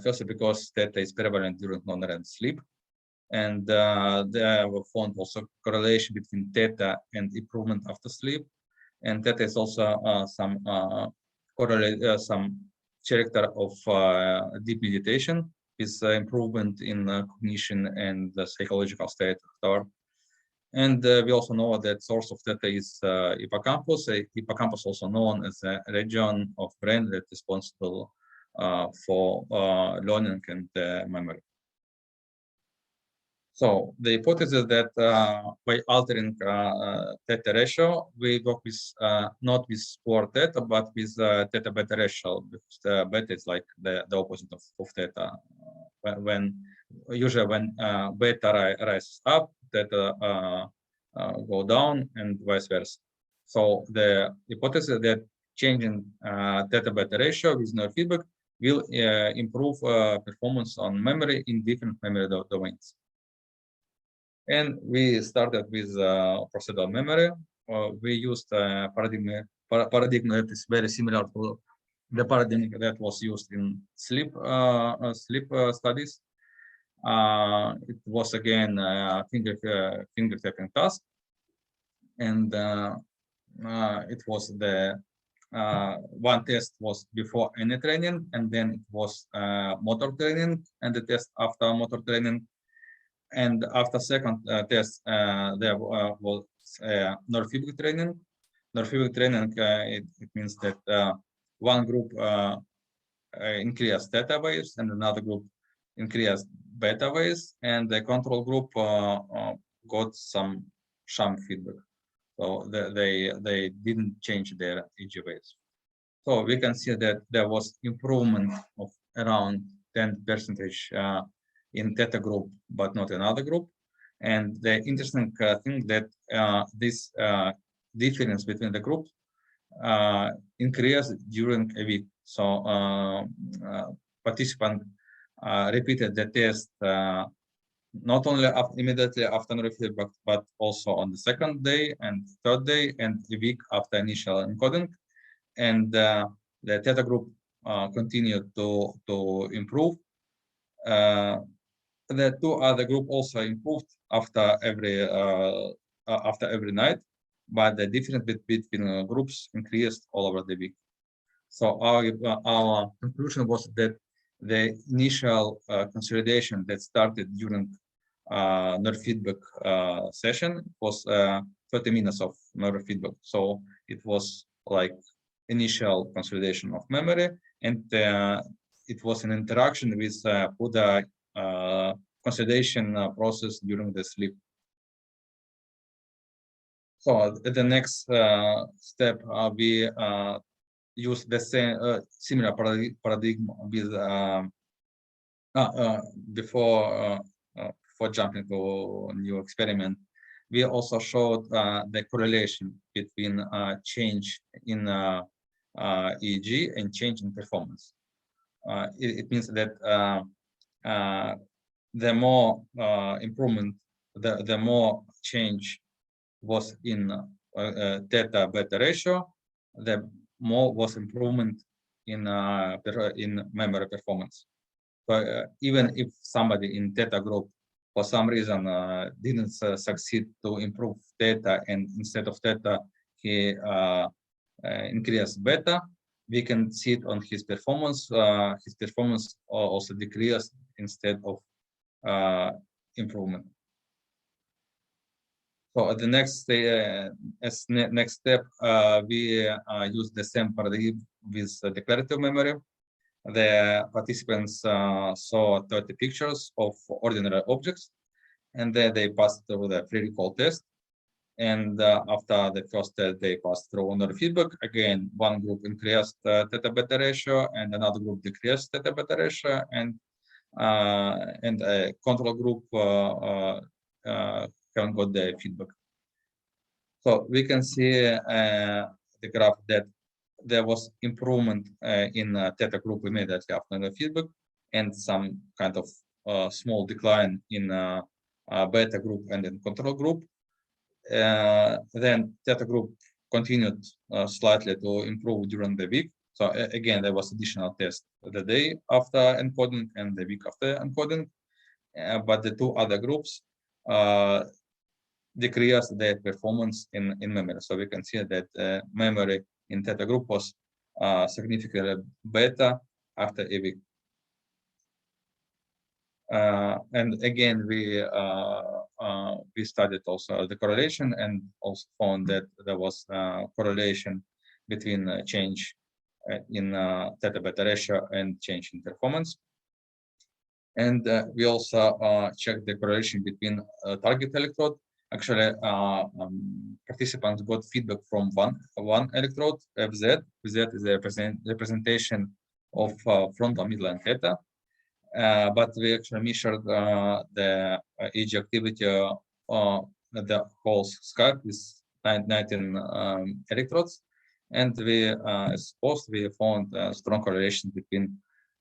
firstly because theta is prevalent during non-REM sleep, and there were found also correlation between theta and improvement after sleep, and theta is also some character of deep meditation with improvement in cognition and the psychological state of. And we also know that source of theta is hippocampus. Hippocampus also known as a region of brain that is responsible for learning and memory. So the hypothesis that by altering theta ratio, we work with not with poor theta, but with theta beta ratio, because the beta is like the opposite of theta. Usually when beta rises up, theta go down, and vice versa. So the hypothesis that changing theta beta ratio with neurofeedback will improve performance on memory in different memory domains. And we started with procedural memory. We used a paradigm that is very similar to the paradigm that was used in sleep studies. It was again finger tapping task, and it was the one test was before any training, and then it was motor training, and the test after motor training. And after second test, there was neurofeedback training. Neurofeedback training, it means that one group increased theta waves and another group increased beta waves, and the control group got some sham feedback. So they didn't change their EEG waves. So we can see that there was improvement of around 10% in theta group, but not in other group. And the interesting thing that this difference between the groups increased during a week. So participant repeated the test not only immediately after neurofeedback, but also on the second day and third day and a week after initial encoding. And the theta group continued to improve. The two other group also improved after every night, but the difference between groups increased all over the week. So our conclusion was that the initial consolidation that started during neurofeedback session was 30 minutes of neurofeedback. So it was like initial consolidation of memory, and it was an interaction with the consolidation process during the sleep. So the next step, we use the same similar paradigm with before jumping to new experiment. We also showed the correlation between change in EEG and change in performance. It means that the more improvement, the more change was in theta beta ratio, the more was improvement in memory performance. So even if somebody in theta group for some reason didn't succeed to improve theta, and instead of theta he increased beta, we can see it on his performance. His performance also decreased instead of improvement. So the next step, we use the same paradigm with declarative memory. The participants saw 30 pictures of ordinary objects, and then they passed through the free recall test. And after the first test, they passed through neurofeedback. Again, one group increased theta beta ratio, and another group decreased theta beta ratio, and a control group haven't got the feedback. So we can see the graph that there was improvement in theta group immediately after the feedback, and some kind of small decline in beta group and in control group. Then theta group continued slightly to improve during the week. So again, there was additional test the day after encoding and the week after encoding, but the two other groups decreased their performance in memory. So we can see that memory in theta group was significantly better after a week. And again, we studied also the correlation, and also found that there was correlation between change in theta beta ratio and change in performance. And we also checked the correlation between target electrode. Actually, participants got feedback from one electrode, FZ. FZ is a representation of frontal, middle, and theta. But we actually measured the EEG activity the whole scope with 19 electrodes, and we supposed we found a strong correlation between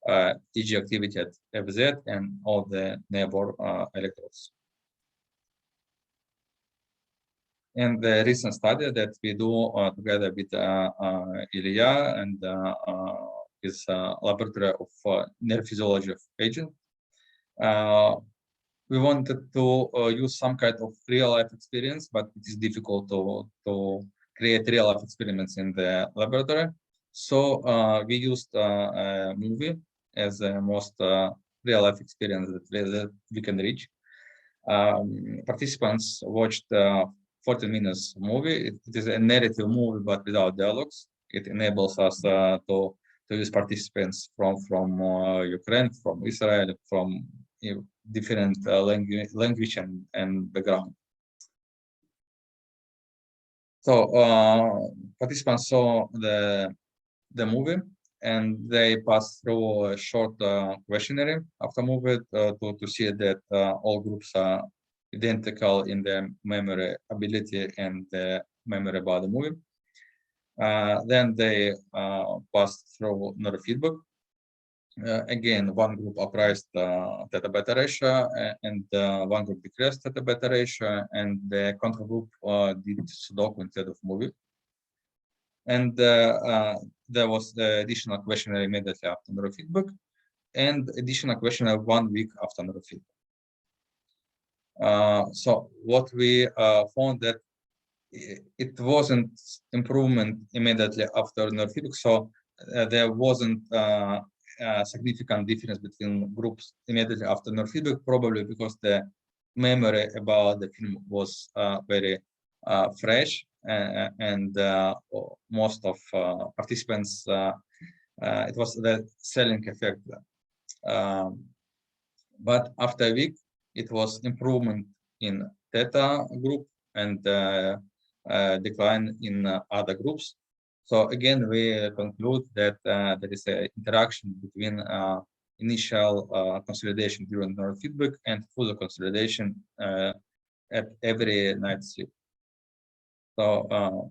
EEG activity at FZ and all the neighbor electrodes. And the recent study that we do together with Illia and his laboratory of neurophysiology of aging, we wanted to use some kind of real life experience, but it is difficult to create real life experiments in the laboratory. So we used a movie as the most real life experience that we can reach. Participants watched 40 minutes movie. It is a narrative movie, but without dialogues. It enables us to use participants from Ukraine, from Israel, from different language and background. So participants saw the movie, and they passed through a short questionnaire after movie to see that all groups are identical in the memory ability and the memory about the movie. Then they passed through neurofeedback. Again, one group appraised theta beta ratio, and one group decreased theta beta ratio, and the control group did Sudoku instead of movie. And there was the additional questionnaire immediately after neurofeedback, and additional questionnaire 1 week after neurofeedback. So what we found that it wasn't improvement immediately after neurofeedback, so there wasn't a significant difference between groups immediately after neurofeedback, probably because the memory about the film was very fresh, and most of participants, it was the selling effect. But after a week, it was improvement in theta group and decline in other groups. So again, we conclude that there is an interaction between initial consolidation during neurofeedback and further consolidation at every night sleep. So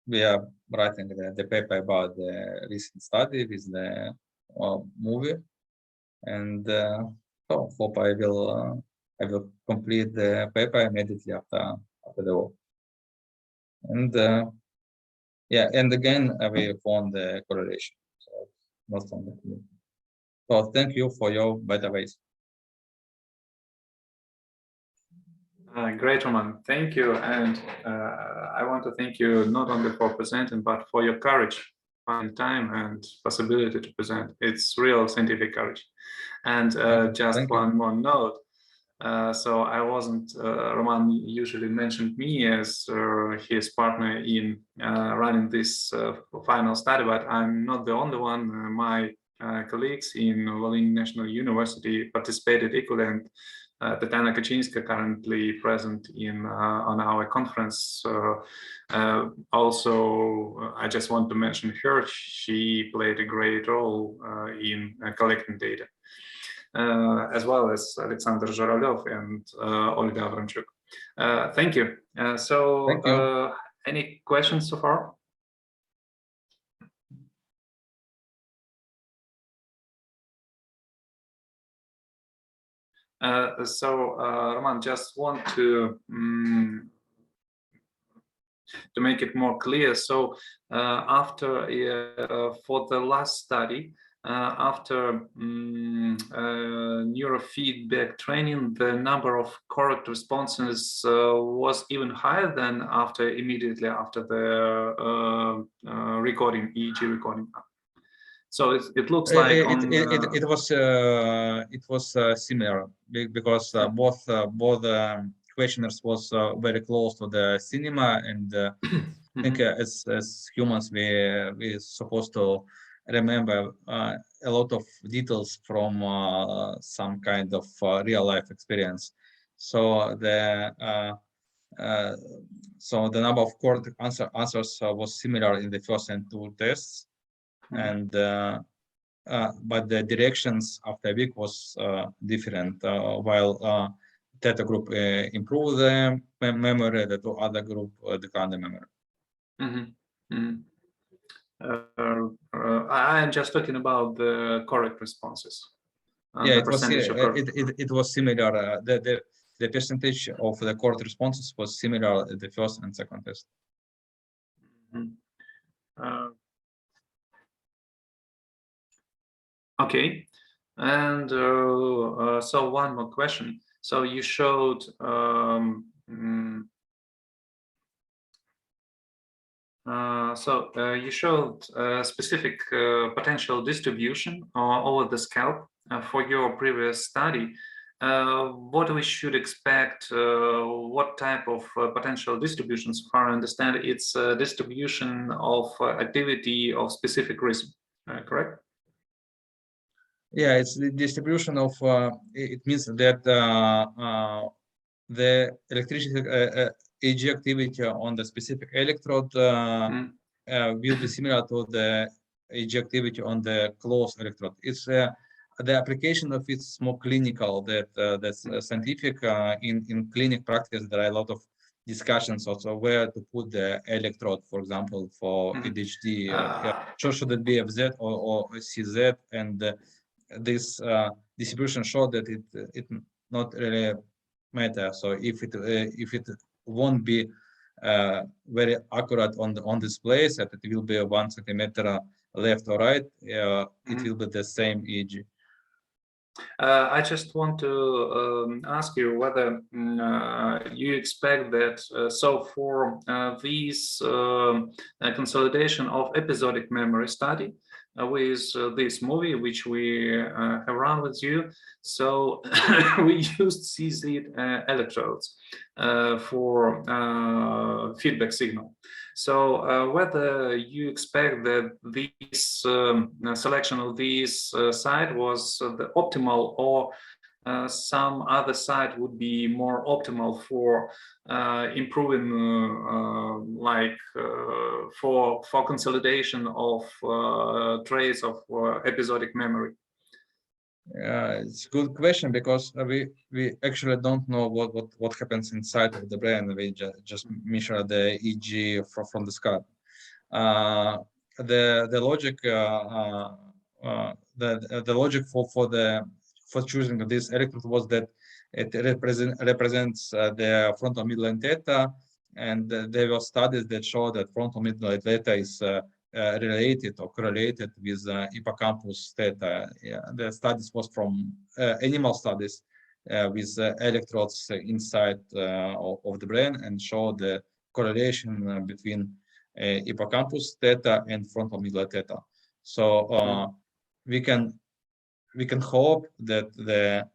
we are writing the paper about the recent study with the movie, and so hope I will complete the paper immediately after the work. And yeah, and again we found the correlation. So not something new. So thank you for your better ways. Great, Roman. Thank you. And I want to thank you not only for presenting, but for your courage, finding time and possibility to present. It's real scientific courage. And just one more note. So I wasn't, Roman usually mentioned me as his partner in running this final study, but I'm not the only one. My colleagues in Volyn National University participated equally, and Tatiana Kaczynska, currently present in on our conference. Also, I just want to mention her. She played a great role in collecting data, as well as Alexander Zhorolov and Olga Avramchuk. Thank you. Thank you. Any questions so far? Roman, just want to make it more clear. So after for the last study, after neurofeedback training, the number of correct responses was even higher than immediately after the recording, EEG recording. So it looks like it was similar because both questionnaires was very close to the cinema, and I think as humans we supposed to remember a lot of details from some kind of real life experience. So the number of correct answers was similar in the first and two tests. And but the directions after a week was different. While theta group improved the memory, the two other group declined the memory. I'm just talking about the correct responses. Yeah, it was similar. The percentage of the correct responses was similar at the first and second test. Okay, and so one more question. So you showed specific potential distribution over the scalp for your previous study. What we should expect? What type of potential distributions? So far I understand it's a distribution of activity of specific rhythm, correct? Yeah, it's the distribution of. It means that the electricity EEG activity on the specific electrode will be similar to the EEG activity on the closed electrode. It's the application of it's more clinical. That's scientific. In clinic practice, there are a lot of discussions also where to put the electrode, for example, for ADHD. Should it be FZ or CZ? And this distribution showed that it not really matter. So if it won't be very accurate on this place, that it will be 1 centimeter left or right, it will be the same EEG. I just want to ask you whether you expect that so for this consolidation of episodic memory study with this movie which we have run with you, so we used CZ electrodes for feedback signal. So whether you expect that this selection of this site was the optimal, or some other site would be more optimal for improving, for consolidation of trace of episodic memory? It's a good question, because we actually don't know what happens inside of the brain. We just measure the EEG from the scalp. The logic the logic for choosing this electrode was that it represents the frontal, middle, and theta, and there were studies that show that frontal, middle, and theta is related or correlated with hippocampus theta. Yeah, the studies was from animal studies with electrodes inside of the brain, and showed the correlation between hippocampus theta and frontal, middle, theta. So we can hope that the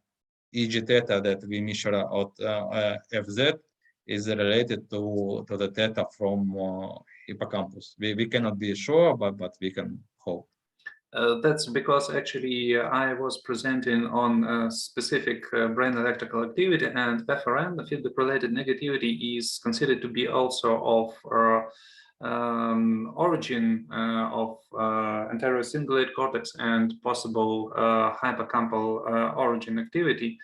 EEG theta that we measure out FZ is related to the theta from hippocampus. We cannot be sure, but we can hope. That's because actually I was presenting on specific brain electrical activity, and FRN, the feedback-related negativity, is considered to be also of origin of anterior cingulate cortex and possible hippocampal origin activity,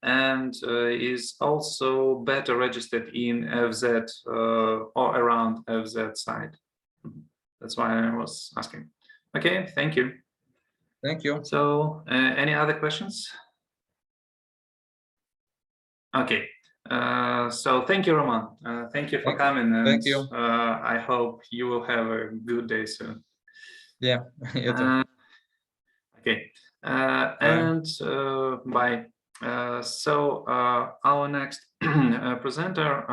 and is also better registered in FZ or around FZ side. That's why I was asking. Okay, thank you. Thank you. So, any other questions? Okay. So thank you, Roman. Thank you for coming. And, thank you. I hope you will have a good day soon. Yeah. Okay. And bye. So our next presenter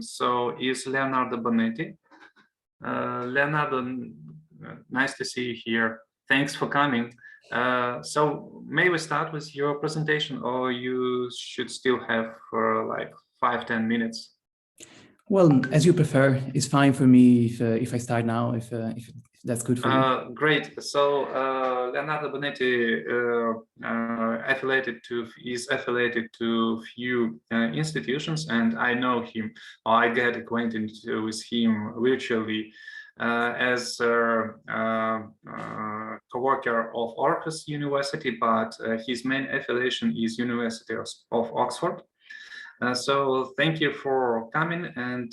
so is Leonardo Bonetti. Leonardo, nice to see you here. Thanks for coming. So may we start with your presentation, or you should still have like 5-10 minutes? Well, as you prefer. It's fine for me if I start now, if that's good for you. Great. So Leonardo Bonetti is affiliated to few institutions, and I know him, or I get acquainted with him virtually as a co-worker of Aarhus University, but his main affiliation is University of Oxford. So thank you for coming, and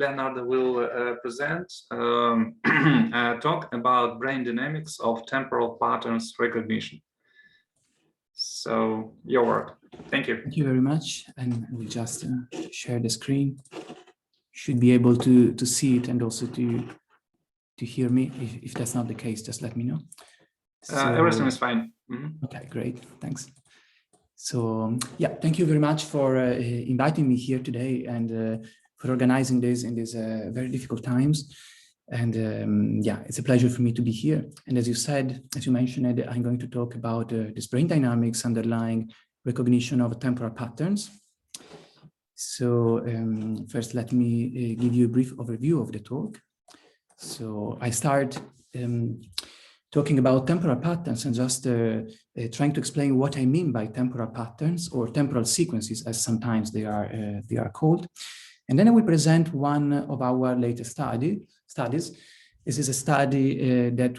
Leonardo will present a talk about brain dynamics of temporal patterns recognition. So your word. Thank you. Thank you very much, and we'll just share the screen. Should be able to see it and also to hear me. If that's not the case, just let me know. So, everything is fine. Mm-hmm. Okay, great, thanks. So yeah, thank you very much for inviting me here today, and for organizing this in these very difficult times. And yeah, it's a pleasure for me to be here. And as you said, as you mentioned, I'm going to talk about this brain dynamics underlying recognition of temporal patterns. So first, let me give you a brief overview of the talk. So I start talking about temporal patterns and just trying to explain what I mean by temporal patterns, or temporal sequences, as sometimes they are called. And then I will present one of our latest studies. This is a study that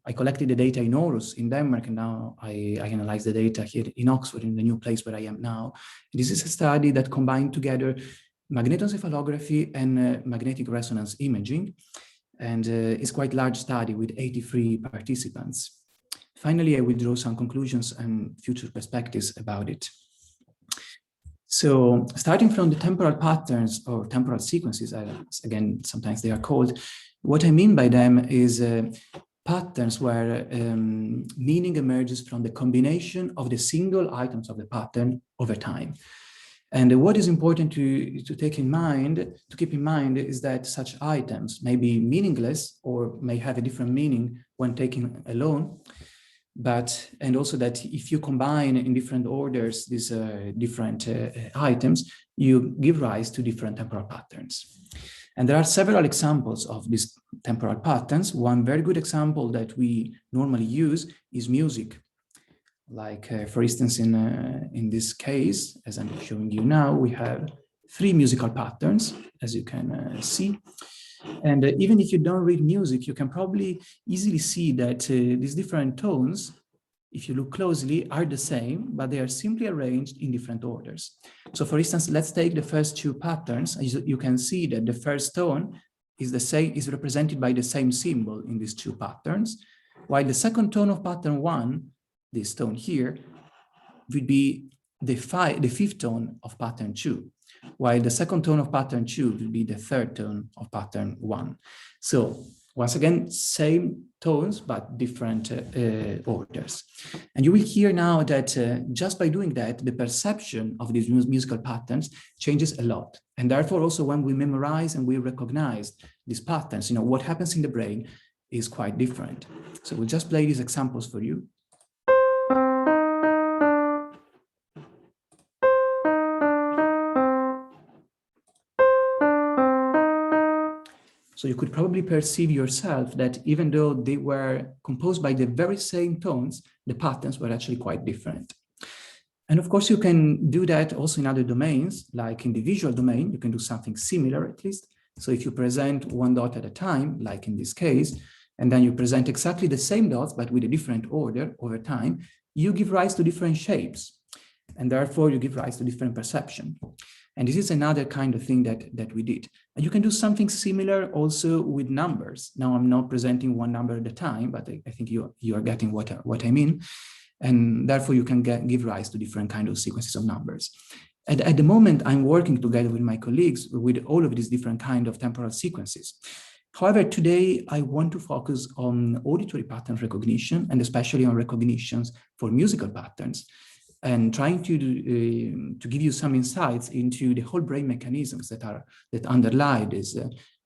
I collected the data in Aarhus in Denmark, and now I analyze the data here in Oxford, in the new place where I am now. This is a study that combined together magnetoencephalography and magnetic resonance imaging, and it's quite a large study with 83 participants. Finally, I will draw some conclusions and future perspectives about it. So starting from the temporal patterns or temporal sequences, again, sometimes they are called, what I mean by them is patterns where meaning emerges from the combination of the single items of the pattern over time. And what is important to keep in mind is that such items may be meaningless or may have a different meaning when taken alone, and also that if you combine in different orders these different items, you give rise to different temporal patterns. And there are several examples of these temporal patterns. One very good example that we normally use is music. Like, for instance, in this case, as I'm showing you now, we have 3 musical patterns, as you can see. And even if you don't read music, you can probably easily see that these different tones, if you look closely, are the same, but they are simply arranged in different orders. So for instance, let's take the first 2 patterns. As you can see that the first tone is represented by the same symbol in these 2 patterns, while the second tone of pattern 1, this tone here, would be the 5th tone of pattern 2, while the second tone of pattern 2 will be the 3rd tone of pattern 1. So once again, same tones, but different orders. And you will hear now that just by doing that, the perception of these musical patterns changes a lot. And therefore, also when we memorize and we recognize these patterns, what happens in the brain is quite different. So we'll just play these examples for you. So you could probably perceive yourself that even though they were composed by the very same tones, the patterns were actually quite different. And of course, you can do that also in other domains, like in the visual domain, you can do something similar at least. So if you present one dot at a time, like in this case, and then you present exactly the same dots, but with a different order over time, you give rise to different shapes. And therefore, you give rise to different perception. And this is another kind of thing that we did. And you can do something similar also with numbers. Now, I'm not presenting one number at a time, but I think you are getting what I mean. And therefore, you can give rise to different kind of sequences of numbers. And at the moment, I'm working together with my colleagues with all of these different kind of temporal sequences. However, today, I want to focus on auditory pattern recognition, and especially on recognitions for musical patterns, and trying to give you some insights into the whole brain mechanisms that underlie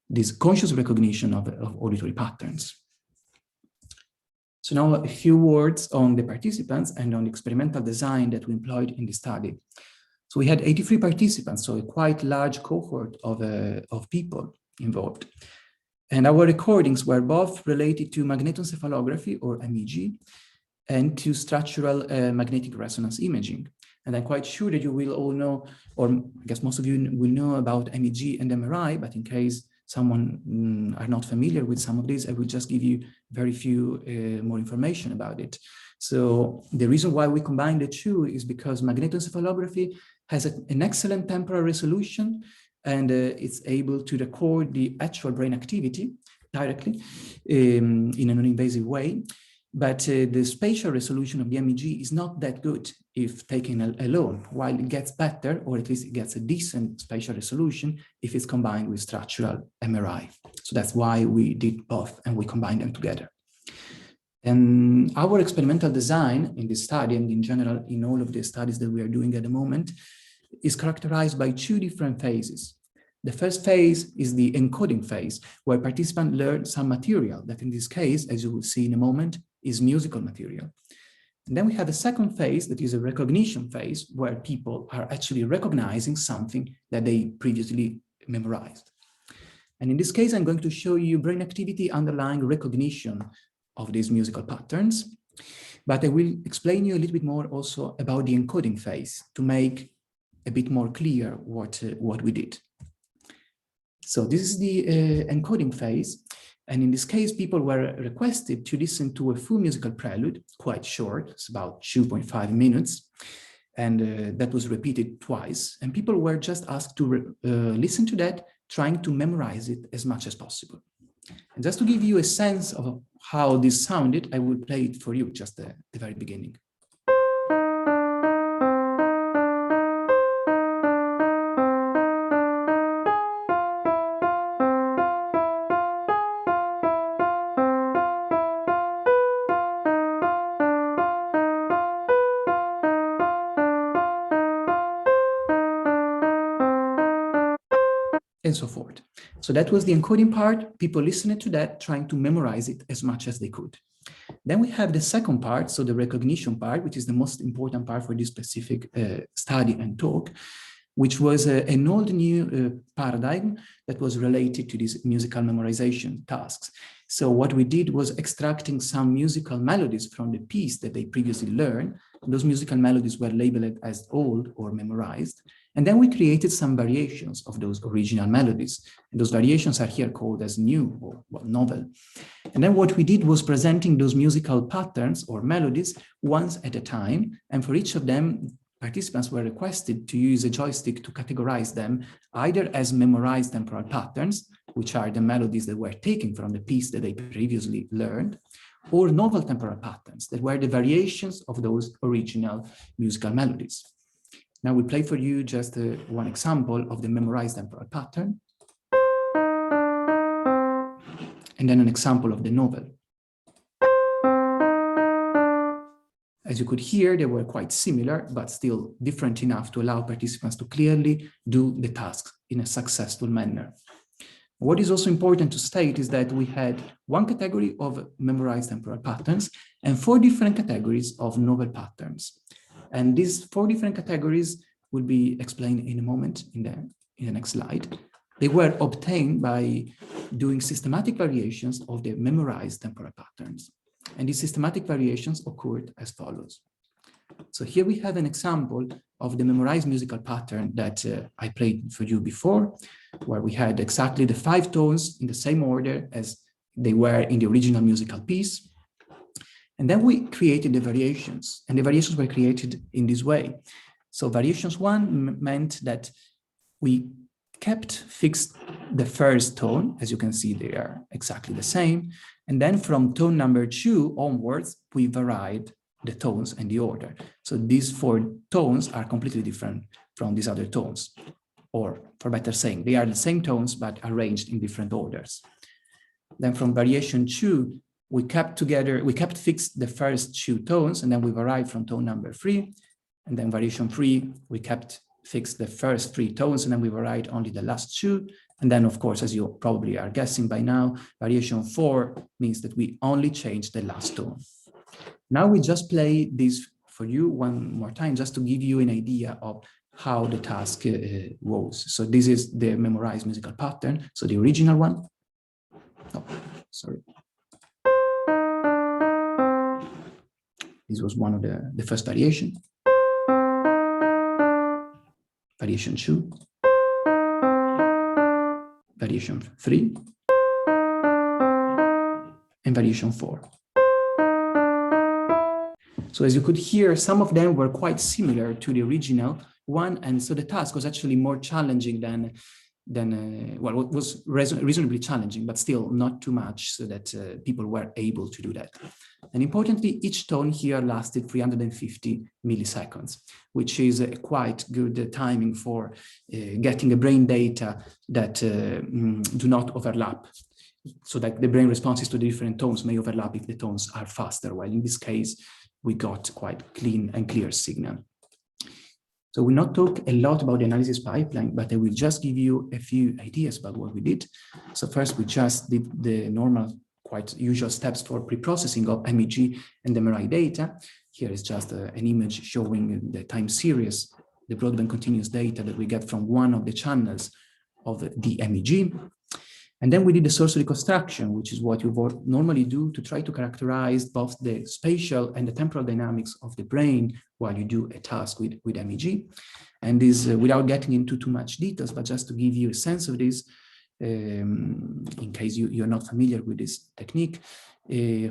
this conscious recognition of auditory patterns. So now a few words on the participants and on the experimental design that we employed in the study. So we had 83 participants, so a quite large cohort of people involved. And our recordings were both related to magnetoencephalography, or MEG, and to structural magnetic resonance imaging. And I'm quite sure that you will all know, or I guess most of you will know about MEG and MRI, but in case someone are not familiar with some of these, I will just give you very few more information about it. So the reason why we combine the 2 is because magnetoencephalography has an excellent temporal resolution, and it's able to record the actual brain activity directly in a non-invasive way. But the spatial resolution of the MEG is not that good if taken alone, while it gets better, or at least it gets a decent spatial resolution if it's combined with structural MRI. So that's why we did both and we combined them together. And our experimental design in this study, and in general in all of the studies that we are doing at the moment, is characterized by 2 different phases. The first phase is the encoding phase, where participants learn some material that in this case, as you will see in a moment, is musical material. And then we have a second phase that is a recognition phase, where people are actually recognizing something that they previously memorized. And in this case, I'm going to show you brain activity underlying recognition of these musical patterns, but I will explain you a little bit more also about the encoding phase to make a bit more clear what we did. So this is the encoding phase. And in this case, people were requested to listen to a full musical prelude, quite short, it's about 2.5 minutes. And that was repeated twice. And people were just asked to listen to that, trying to memorize it as much as possible. And just to give you a sense of how this sounded, I will play it for you just at the very beginning. And so forth. So that was the encoding part. People listened to that, trying to memorize it as much as they could. Then we have the second part, so the recognition part, which is the most important part for this specific study and talk. which was an old new paradigm that was related to these musical memorization tasks. So what we did was extracting some musical melodies from the piece that they previously learned. Those musical melodies were labeled as old or memorized. And then we created some variations of those original melodies. And those variations are here called as new or novel. And then what we did was presenting those musical patterns or melodies once at a time. And for each of them, participants were requested to use a joystick to categorize them either as memorized temporal patterns, which are the melodies that were taken from the piece that they previously learned, or novel temporal patterns that were the variations of those original musical melodies. Now we play for you just one example of the memorized temporal pattern, and then an example of the novel. As you could hear, they were quite similar, but still different enough to allow participants to clearly do the tasks in a successful manner. What is also important to state is that we had one category of memorized temporal patterns and 4 different categories of novel patterns. And these 4 different categories will be explained in a moment in the next slide. They were obtained by doing systematic variations of the memorized temporal patterns. And these systematic variations occurred as follows. So here we have an example of the memorized musical pattern that I played for you before, where we had exactly the 5 tones in the same order as they were in the original musical piece. And then we created the variations, and the variations were created in this way. So variations 1 meant that we kept fixed the first tone. As you can see, they are exactly the same. And then from tone number 2 onwards, we varied the tones and the order. So these 4 tones are completely different from these other tones. Or for better saying, they are the same tones, but arranged in different orders. Then from variation 2, we kept fixed the first 2 tones, and then we varied from tone number 3. And then variation 3, we kept fixed the first 3 tones, and then we varied only the last 2. And then, of course, as you probably are guessing by now, variation 4 means that we only changed the last tone. Now we just play this for you one more time, just to give you an idea of how the task was. So this is the memorized musical pattern. So the original one. Oh, sorry. This was one of the first variation. Variation 2. Variation 3. And variation 4. So as you could hear, some of them were quite similar to the original one, and so the task was actually more challenging than well, it was reasonably challenging, but still not too much, so that people were able to do that. And importantly, each tone here lasted 350 milliseconds, which is a quite good timing for getting a brain data that do not overlap, so that the brain responses to the different tones may overlap if the tones are faster, while in this case, we got quite clean and clear signal. So we'll not talk a lot about the analysis pipeline, but I will just give you a few ideas about what we did. So first, we just did the normal, quite usual steps for pre-processing of MEG and dMRI data. Here is just an image showing the time series, the broadband continuous data that we get from one of the channels of the MEG. And then we did the source reconstruction, which is what you would normally do to try to characterize both the spatial and the temporal dynamics of the brain while you do a task with MEG. And this, without getting into too much details, but just to give you a sense of this, in case you're not familiar with this technique,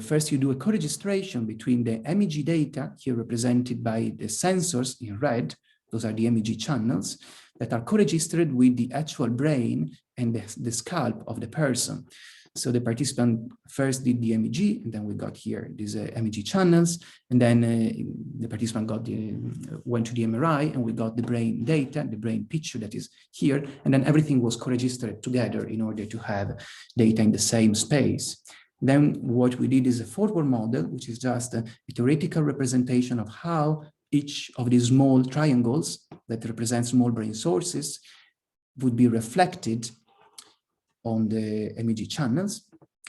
first you do a co-registration between the MEG data, here represented by the sensors in red, those are the MEG channels, that are co-registered with the actual brain and the scalp of the person. So the participant first did the MEG, and then we got here these MEG channels, and then the participant went to the MRI, and we got the brain data, the brain picture that is here, and then everything was co-registered together in order to have data in the same space. Then what we did is a forward model, which is just a theoretical representation of how each of these small triangles that represent small brain sources would be reflected on the MEG channels.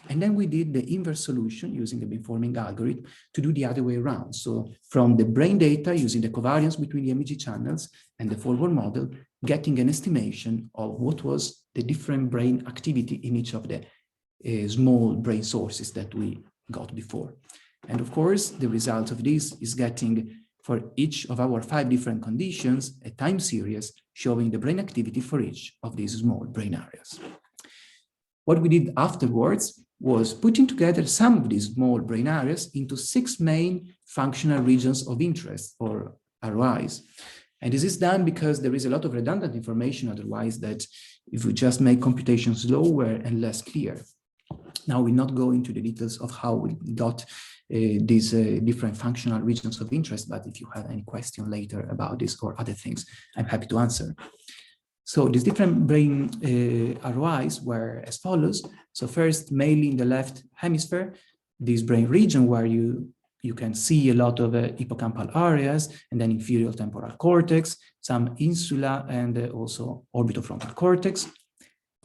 And then we did the inverse solution using the beamforming algorithm to do the other way around. So from the brain data using the covariance between the MEG channels and the forward model, getting an estimation of what was the different brain activity in each of the small brain sources that we got before. And of course, the result of this is getting, for each of our 5 different conditions, a time series showing the brain activity for each of these small brain areas. What we did afterwards was putting together some of these small brain areas into 6 main functional regions of interest, or ROIs. And this is done because there is a lot of redundant information otherwise, that if we just make computations slower and less clear. Now we'll not go into the details of how we got these different functional regions of interest, but if you have any question later about this or other things, I'm happy to answer. So these different brain ROIs were as follows. So first, mainly in the left hemisphere, this brain region where you can see a lot of hippocampal areas, and then inferior temporal cortex, some insula, and also orbitofrontal cortex.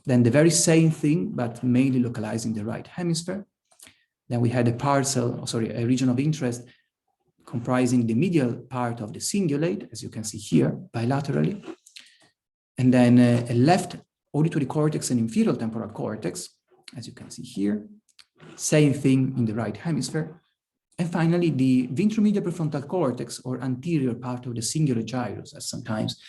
Then the very same thing, but mainly localized in the right hemisphere. Then we had a region of interest comprising the medial part of the cingulate, as you can see here, bilaterally. And then a left auditory cortex and inferior temporal cortex, as you can see here. Same thing in the right hemisphere. And finally, the ventromedial prefrontal cortex, or anterior part of the cingulate gyrus, as sometimes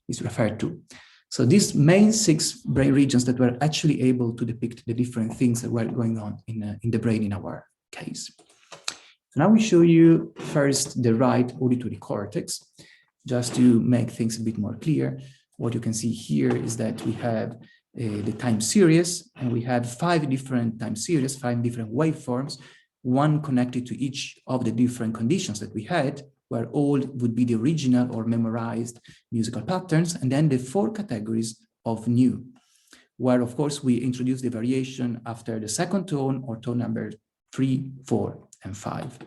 is referred to. So these main 6 brain regions that were actually able to depict the different things that were going on in the brain in our case. So now we show you first the right auditory cortex, just to make things a bit more clear. What you can see here is that we have the time series, and we have 5 different time series, 5 different waveforms, one connected to each of the different conditions that we had, where all would be the original or memorized musical patterns, and then the 4 categories of new, where of course we introduce the variation after the second tone, or tone number 3, 4, and 5.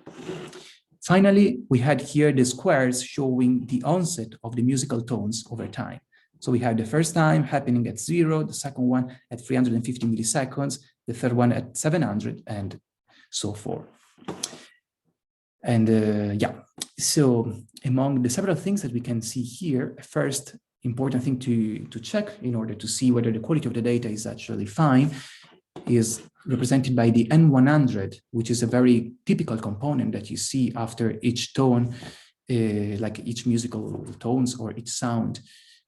Finally, we had here the squares showing the onset of the musical tones over time. So we had the first time happening at 0, the second one at 350 milliseconds, the third one at 700, and so forth. And so among the several things that we can see here, first important thing to check in order to see whether the quality of the data is actually fine is represented by the N100, which is a very typical component that you see after each tone, like each musical tones or each sound,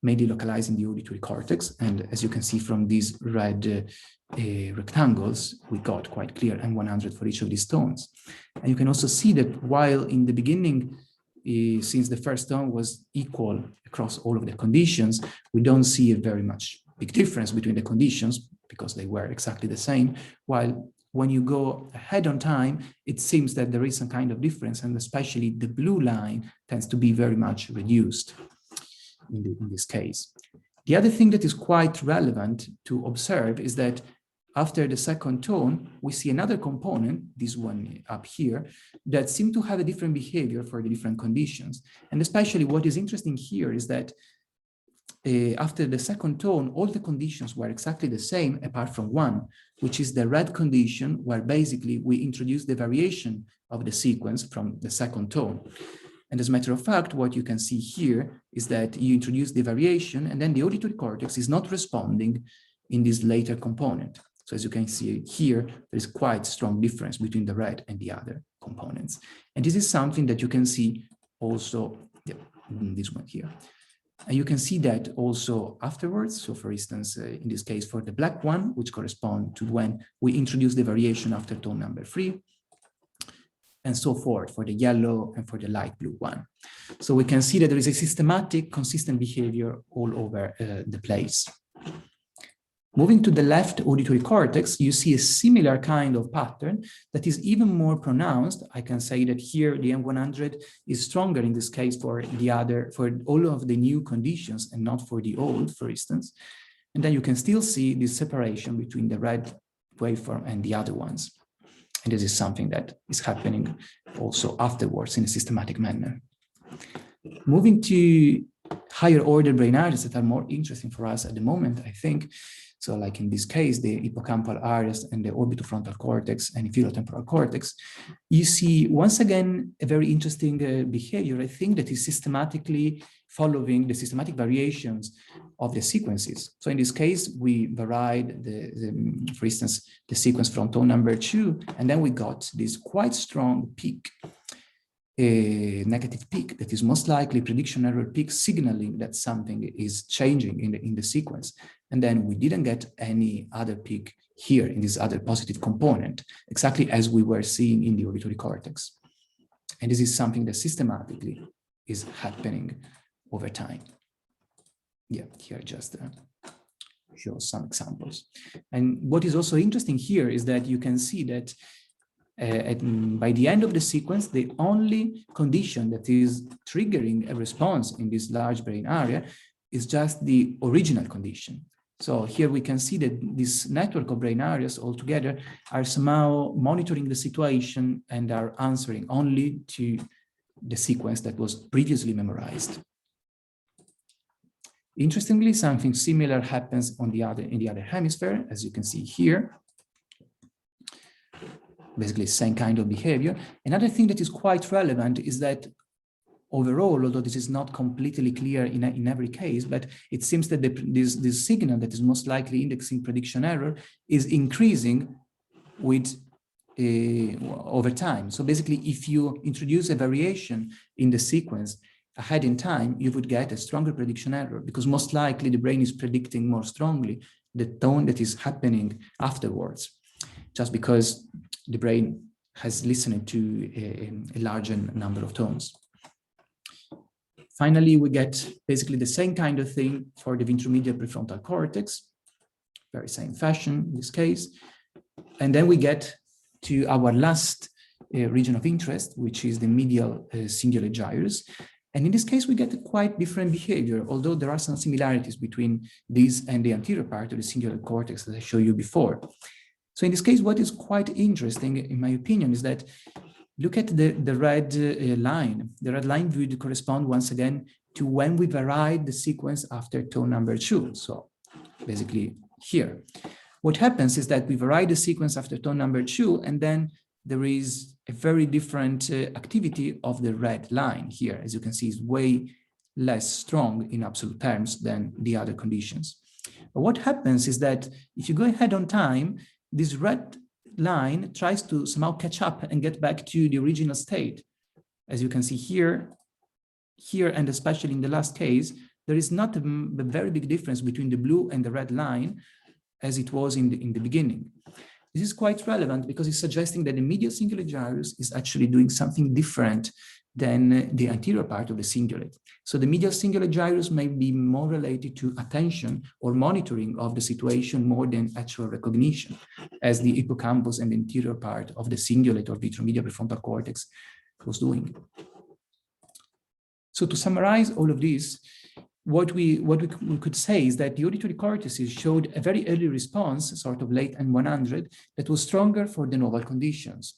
mainly localized in the auditory cortex. And as you can see from these red rectangles, we got quite clear N100 for each of these tones. And you can also see that while in the beginning, since the first tone was equal across all of the conditions, we don't see a very much big difference between the conditions because they were exactly the same. While when you go ahead on time, it seems that there is some kind of difference, and especially the blue line tends to be very much reduced in this case. The other thing that is quite relevant to observe is that after the second tone, we see another component, this one up here, that seem to have a different behavior for the different conditions. And especially what is interesting here is that after the second tone, all the conditions were exactly the same apart from one, which is the red condition, where basically we introduce the variation of the sequence from the second tone. And as a matter of fact, what you can see here is that you introduce the variation, and then the auditory cortex is not responding in this later component. So as you can see here, there is quite strong difference between the red and the other components. And this is something that you can see also in this one here. And you can see that also afterwards. So for instance, in this case, for the black one, which correspond to when we introduce the variation after tone number 3, and so forth for the yellow and for the light blue one. So we can see that there is a systematic, consistent behavior all over the place. Moving to the left auditory cortex, you see a similar kind of pattern that is even more pronounced. I can say that here the M100 is stronger in this case for all of the new conditions and not for the old, for instance. And then you can still see this separation between the red waveform and the other ones. And this is something that is happening also afterwards in a systematic manner. Moving to higher order brain areas that are more interesting for us at the moment, I think. So like in this case, the hippocampal areas and the orbitofrontal cortex and inferior-temporal cortex, you see once again a very interesting behavior, I think, that is systematically following the systematic variations of the sequences. So in this case, we varied for instance, the sequence from tone number 2, and then we got this quite strong peak, a negative peak that is most likely prediction error peak signaling that something is changing in the sequence. And then we didn't get any other peak here in this other positive component, exactly as we were seeing in the auditory cortex. And this is something that systematically is happening over time. Yeah, here just show some examples. And what is also interesting here is that you can see that by the end of the sequence, the only condition that is triggering a response in this large brain area is just the original condition. So here we can see that this network of brain areas altogether are somehow monitoring the situation and are answering only to the sequence that was previously memorized. Interestingly, something similar happens in the other hemisphere, as you can see here. Basically, same kind of behavior. Another thing that is quite relevant is that overall, although this is not completely clear in every case, but it seems that this signal that is most likely indexing prediction error is increasing with over time. So basically, if you introduce a variation in the sequence ahead in time, you would get a stronger prediction error, because most likely the brain is predicting more strongly the tone that is happening afterwards, just because the brain has listened to a larger number of tones. Finally, we get basically the same kind of thing for the ventromedial prefrontal cortex, very same fashion in this case. And then we get to our last region of interest, which is the medial cingulate gyrus. And in this case, we get a quite different behavior, although there are some similarities between this and the anterior part of the cingulate cortex that I showed you before. So in this case, what is quite interesting, in my opinion, is that look at the red line. The red line would correspond once again to when we varied the sequence after tone number 2. So basically here. What happens is that we vary the sequence after tone number 2, and then there is a very different activity of the red line here. As you can see, is way less strong in absolute terms than the other conditions. But what happens is that if you go ahead on time, this red line tries to somehow catch up and get back to the original state. As you can see here, and especially in the last case, there is not a very big difference between the blue and the red line as it was in the beginning. This is quite relevant because it's suggesting that the medial cingulate gyrus is actually doing something different than the anterior part of the cingulate. So the medial cingulate gyrus may be more related to attention or monitoring of the situation more than actual recognition, as the hippocampus and the anterior part of the cingulate or ventromedial prefrontal cortex was doing. So to summarize all of this, what we could say is that the auditory cortices showed a very early response, sort of late N100, that was stronger for de novo conditions.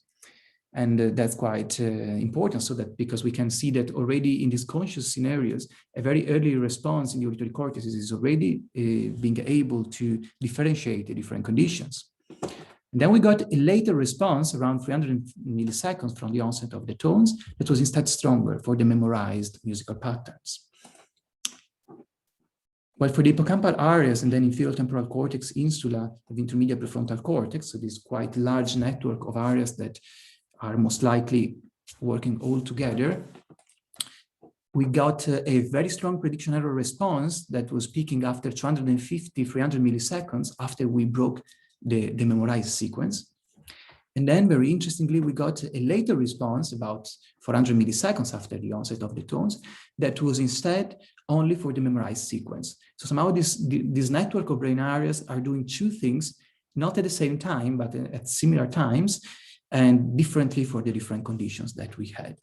And that's quite important, so that because we can see that already in these conscious scenarios, a very early response in the auditory cortices is already being able to differentiate the different conditions. And then we got a later response around 300 milliseconds from the onset of the tones that was instead stronger for the memorized musical patterns. Well, for the hippocampal areas and then inferior temporal cortex insula of intermediate prefrontal cortex, so this quite large network of areas that are most likely working all together, we got a very strong prediction error response that was peaking after 250, 300 milliseconds after we broke the memorized sequence. And then very interestingly, we got a later response about 400 milliseconds after the onset of the tones that was instead only for the memorized sequence. So somehow this network of brain areas are doing two things, not at the same time, but at similar times and differently for the different conditions that we had.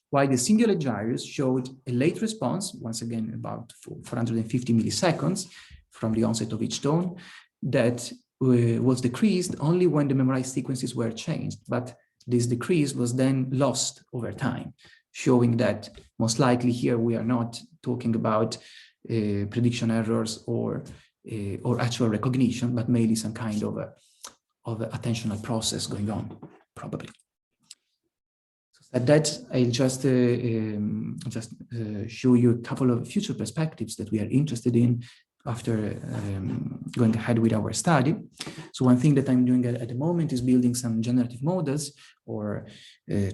While the cingulate gyrus showed a late response, once again about 450 milliseconds from the onset of each tone, that was decreased only when the memorized sequences were changed, but this decrease was then lost over time, showing that most likely here we are not talking about prediction errors or or actual recognition, but mainly some kind of attentional process going on, probably. So that I'll just show you a couple of future perspectives that we are interested in after going ahead with our study. So one thing that I'm doing at the moment is building some generative models, or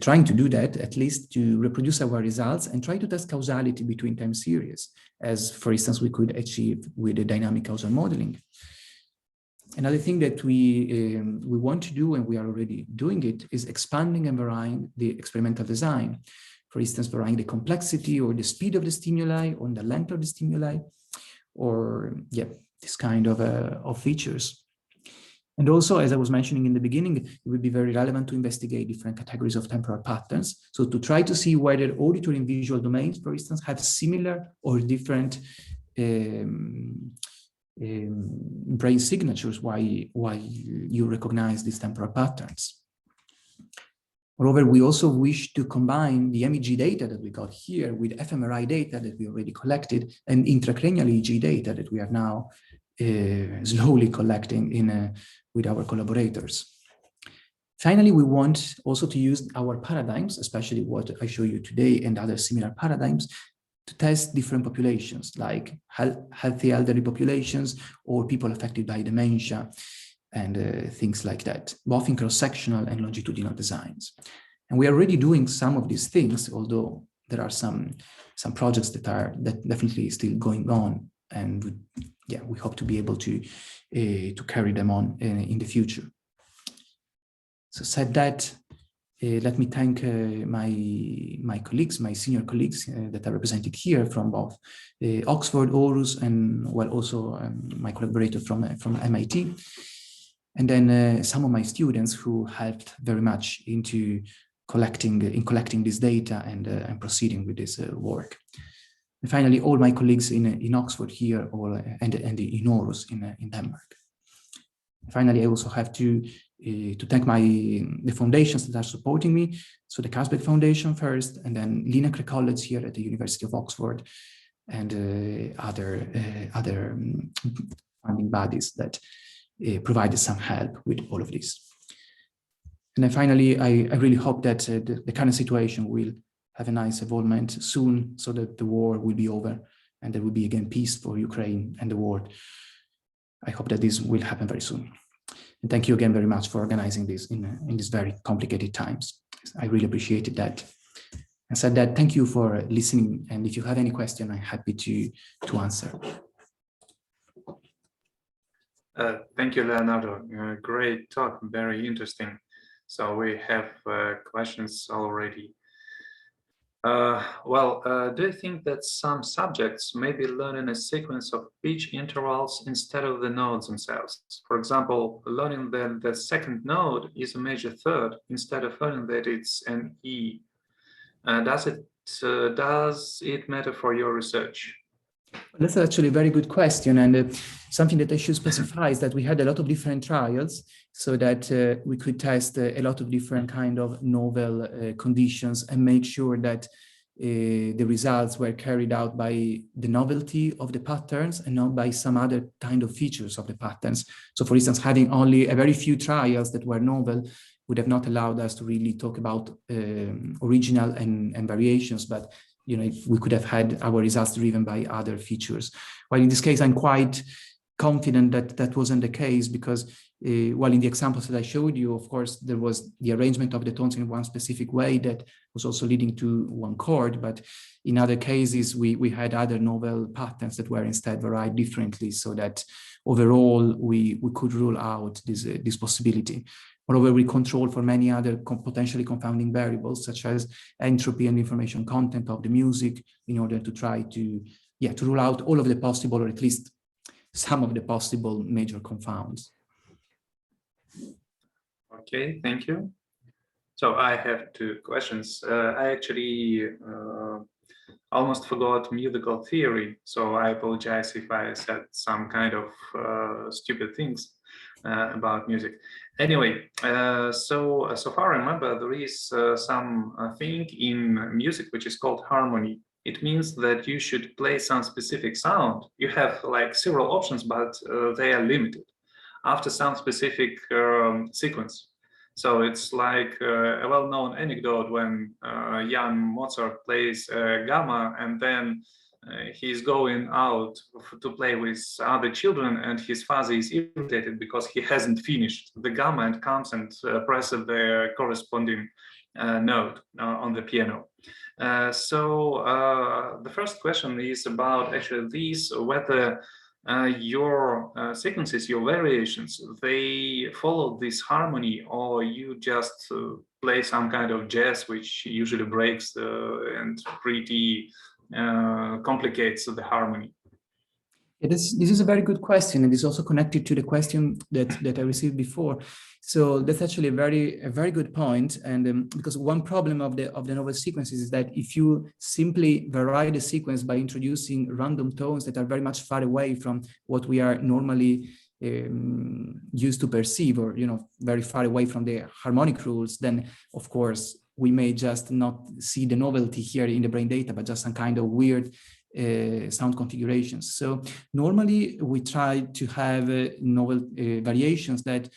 trying to do that, at least to reproduce our results and try to test causality between time series, as for instance, we could achieve with the dynamic causal modeling. Another thing that we want to do, and we are already doing it, is expanding and varying the experimental design. For instance, varying the complexity or the speed of the stimuli, or the length of the stimuli, or yeah, this kind of features. And also, as I was mentioning in the beginning, it would be very relevant to investigate different categories of temporal patterns. So to try to see whether auditory and visual domains, for instance, have similar or different brain signatures why you recognize these temporal patterns. Moreover, we also wish to combine the MEG data that we got here with fMRI data that we already collected and intracranial EEG data that we are now slowly collecting with our collaborators. Finally, we want also to use our paradigms, especially what I show you today and other similar paradigms, to test different populations like healthy elderly populations or people affected by dementia and things like that, both in cross-sectional and longitudinal designs. And we are already doing some of these things, although there are some projects that are definitely still going on, and yeah, we hope to be able to carry them on in the future. So said that, let me thank my colleagues, my senior colleagues that are represented here from both Oxford, Aarhus, and well, also my collaborator from MIT. And then some of my students who helped very much in collecting this data and proceeding with this work. And finally, all my colleagues in Oxford here, and in Aarhus in Denmark. Finally, I also have to thank the foundations that are supporting me. So the Casbeck Foundation first, and then Linacre College here at the University of Oxford, and other funding bodies that provided some help with all of this. And then finally, I really hope that the current situation will have a nice evolvement soon, so that the war will be over and there will be again peace for Ukraine and the world. I hope that this will happen very soon. And thank you again very much for organizing this in these very complicated times. I really appreciated that. And said that, thank you for listening. And if you have any question, I'm happy to answer. Thank you, Leonardo. Great talk, very interesting. So we have questions already. Do you think that some subjects may be learning a sequence of pitch intervals instead of the notes themselves? For example, learning that the second note is a major third instead of learning that it's an E. Does it matter for your research? That's actually a very good question, and something that I should specify is that we had a lot of different trials so that we could test a lot of different kind of novel conditions and make sure that the results were carried out by the novelty of the patterns and not by some other kind of features of the patterns. So for instance, having only a very few trials that were novel would have not allowed us to really talk about original and variations, but we could have had our results driven by other features. While in this case, I'm quite confident that that wasn't the case, because while in the examples that I showed you, of course, there was the arrangement of the tones in one specific way that was also leading to one chord, but in other cases, we had other novel patterns that were instead varied differently, so that overall, we could rule out this possibility. Moreover, we control for many other potentially confounding variables, such as entropy and information content of the music, in order to try to rule out all of the possible, or at least some of the possible major confounds. Okay, thank you. So I have two questions. I actually almost forgot musical theory, so I apologize if I said some kind of stupid things about music. Anyway, so far I remember there is some thing in music which is called harmony. it means that you should play some specific sound. You have like several options, but they are limited after some specific sequence. So it's like a well-known anecdote when young Mozart plays gamma, and then he's going out to play with other children, and his father is irritated because he hasn't finished the gamma and comes and presses the corresponding note on the piano. So the first question is about actually these, whether your sequences, your variations, they follow this harmony, or you just play some kind of jazz which usually breaks and pretty complicates the harmony. Yeah, this is a very good question, and it's also connected to the question that I received before. So that's actually a very good point, and because one problem of the novel sequences is that if you simply vary the sequence by introducing random tones that are very much far away from what we are normally used to perceive, or very far away from the harmonic rules, then of course we may just not see the novelty here in the brain data, but just some kind of weird sound configurations. So normally we try to have novel variations that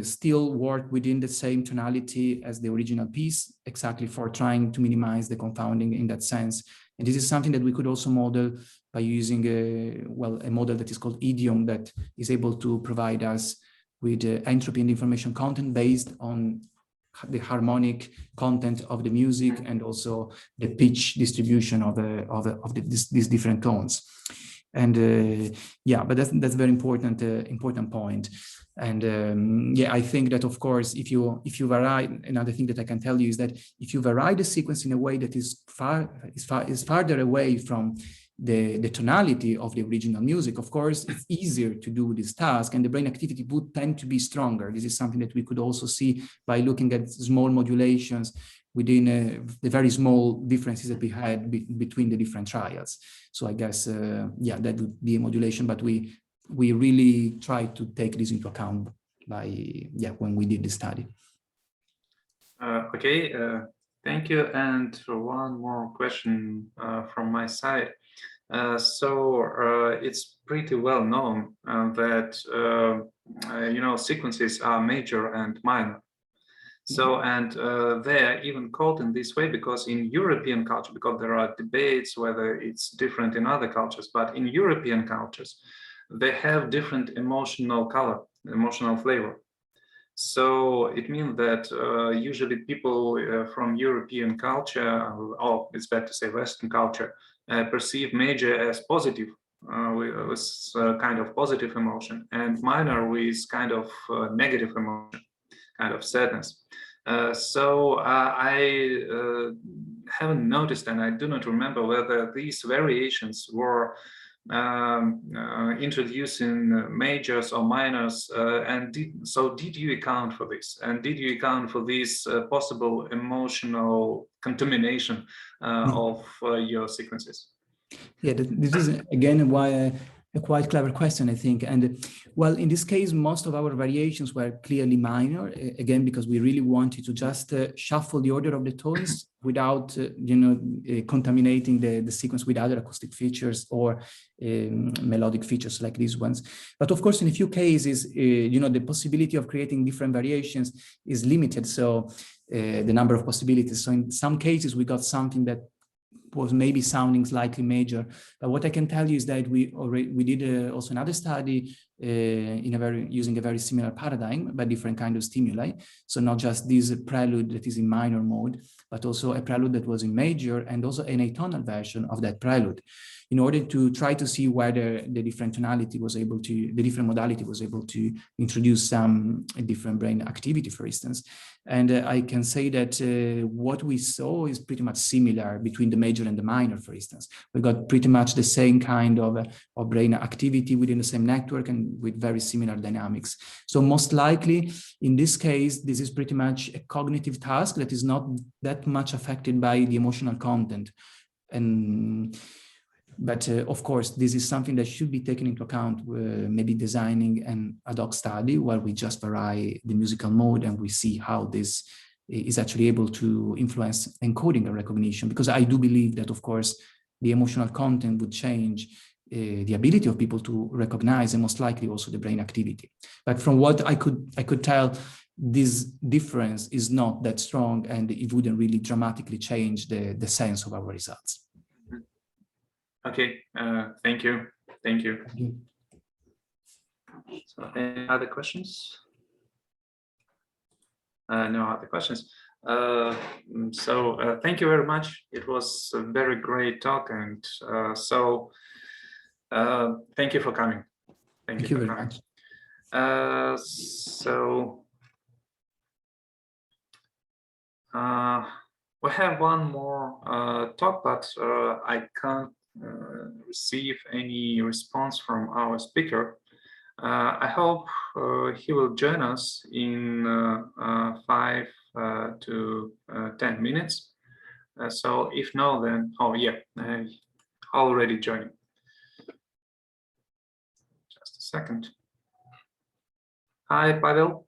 still work within the same tonality as the original piece, exactly for trying to minimize the confounding in that sense. And this is something that we could also model by using a model that is called idiom, that is able to provide us with entropy and information content based on the harmonic content of the music and also the pitch distribution of these different tones. And yeah, but that's very important point. And yeah, I think that of course, if you vary, another thing that I can tell you is that if you vary the sequence in a way that is farther away from the tonality of the original music, of course, it's easier to do this task, and the brain activity would tend to be stronger. This is something that we could also see by looking at small modulations within the very small differences that we had between the different trials. So I guess, yeah, that would be a modulation, but we really tried to take this into account when we did the study. Okay, thank you. And one more question from my side. So it's pretty well known that sequences are major and minor. So, and they're even called in this way because in European culture, because there are debates whether it's different in other cultures, but in European cultures, they have different emotional color, emotional flavor. So it means that usually people from European culture, or it's better to say Western culture, perceive major as positive, with kind of positive emotion, and minor with kind of negative emotion, kind of sadness. So I haven't noticed, and I do not remember whether these variations were introducing majors or minors, and did you account for this? And did you account for this possible emotional contamination of your sequences? Yeah, this is again why a quite clever question, I think. And well, in this case, most of our variations were clearly minor, again, because we really wanted to just shuffle the order of the tones without, contaminating the sequence with other acoustic features or melodic features like these ones. But of course, in a few cases, the possibility of creating different variations is limited. So the number of possibilities. So in some cases, we got something that was maybe sounding slightly major, but what I can tell you is that we did also another study using a very similar paradigm, but different kind of stimuli. So not just this prelude that is in minor mode, but also a prelude that was in major, and also an atonal version of that prelude, in order to try to see whether the different modality was able to introduce some different brain activity, for instance. And I can say that what we saw is pretty much similar between the major and the minor, for instance. We got pretty much the same kind of brain activity within the same network and with very similar dynamics. So most likely, in this case, this is pretty much a cognitive task that is not that much affected by the emotional content. But of course, this is something that should be taken into account, maybe designing an ad hoc study where we just vary the musical mode and we see how this is actually able to influence encoding and recognition, because I do believe that, of course, the emotional content would change the ability of people to recognize, and most likely also the brain activity. But from what I could tell, this difference is not that strong, and it wouldn't really dramatically change the sense of our results. Okay, thank you. Thank you. So, any other questions? No other questions. Thank you very much. It was a very great talk, and thank you for coming. Thank you very much. We have one more talk, but I can't receive any response from our speaker. I hope he will join us in 5 to 10 minutes. So if no, then, oh yeah, already joining. Just a second. Hi, Pawel.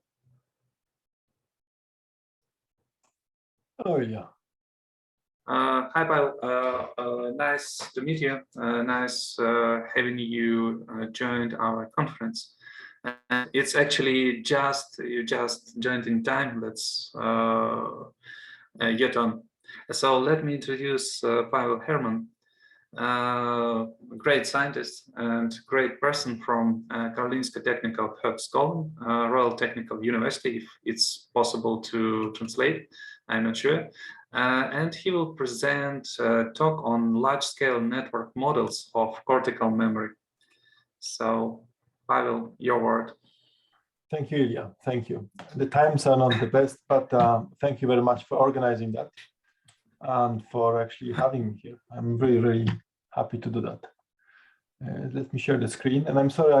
Oh, yeah. Hi, Pawel. Nice to meet you. Nice having you joined our conference. It's actually you just joined in time. Let's get on. So let me introduce Pawel Herman, great scientist and great person from Karolinska Technical EEGHUB.GE, Royal Technical University, if it's possible to translate. I'm not sure. And he will present a talk on large-scale network models of cortical memory. So, Pawel, your word. Thank you, Ilya. Thank you. The times are not the best, but thank you very much for organizing that and for actually having me here. I'm really, really happy to do that. Let me share the screen. And I'm sorry,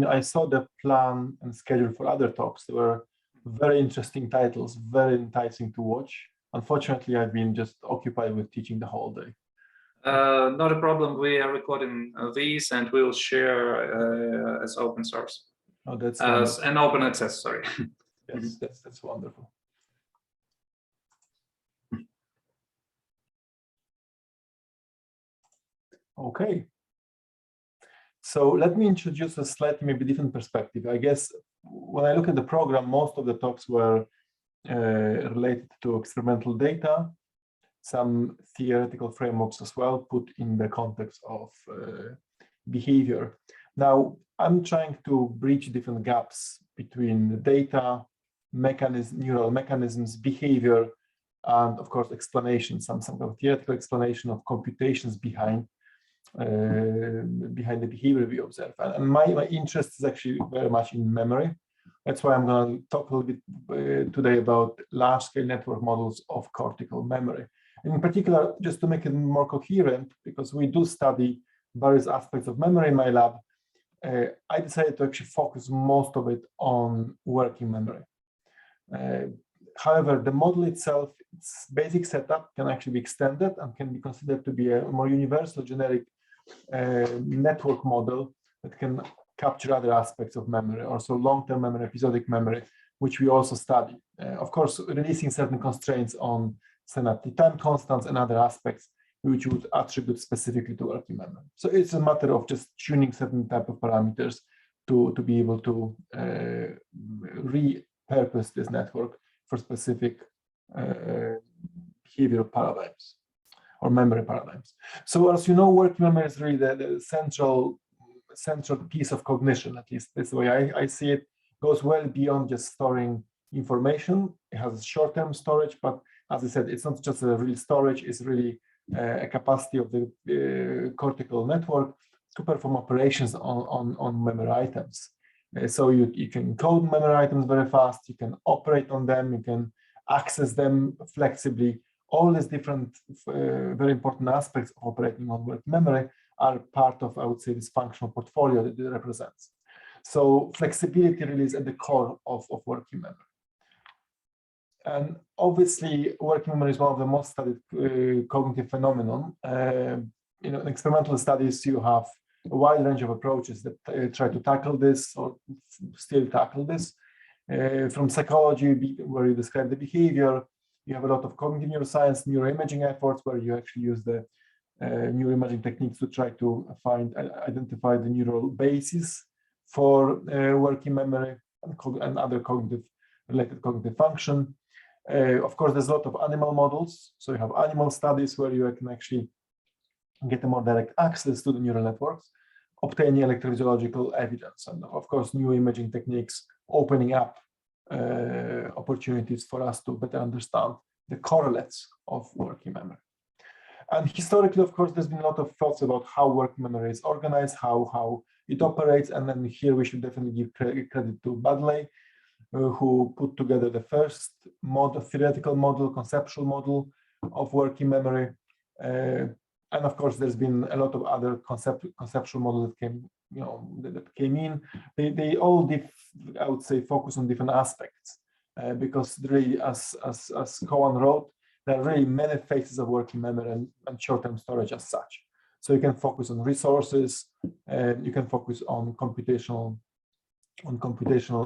I saw the plan and schedule for other talks. There were very interesting titles, very enticing to watch. Unfortunately, I've been just occupied with teaching the whole day. Not a problem. We are recording these and we will share as open source. Oh, that's an open access, sorry. Yes, that's wonderful. Okay. So let me introduce a slightly maybe different perspective. I guess when I look at the program, most of the talks were related to experimental data, some theoretical frameworks as well, put in the context of behavior. Now, I'm trying to bridge different gaps between the data, neural mechanisms, behavior, and of course, explanation, some kind of theoretical explanation of computations behind the behavior we observe. And my interest is actually very much in memory. That's why I'm going to talk a little bit today about large-scale network models of cortical memory. And in particular, just to make it more coherent, because we do study various aspects of memory in my lab, I decided to actually focus most of it on working memory. However, the model itself, its basic setup can actually be extended and can be considered to be a more universal, generic network model that can capture other aspects of memory, also long-term memory, episodic memory, which we also study. Of course, releasing certain constraints on synaptic time constants and other aspects which would attribute specifically to working memory. So it's a matter of just tuning certain type of parameters to be able to repurpose this network for specific behavioral paradigms or memory paradigms. So as you know, working memory is really the central piece of cognition, at least this way I see it, goes well beyond just storing information. It has short-term storage, but as I said, it's not just a real storage, it's really a capacity of the cortical network to perform operations on memory items. So you can encode memory items very fast, you can operate on them, you can access them flexibly. All these different very important aspects of operating on working memory are part of, I would say, this functional portfolio that it represents. So flexibility really is at the core of working memory. And obviously, working memory is one of the most studied cognitive phenomenon. In experimental studies, you have a wide range of approaches that try to tackle this or still tackle this. From psychology, where you describe the behavior, You have a lot of cognitive neuroscience, neuroimaging efforts where you actually use the neuroimaging techniques to try to identify the neural basis for working memory and other related cognitive function. Of course, there's a lot of animal models. So you have animal studies where you can actually get a more direct access to the neural networks, obtaining electrophysiological evidence, and of course, new imaging techniques opening up opportunities for us to better understand the correlates of working memory. And historically, of course, there's been a lot of thoughts about how working memory is organized, how it operates, and then here we should definitely give credit to Baddeley, who put together the first theoretical model, conceptual model of working memory. And of course, there's been a lot of other conceptual models that came in. They all, I would say, focus on different aspects because really, as Cohen wrote, there are really many phases of working memory and short-term storage as such. So you can focus on resources, you can focus on computational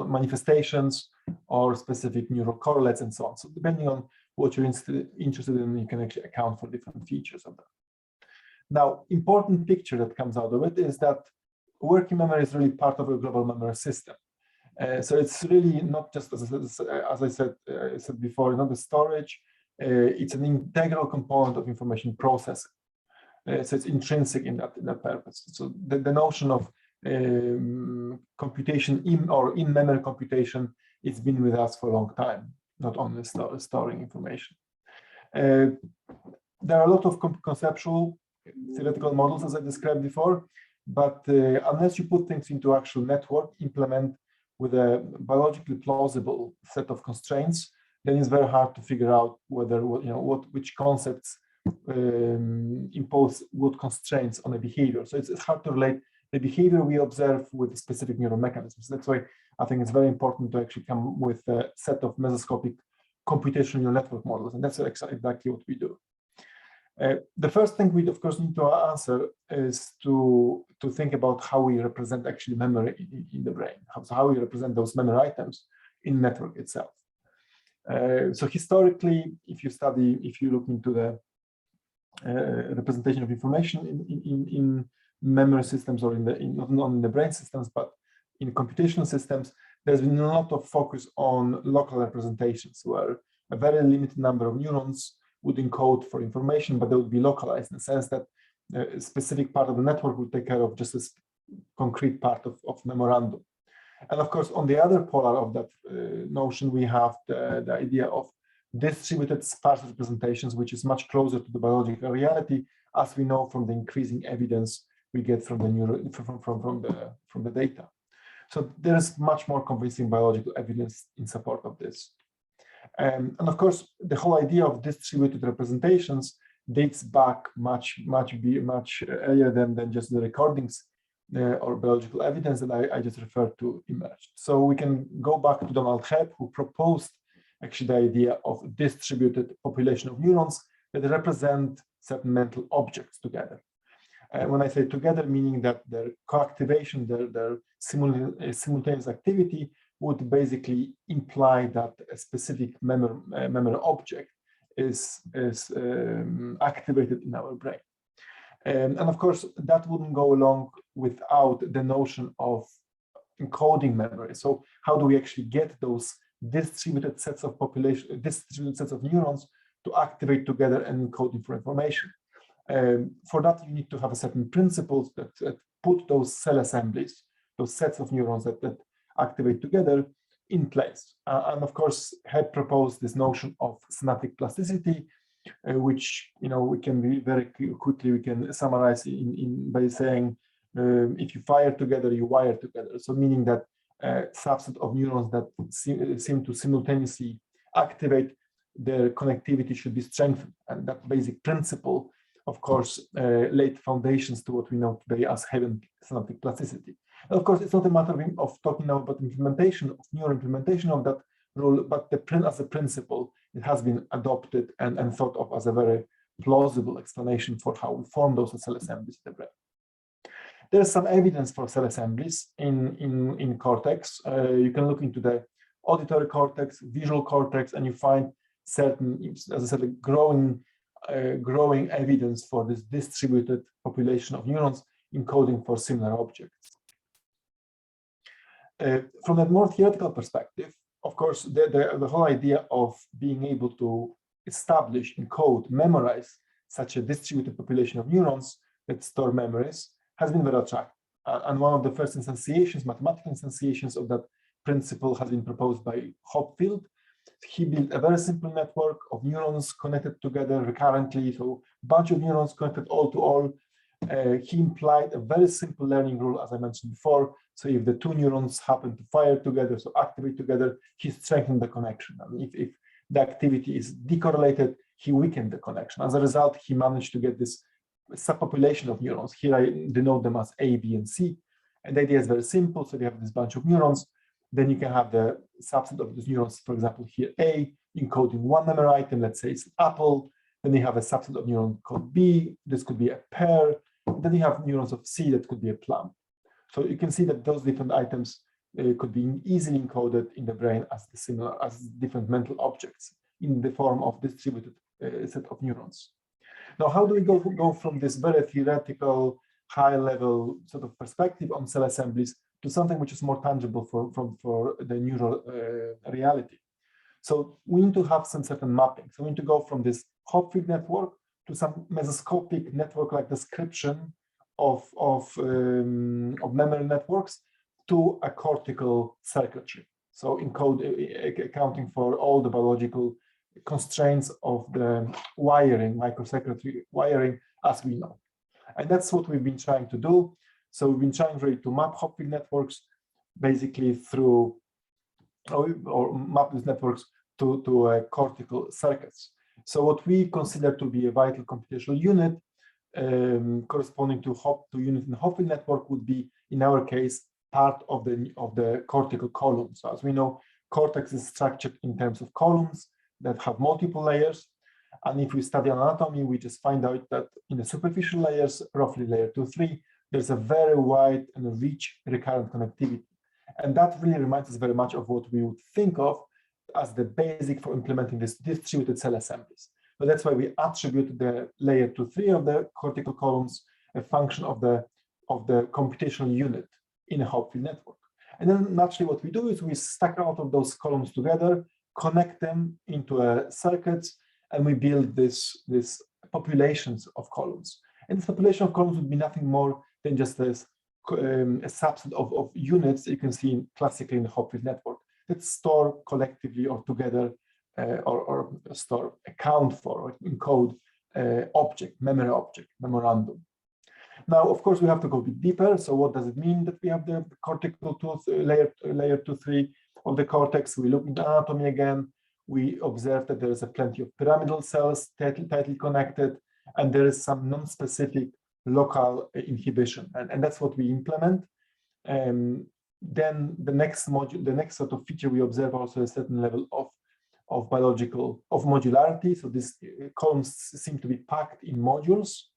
manifestations or specific neural correlates and so on. So depending on what you're interested in, you can actually account for different features of them. Now, important picture that comes out of it is that working memory is really part of a global memory system. So it's really not just, as I said before, not the storage, it's an integral component of information processing. So it's intrinsic in that purpose. So the notion of computation in-memory computation, it's been with us for a long time, not only storing information. There are a lot of conceptual theoretical models, as I described before, but unless you put things into actual network, implement with a biologically plausible set of constraints, then it's very hard to figure out whether which concepts impose what constraints on a behavior. So it's hard to relate the behavior we observe with specific neural mechanisms. That's why I think it's very important to actually come with a set of mesoscopic computational neural network models, and that's exactly what we do. The first thing we, of course, need to answer is to think about how we represent actually memory in the brain, how we represent those memory items in the network itself. So historically, if you look into the representation of information in memory systems or not only in the brain systems, but in computational systems, there's been a lot of focus on local representations where a very limited number of neurons would encode for information, but they would be localized in the sense that a specific part of the network would take care of just a concrete part of memorandum. And of course, on the other polar of that notion, we have the idea of distributed sparse representations, which is much closer to the biological reality, as we know from the increasing evidence we get from the data. So there is much more convincing biological evidence in support of this. And of course, the whole idea of distributed representations dates back much earlier than just the recordings or biological evidence that I just referred to emerged. So we can go back to Donald Hebb, who proposed actually the idea of distributed population of neurons that represent certain mental objects together. When I say together, meaning that their co-activation, their simultaneous activity would basically imply that a specific memory object is activated in our brain. And of course, that wouldn't go along without the notion of encoding memory. So how do we actually get those distributed sets of neurons to activate together and encoding for information? For that, you need to have a certain principles that put those cell assemblies, those sets of neurons that activate together in place. And of course, Hebb proposed this notion of synaptic plasticity, which we can be very quickly we can summarize by saying if you fire together, you wire together. So meaning that a subset of neurons that seem to simultaneously activate, their connectivity should be strengthened. And that basic principle, of course, laid foundations to what we know today as Hebbian synaptic plasticity. And of course, it's not a matter of talking now about implementation of neural implementation of that rule, but as a principle, it has been adopted and thought of as a very plausible explanation for how we form those cell assemblies in the brain. There's some evidence for cell assemblies in cortex. You can look into the auditory cortex, visual cortex, and you find certain, as I said, a growing evidence for this distributed population of neurons encoding for similar objects. From a more theoretical perspective, of course, the whole idea of being able to establish, encode, memorize such a distributed population of neurons that store memories has been very attractive. And one of the first instantiations, mathematical instantiations of that principle has been proposed by Hopfield. He built a very simple network of neurons connected together recurrently, so a bunch of neurons connected all to all. He implied a very simple learning rule, as I mentioned before. So if the two neurons happen to fire together, so activate together, he strengthened the connection. And if the activity is decorrelated, he weakened the connection. As a result, he managed to get this subpopulation of neurons. Here I denote them as A, B, and C. And the idea is very simple. So you have this bunch of neurons. Then you can have the subset of these neurons, for example, here A, encoding one memory item, let's say it's an apple. Then you have a subset of neuron called B. This could be a pear. Then you have neurons of C that could be a plum. So you can see that those different items could be easily encoded in the brain as different mental objects in the form of distributed set of neurons. Now, how do we go from this very theoretical, high-level sort of perspective on cell assemblies to something which is more tangible for the neural reality? So we need to have some certain mapping. So we need to go from this Hopfield network to some mesoscopic network-like description of memory networks to a cortical circuitry. So accounting for all the biological constraints of the wiring, microcircuitry wiring, as we know. And that's what we've been trying to do. So we've been trying really to map Hopfield networks basically through, or map these networks to cortical circuits. So what we consider to be a vital computational unit corresponding to unit in the Hopfield network would be, in our case, part of the cortical column. So as we know, cortex is structured in terms of columns that have multiple layers. And if we study anatomy, we just find out that in the superficial layers, roughly layer 2, 3, there's a very wide and rich recurrent connectivity. And that really reminds us very much of what we would think of as the basic for implementing this distributed cell assemblies. But that's why we attribute the layer 2, 3 of the cortical columns a function of the computational unit in a Hopfield network. And then naturally what we do is we stack out of those columns together, connect them into circuits, and we build this populations of columns. And this population of columns would be nothing more than just this a subset of units that you can see classically in the Hopfield network that store collectively or together or store, account for, or encode memory object, memorandum. Now, of course, we have to go a bit deeper. So what does it mean that we have the cortical layer 2, 3 of the cortex? We look into anatomy again. We observe that there is plenty of pyramidal cells tightly connected, and there is some non-specific local inhibition, and that's what we implement. Then the next module, the next sort of feature, we observe also a certain level of modularity. So these columns seem to be packed in modules.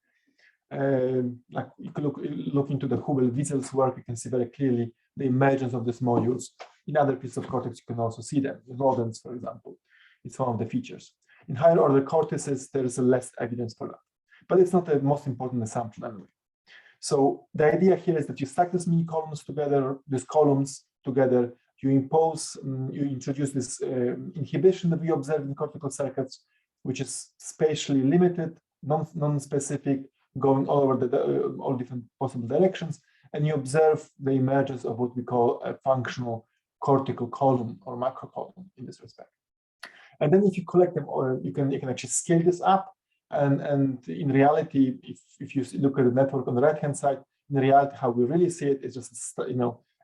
Like you could look into the Hubel-Wiesel's work, you can see very clearly the emergence of these modules. In other pieces of cortex, you can also see them. In rodents, for example, it's one of the features. In higher order cortices, there is less evidence for that. But it's not the most important assumption anyway. So the idea here is that you stack these mini columns together, these columns together, you introduce this inhibition that we observe in cortical circuits, which is spatially limited, non-specific, going all over all different possible directions, and you observe the emergence of what we call a functional cortical column or macrocolumn in this respect. And then if you collect them, or you can actually scale this up. And in reality, if you look at the network on the right-hand side, in reality, how we really see it is just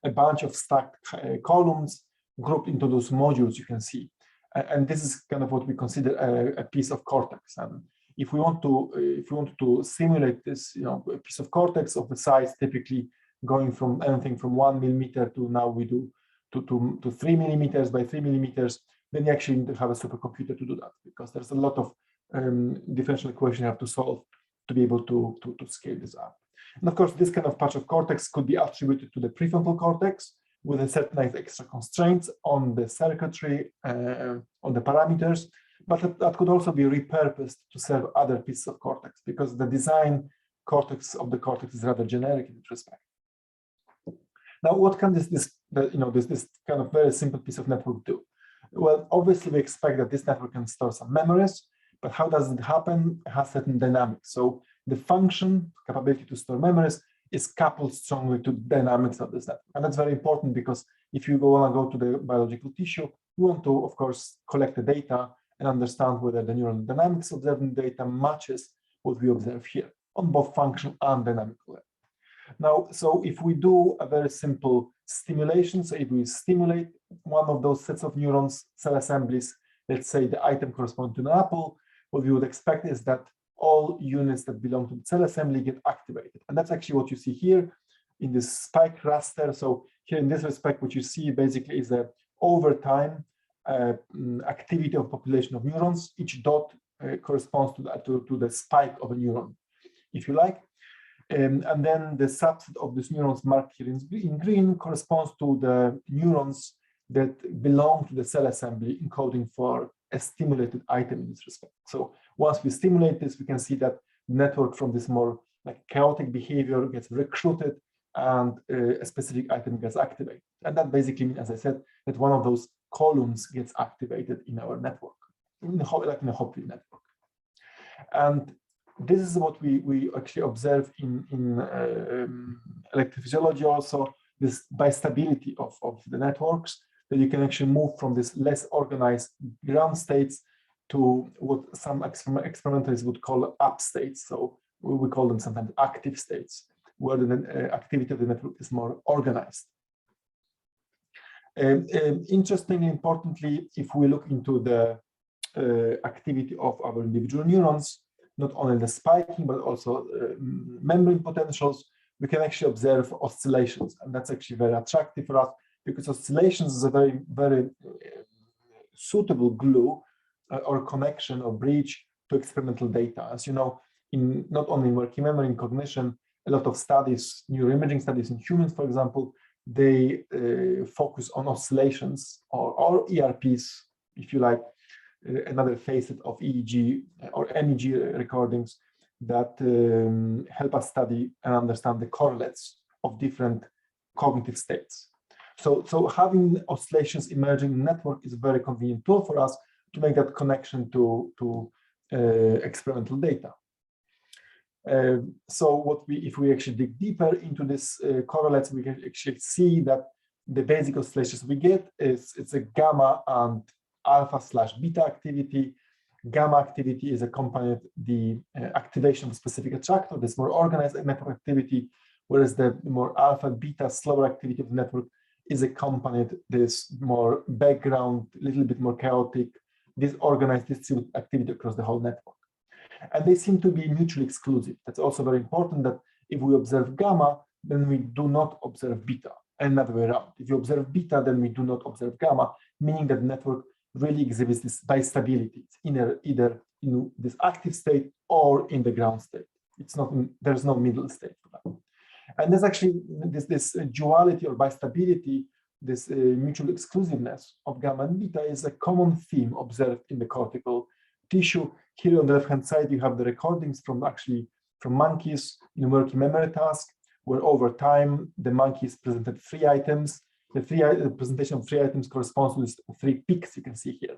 a bunch of stacked columns grouped into those modules you can see. And this is kind of what we consider a piece of cortex. And if we want to simulate this, a piece of cortex of the size typically going from anything from 1 millimeter to now we do to 3 millimeters by 3 millimeters, then you actually need to have a supercomputer to do that, because there's a lot of differential equation you have to solve to be able to scale this up. And of course, this kind of patch of cortex could be attributed to the prefrontal cortex with a certain extra constraints on the circuitry, on the parameters. but that could also be repurposed to serve other pieces of cortex, because the design cortex of the cortex is rather generic in this respect. Now, what can this kind of very simple piece of network do? Well, obviously, we expect that this network can store some memories, but how does it happen? It has certain dynamics. So the function, capability to store memories, is coupled strongly to dynamics of this network. And that's very important, because if you want to go to the biological tissue, you want to, of course, collect the data and understand whether the neural dynamics observed in data matches what we observe here on both function and dynamical level. Now, so if we do a very simple stimulation, so if we stimulate one of those sets of neurons, cell assemblies, let's say the item corresponding to an apple, what we would expect is that all units that belong to the cell assembly get activated. And that's actually what you see here in this spike raster. So here in this respect, what you see basically is that over time activity of population of neurons. Each dot corresponds to the spike of a neuron, if you like. And then the subset of these neurons marked here in green corresponds to the neurons that belong to the cell assembly encoding for a stimulated item in this respect. So once we stimulate this, we can see that the network from this more like chaotic behavior gets recruited and a specific item gets activated. And that basically means, as I said, that one of those columns gets activated in our network, like in a Hopfield network. And this is what we actually observe in electrophysiology also, this bistability of the networks, that you can actually move from this less organized ground states to what some experimentalists would call up states. So we call them sometimes active states, where the activity of the network is more organized. Interestingly, importantly, if we look into the activity of our individual neurons, not only the spiking, but also membrane potentials, we can actually observe oscillations. And that's actually very attractive for us, because oscillations is a very, very suitable glue or connection or bridge to experimental data. As you know, in not only in working memory, in cognition, a lot of studies, neuroimaging studies in humans, for example, they focus on oscillations or ERPs, if you like, another facet of EEG or MEG recordings that help us study and understand the correlates of different cognitive states. So having oscillations emerging in the network is a very convenient tool for us to make that connection to experimental data. So if we actually dig deeper into this correlates, we can actually see that the basic oscillations we get it's a gamma and alpha/beta activity. Gamma activity is accompanied the activation of specific attractor, this more organized network activity, whereas the more alpha/beta slower activity of the network is accompanied this more background, little bit more chaotic, disorganized distributed activity across the whole network. And they seem to be mutually exclusive. That's also very important, that if we observe gamma, then we do not observe beta, and not the way around. If you observe beta, then we do not observe gamma, meaning that the network really exhibits this bistability. It's either in this active state or in the ground state. It's not, there's no middle state for that. And there's actually this duality or bistability, this mutual exclusiveness of gamma and beta is a common theme observed in the cortical tissue. Here on the left-hand side, you have the recordings from monkeys in a working memory task, where over time, the monkeys presented 3 items. The presentation of 3 items corresponds to 3 peaks you can see here.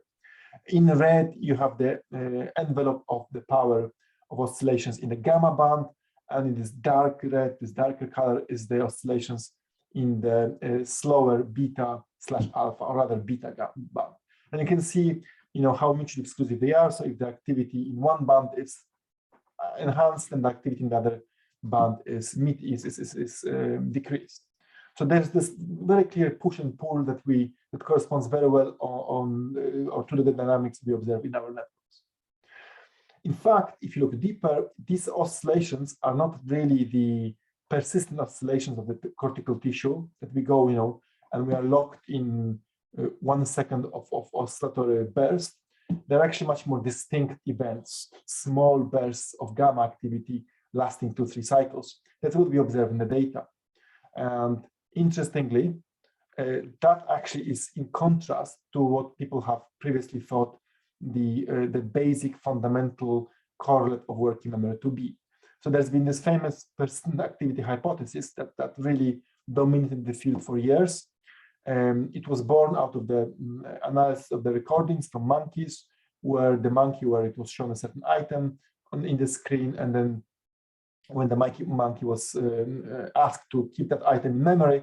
In red, you have the envelope of the power of oscillations in the gamma band, and in this dark red, this darker color is the oscillations in the slower beta/alpha, or rather beta band. And you can see, how mutually exclusive they are. So if the activity in one band is enhanced, and the activity in the other band is decreased. So there's this very clear push and pull that corresponds very well or to the dynamics we observe in our networks. In fact, if you look deeper, these oscillations are not really the persistent oscillations of the cortical tissue that we go, and we are locked in 1 second of oscillatory burst. They're actually much more distinct events, small bursts of gamma activity lasting 2-3 cycles. That's what we observe in the data. And interestingly, that actually is in contrast to what people have previously thought the basic fundamental correlate of working memory to be. So there's been this famous persistent activity hypothesis that really dominated the field for years. It was born out of the analysis of the recordings from monkeys, where it was shown a certain item in the screen, and then when the monkey was asked to keep that item in memory,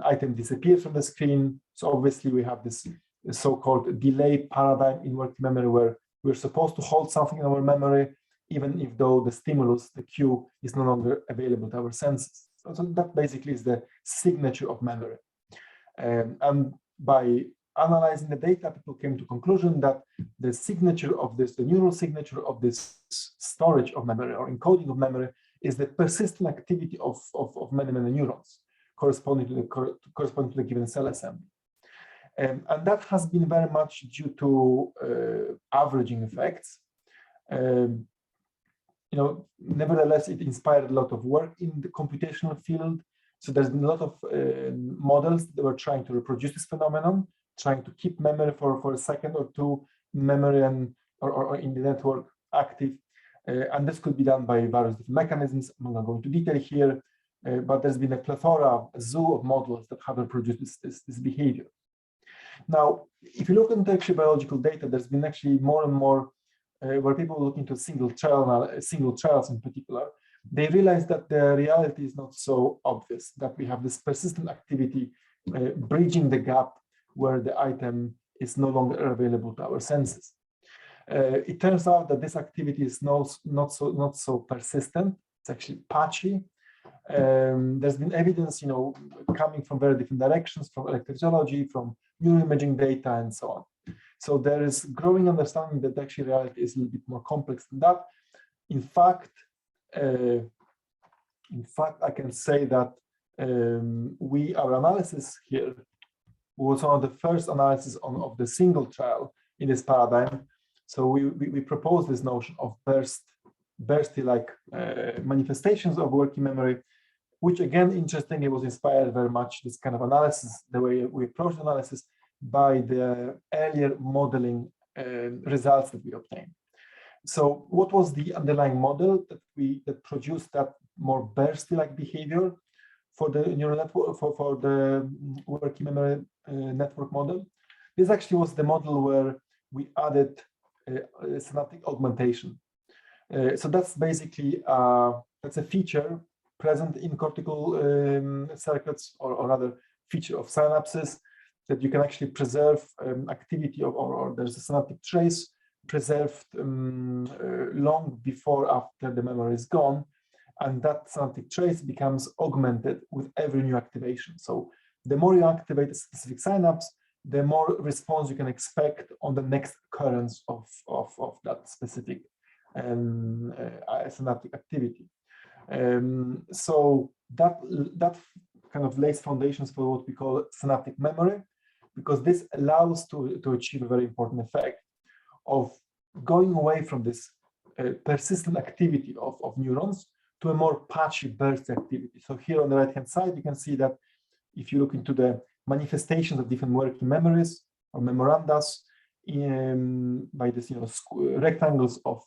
item disappears from the screen. So obviously we have this so-called delay paradigm in working memory, where we're supposed to hold something in our memory, even if though the stimulus, the cue, is no longer available to our senses. So that basically is the signature of memory. And by analyzing the data, people came to conclusion that the signature of this, the neural signature of this storage of memory or encoding of memory, is the persistent activity of many neurons corresponding to the given cell assembly. And that has been very much due to averaging effects. Nevertheless, it inspired a lot of work in the computational field. So there's been a lot of models that were trying to reproduce this phenomenon, trying to keep memory for a second or two in memory or in the network active. And this could be done by various different mechanisms. I'm not going into detail here, but there's been a plethora, a zoo of models that have reproduced this behavior. Now, if you look into actually biological data, there's been actually more and more where people look into single trials in particular. They realize that the reality is not so obvious, that we have this persistent activity bridging the gap where the item is no longer available to our senses. It turns out that this activity is not so persistent. It's actually patchy. There's been evidence, coming from very different directions, from electrophysiology, from neuroimaging data, and so on. So there is growing understanding that actually reality is a little bit more complex than that. In fact, I can say that our analysis here was one of the first analysis of the single trial in this paradigm. So we proposed this notion of bursty-like manifestations of working memory, which again, interestingly, was inspired very much, this kind of analysis, the way we approach analysis, by the earlier modeling results that we obtained. So what was the underlying model that produced that more bursty-like behavior for the neural network, for the working memory network model? This actually was the model where we added synaptic augmentation. So that's basically that's a feature present in cortical circuits, or rather feature of synapses, that you can actually preserve activity or there's a synaptic trace preserved long before after the memory is gone, and that synaptic trace becomes augmented with every new activation. So the more you activate a specific synapse, the more response you can expect on the next occurrence of that specific synaptic activity. So that kind of lays foundations for what we call synaptic memory, because this allows to achieve a very important effect of going away from this persistent activity of neurons to a more patchy burst activity. So here on the right-hand side, you can see that if you look into the manifestations of different working memories or memorandas by this, rectangles of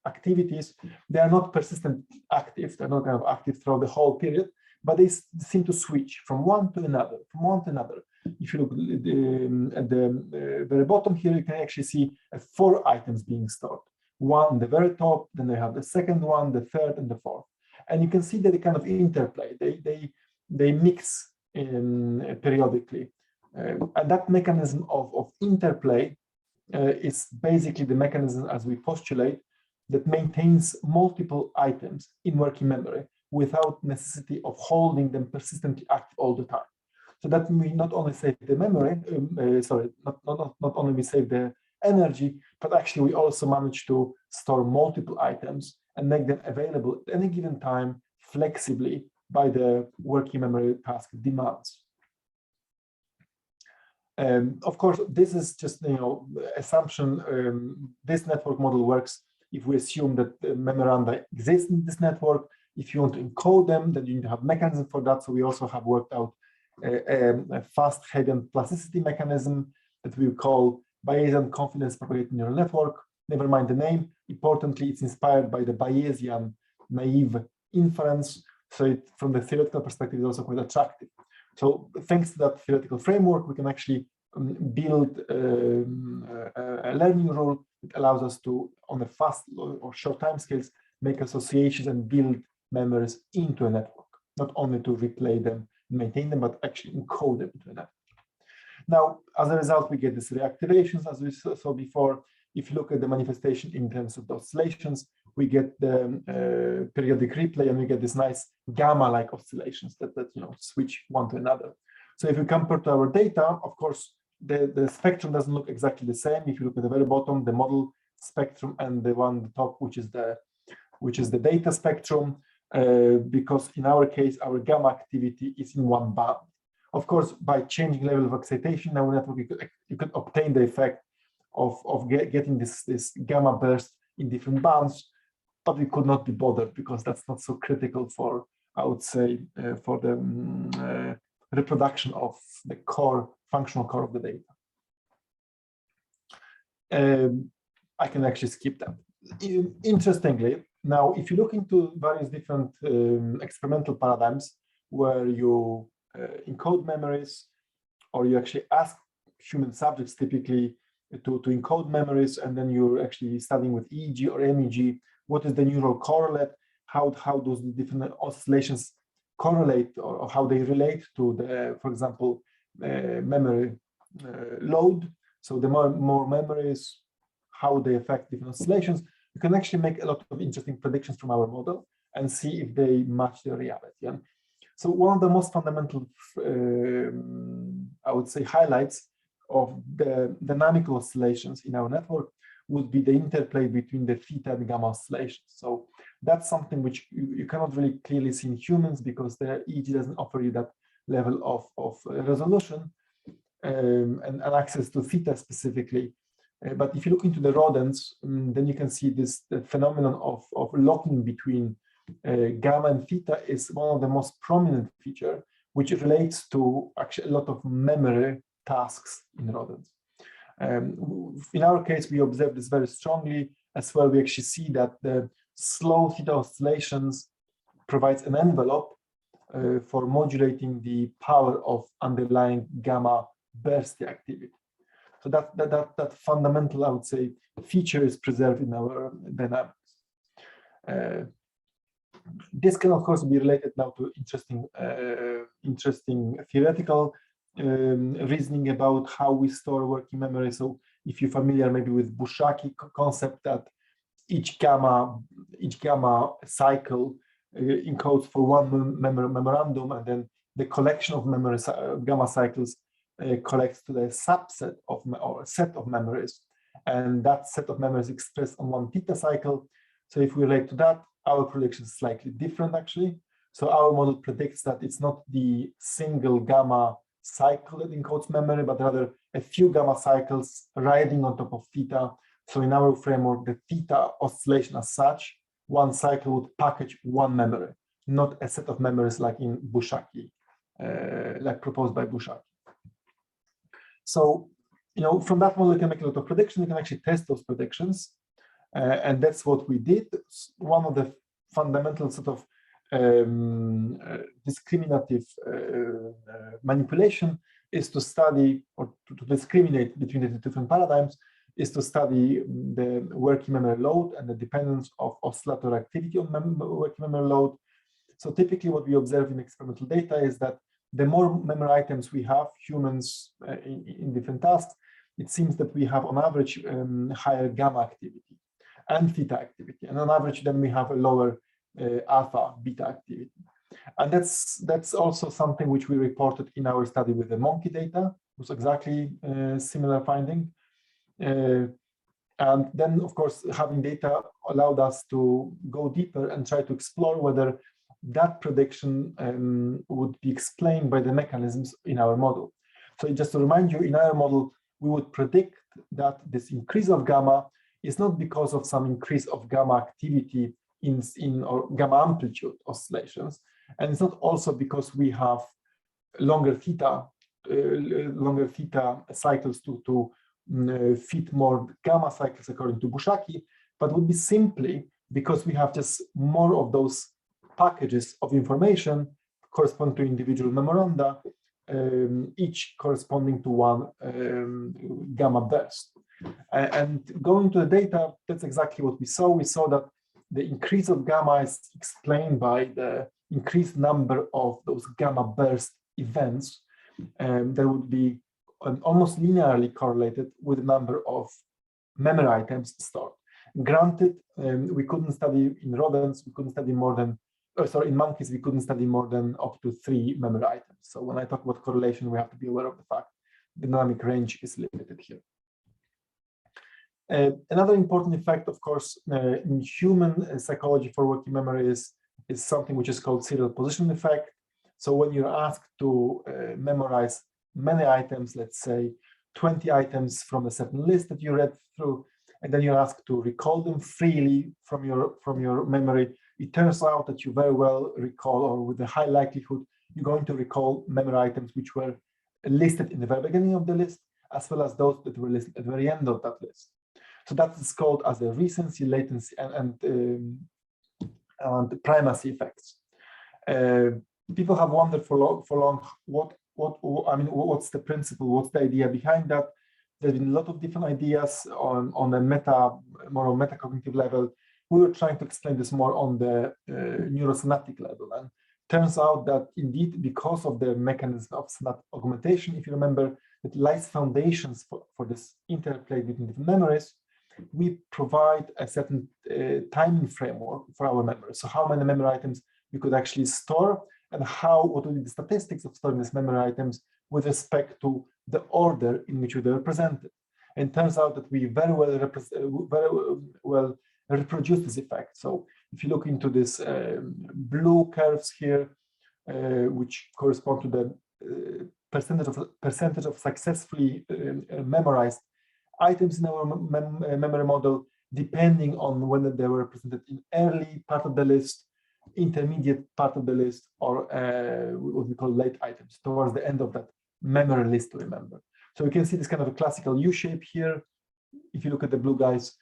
activities, they are not persistent active. They're not kind of active throughout the whole period, but they seem to switch from one to another, If you look at the very bottom here, you can actually see 4 items being stored. One, the very top, then they have the second one, the third, and the fourth. And you can see that they kind of interplay. They mix periodically. And that mechanism of interplay is basically the mechanism, as we postulate, that maintains multiple items in working memory without necessity of holding them persistently active all the time. So that we not only save the memory, not only we save the energy, but actually we also manage to store multiple items and make them available at any given time flexibly by the working memory task demands. Of course, this is just assumption. This network model works if we assume that the memoranda exist in this network. If you want to encode them, then you need to have mechanism for that. So we also have worked out a fast Hagen plasticity mechanism that we call Bayesian confidence propagated neural network. Never mind the name. Importantly, it's inspired by the Bayesian naive inference. So from the theoretical perspective, it's also quite attractive. So thanks to that theoretical framework, we can actually build a learning rule that allows us to, on a fast or short time scales, make associations and build memories into a network, not only to replay them, maintain them, but actually encode them into a network. Now, as a result, we get these reactivations, as we saw before. If you look at the manifestation in terms of the oscillations, we get the periodic replay, and we get this nice gamma-like oscillations that switch one to another. So if you compare to our data, of course, the spectrum doesn't look exactly the same. If you look at the very bottom, the model spectrum, and the one on the top, which is the data spectrum, because in our case, our gamma activity is in one band. Of course, by changing level of excitation in our network, you could obtain the effect of getting this gamma burst in different bands, but we could not be bothered because that's not so critical for, I would say, for the reproduction of the functional core of the data. I can actually skip that. Interestingly, now, if you look into various different experimental paradigms where you encode memories, or you actually ask human subjects typically to encode memories, and then you're actually studying with EEG or MEG, what is the neural correlate, how those different oscillations correlate, or how they relate to the, for example, memory load. So the more memories, how they affect different oscillations, you can actually make a lot of interesting predictions from our model and see if they match the reality. And so one of the most fundamental, I would say, highlights of the dynamical oscillations in our network would be the interplay between the theta and gamma oscillations. So that's something which you cannot really clearly see in humans because the EEG doesn't offer you that level of resolution and access to theta specifically. But if you look into the rodents, then you can see the phenomenon of locking between gamma and theta is one of the most prominent feature, which relates to actually a lot of memory tasks in rodents. In our case, we observe this very strongly as well. We actually see that the slow theta oscillations provides an envelope for modulating the power of underlying gamma burst activity. So that fundamental, I would say, feature is preserved in our dynamics. This can, of course, be related now to interesting theoretical reasoning about how we store working memory. So if you're familiar maybe with Bushaki concept that each gamma cycle encodes for one memorandum, and then the collection of gamma cycles collects to the subset of or set of memories, and that set of memories expressed on one theta cycle. So if we relate to that, our prediction is slightly different actually. So our model predicts that it's not the single gamma cycle that encodes memory, but rather a few gamma cycles riding on top of theta. So in our framework, the theta oscillation as such, one cycle would package one memory, not a set of memories like in Bushaki, like proposed by Bushaki. So, from that model, you can make a lot of predictions. You can actually test those predictions. And that's what we did. One of the fundamental sort of discriminative manipulation is to study, or to discriminate between the different paradigms, is to study the working memory load and the dependence of oscillatory activity on working memory load. So typically what we observe in experimental data is that the more memory items we have, humans in different tasks, it seems that we have on average higher gamma activity and theta activity. And on average, then we have a lower alpha beta activity. And that's also something which we reported in our study with the monkey data. It was exactly similar finding. And then, of course, having data allowed us to go deeper and try to explore whether that prediction would be explained by the mechanisms in our model. So just to remind you, in our model, we would predict that this increase of gamma is not because of some increase of gamma activity in or gamma amplitude oscillations. And it's not also because we have longer theta cycles to fit more gamma cycles according to Bushaki, but would be simply because we have just more of those packages of information corresponding to individual memoranda, each corresponding to one gamma burst. And going to the data, that's exactly what we saw. We saw that the increase of gamma is explained by the increased number of those gamma burst events that would be almost linearly correlated with the number of memory items stored. Granted, we couldn't study in rodents, we couldn't study more than, in monkeys, we couldn't study more than up to 3 memory items. So when I talk about correlation, we have to be aware of the fact the dynamic range is limited here. Another important effect, of course, in human psychology for working memory is something which is called serial position effect. So when you're asked to memorize many items, let's say 20 items from a certain list that you read through, and then you're asked to recall them freely from your memory, it turns out that you very well recall, or with a high likelihood, you're going to recall memory items which were listed in the very beginning of the list, as well as those that were listed at the very end of that list. So that is called as the recency, latency, and primacy effects. People have wondered for long what's the principle, what's the idea behind that. There's been a lot of different ideas on a more metacognitive level. We were trying to explain this more on the neurosynaptic level, and turns out that indeed, because of the mechanism of synaptic augmentation, if you remember, that lies foundations for this interplay between different memories, we provide a certain timing framework for our memory. So how many memory items you could actually store, and what will be the statistics of storing these memory items with respect to the order in which they are presented. And it turns out that we very well reproduce this effect. So if you look into this blue curves here, which correspond to the percentage of successfully memorized items in our memory model, depending on whether they were presented in early part of the list, intermediate part of the list, or what we call late items, towards the end of that memory list to remember. So we can see this kind of a classical U shape here, if you look at the blue guys,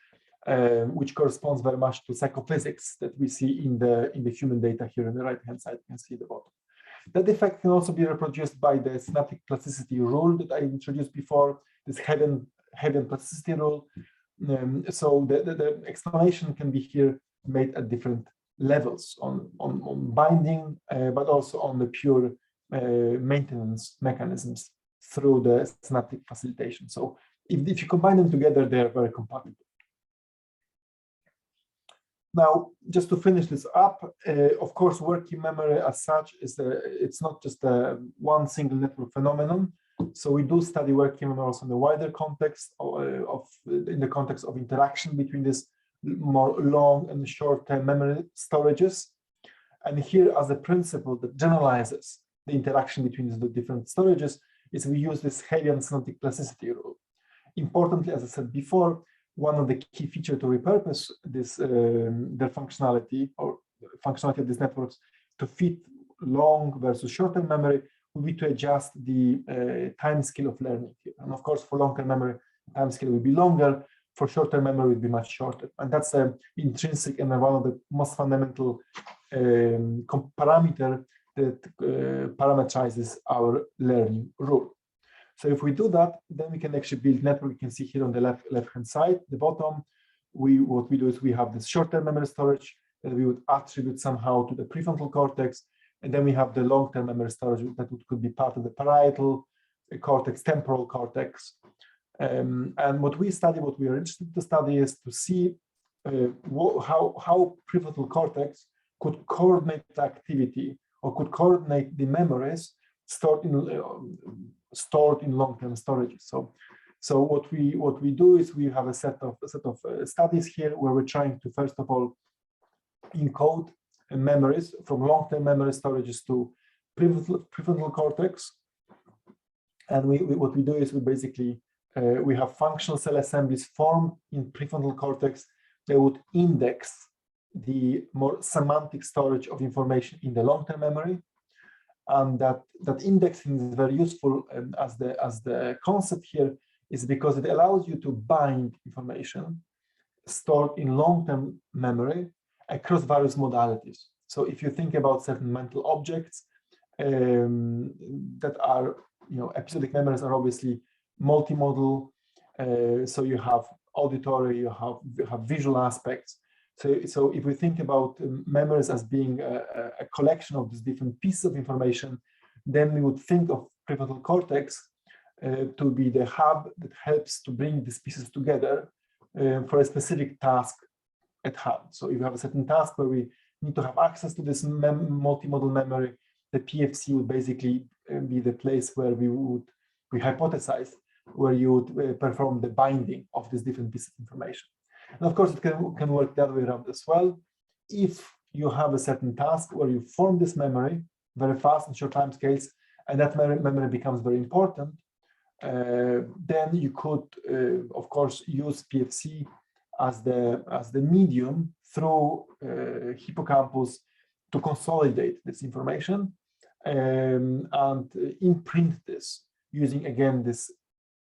which corresponds very much to psychophysics that we see in the human data here on the right-hand side. You can see the bottom. That effect can also be reproduced by the synaptic plasticity rule that I introduced before, this Hebbian plasticity rule. So the explanation can be here made at different levels on binding, but also on the pure maintenance mechanisms through the synaptic facilitation. So if you combine them together, they are very compatible. Now, just to finish this up, of course, working memory as such it's not just one single network phenomenon. So we do study working memory also in the wider context in the context of interaction between this more long and short-term memory storages. And here, as a principle that generalizes the interaction between the different storages, is we use this Hebbian synaptic plasticity rule. Importantly, as I said before, one of the key features to repurpose this their functionality or functionality of these networks to fit long versus short-term memory would be to adjust the time scale of learning here. And of course, for long-term memory, time scale will be longer. For short-term memory, will be much shorter. And that's intrinsic and one of the most fundamental parameter that parameterizes our learning rule. So if we do that, then we can actually build network. You can see here on the left-hand side, the bottom, what we do is we have this short-term memory storage that we would attribute somehow to the prefrontal cortex. And then we have the long-term memory storage that could be part of the parietal cortex, temporal cortex. And what we are interested to study is to see how prefrontal cortex could coordinate the activity or could coordinate the memories stored in long-term storages. So what we do is we have a set of studies here where we're trying to first of all encode memories from long-term memory storages to prefrontal cortex. And what we do is we basically we have functional cell assemblies formed in prefrontal cortex that would index the more semantic storage of information in the long-term memory. And that indexing is very useful as the concept here is because it allows you to bind information stored in long-term memory across various modalities. So if you think about certain mental objects that are, episodic memories are obviously multimodal. So you have auditory, you have visual aspects. So if we think about memories as being a collection of these different pieces of information, then we would think of prefrontal cortex to be the hub that helps to bring these pieces together for a specific task at hand. So if you have a certain task where we need to have access to this multimodal memory, the PFC would basically be the place where we hypothesize where you would perform the binding of these different pieces of information. And of course, it can work the other way around as well. If you have a certain task where you form this memory very fast in short time scales, and that memory becomes very important, then you could, of course, use PFC as the medium through hippocampus to consolidate this information and imprint this using, again, this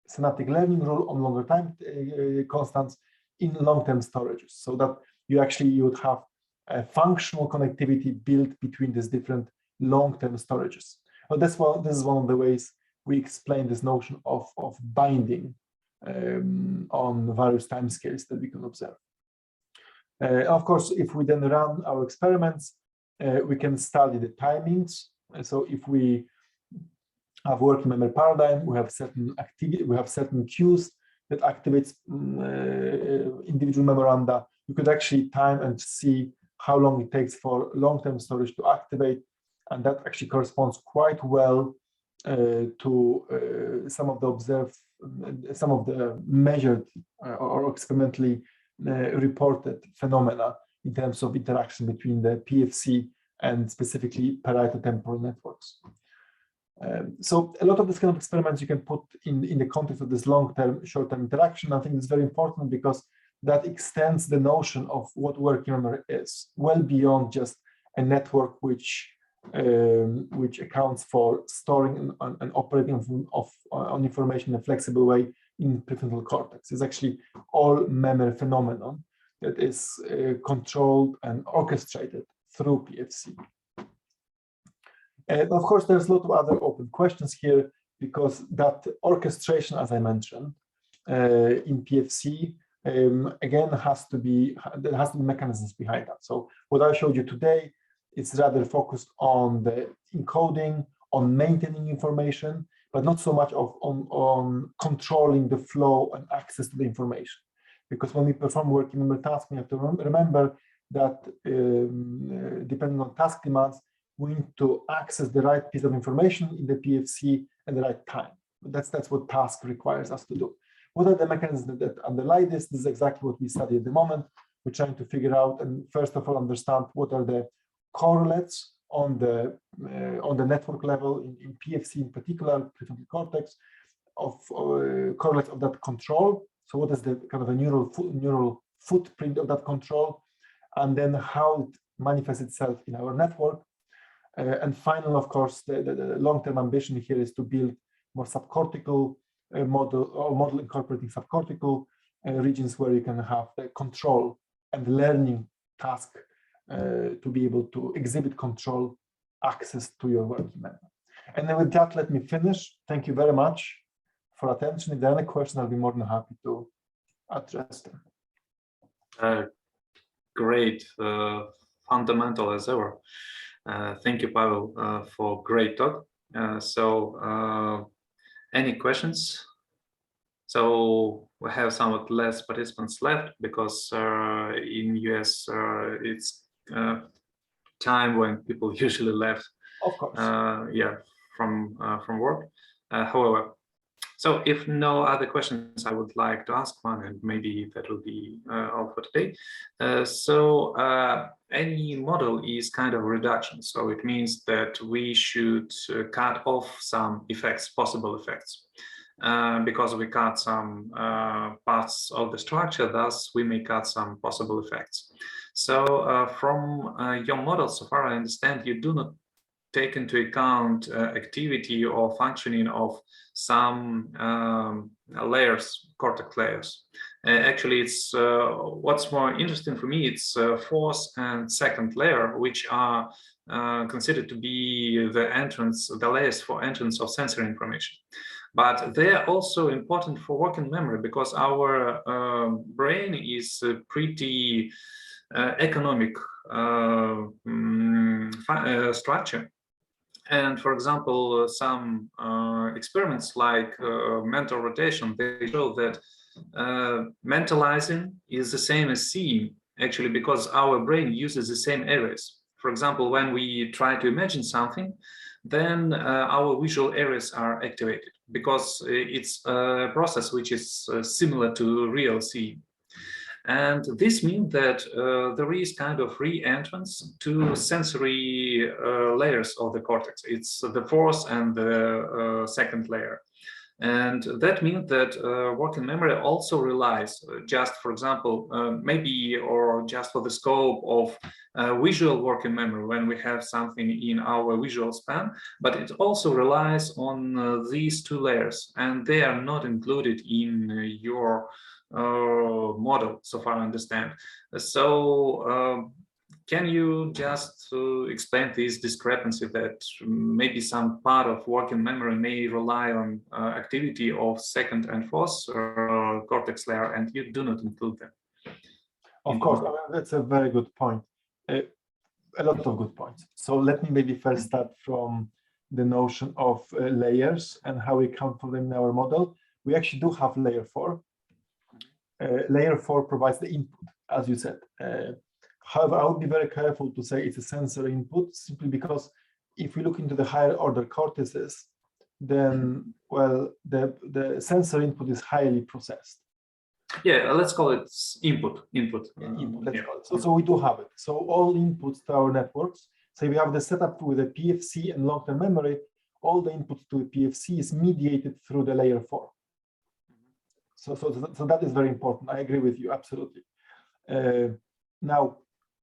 synaptic learning rule on longer time constants in long-term storages, so that you would have a functional connectivity built between these different long-term storages. But this is one of the ways we explain this notion of binding on various timescales that we can observe. Of course, if we then run our experiments, we can study the timings. So if we have working memory paradigm, we have certain activity, we have certain cues that activates individual memoranda. You could actually time and see how long it takes for long-term storage to activate, and that actually corresponds quite well to some of the measured or experimentally reported phenomena in terms of interaction between the PFC and specifically parieto-temporal networks. So a lot of this kind of experiments you can put in the context of this long-term, short-term interaction. I think it's very important because that extends the notion of what working memory is, well beyond just a network which accounts for storing and operating on information in a flexible way in prefrontal cortex. It's actually all memory phenomenon that is controlled and orchestrated through PFC. And of course, there's a lot of other open questions here, because that orchestration, as I mentioned, in PFC, again, there has to be mechanisms behind that. So what I showed you today, it's rather focused on the encoding, on maintaining information, but not so much on controlling the flow and access to the information. Because when we perform working memory tasks, we have to remember that depending on task demands, we need to access the right piece of information in the PFC at the right time. That's what task requires us to do. What are the mechanisms that underlie this? This is exactly what we study at the moment. We're trying to figure out and first of all understand what are the correlates on the network level in PFC in particular, prefrontal cortex, of correlates of that control. So what is the kind of a neural footprint of that control, and then how it manifests itself in our network. And finally, of course, the long-term ambition here is to build more subcortical model incorporating subcortical regions where you can have the control and learning task to be able to exhibit control access to your working memory. And then with that, let me finish. Thank you very much for attention. If there are any questions, I'll be more than happy to address them. Great, fundamental as ever. Thank you, Pawel, for great talk. Any questions? So we have somewhat less participants left because in US it's time when people usually left. Of course. Yeah, from work. However, so if no other questions, I would like to ask one, and maybe that will be all for today. Any model is kind of reduction. So it means that we should cut off some effects, possible effects. Because we cut some parts of the structure, thus we may cut some possible effects. So from your model, so far I understand, you do not take into account activity or functioning of some layers, cortex layers. Actually, it's what's more interesting for me. It's fourth and second layer, which are considered to be the layers for entrance of sensory information. But they are also important for working memory because our brain is pretty economic structure. And for example, some experiments like mental rotation, they show that mentalizing is the same as seeing, actually, because our brain uses the same areas. For example, when we try to imagine something, then our visual areas are activated because it's a process which is similar to real seeing. And this means that there is kind of re-entrance to sensory layers of the cortex. It's the fourth and the second layer. And that means that working memory also relies just, for example, maybe or just for the scope of visual working memory when we have something in our visual span, but it also relies on these two layers, and they are not included in your model, so far I understand. So can you just explain this discrepancy that maybe some part of working memory may rely on activity of second and fourth cortex layer, and you do not include them? Of course, that's a very good point. A lot of good points. So let me maybe first start from the notion of layers and how we count for them in our model. We actually do have layer 4. Layer 4 provides the input, as you said. However, I would be very careful to say it's a sensory input, simply because if we look into the higher order cortices, then, well, the sensory input is highly processed. Yeah, let's call it input. Let's call it. So we do have it. So all inputs to our networks, say we have the setup with a PFC and long-term memory, all the inputs to the PFC is mediated through the layer 4. So that is very important. I agree with you, absolutely. Now,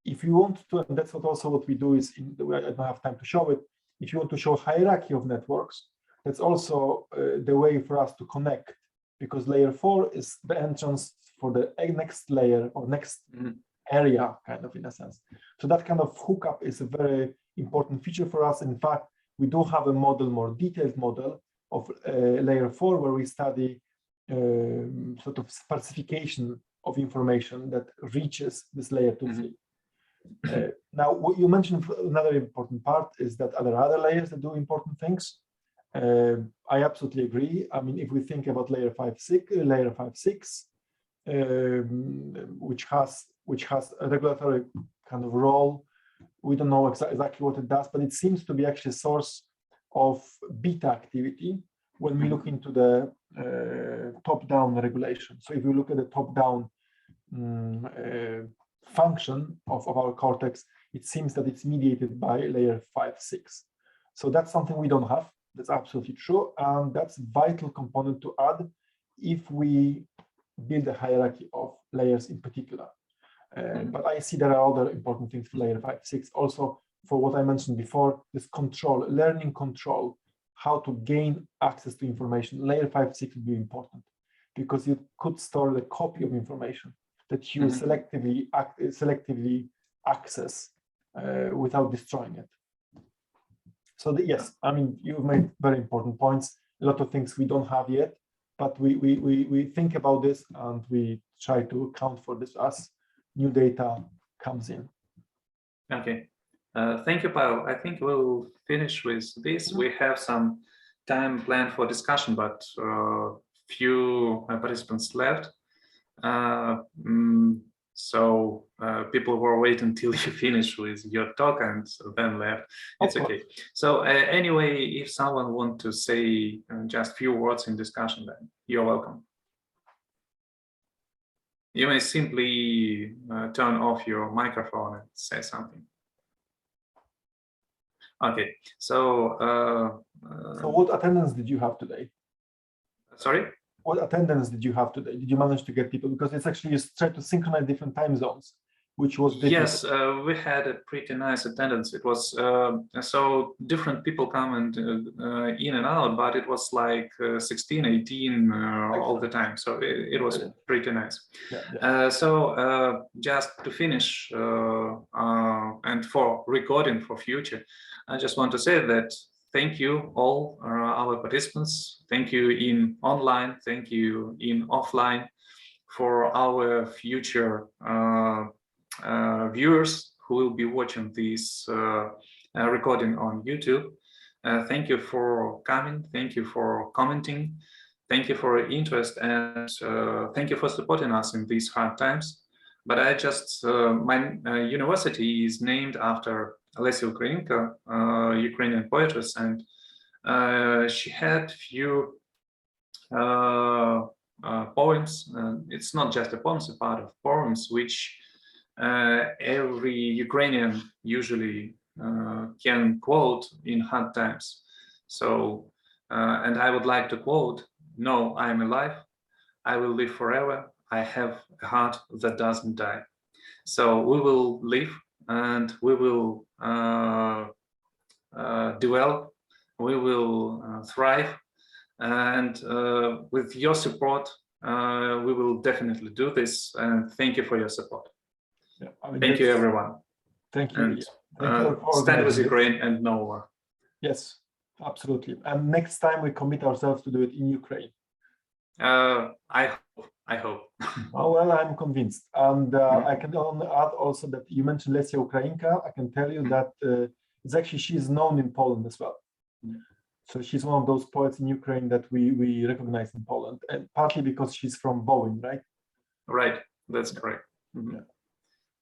if you want to, and that's what we do is, I don't have time to show it, if you want to show hierarchy of networks, that's also the way for us to connect, because layer 4 is the entrance for the next layer or next area, kind of, in a sense. So that kind of hookup is a very important feature for us. In fact, we do have a model, more detailed model of layer 4, where we study sort of sparsification of information that reaches this layer 2-3. Now, what you mentioned, another important part is that there are other layers that do important things. I absolutely agree. I mean, if we think about layer 5-6, which has a regulatory kind of role, we don't know exactly what it does, but it seems to be actually a source of beta activity when we look into the top-down regulation. So if you look at the top-down function of our cortex, it seems that it's mediated by layer 5-6. So that's something we don't have. That's absolutely true. And that's a vital component to add if we build a hierarchy of layers in particular. But I see there are other important things for layer 5-6. Also, for what I mentioned before, this control, learning control, how to gain access to information. Layer 5-6 would be important because you could store the copy of information that you selectively access without destroying it. So yes, I mean, you've made very important points. A lot of things we don't have yet, but we think about this and we try to account for this as new data comes in. Okay. Thank you, Pawel. I think we'll finish with this. We have some time planned for discussion, but few participants left. So people were waiting until you finish with your talk and then left. It's okay. So anyway, if someone wants to say just few words in discussion, then you're welcome. You may simply turn off your microphone and say something. Okay, so so what attendance did you have today? Sorry? What attendance did you have today? Did you manage to get people? Because it's actually, you try to synchronize different time zones. which was difficult. Yes, we had a pretty nice attendance. It was so different people come and in and out, but it was like 16, 18 all the time. So it was pretty nice. So just to finish and for recording for future, I just want to say that thank you all our participants. Thank you in online. Thank you in offline for our future viewers who will be watching this recording on YouTube. Thank you for coming. Thank you for commenting. Thank you for your interest, and thank you for supporting us in these hard times. But I just, my university is named after Lesya Ukrainka, Ukrainian poetess, and she had few poems. It's not just a poem, it's a part of poems which every Ukrainian usually can quote in hard times. So, and I would like to quote, "No, I am alive. I will live forever. I have a heart that doesn't die." So we will live and we will develop, we will thrive. And with your support, we will definitely do this. And thank you for your support. Yeah, I mean, thank you, everyone. Thank you. And stand with Ukraine and no war. Yes, absolutely. And next time we commit ourselves to do it in Ukraine. I hope. Oh, well, I'm convinced. And I can add also that you mentioned Lesya Ukrainka. I can tell you that it's actually, she's known in Poland as well. So she's one of those poets in Ukraine that we recognize in Poland, and partly because she's from Volyn, right? Right, that's correct. Yeah.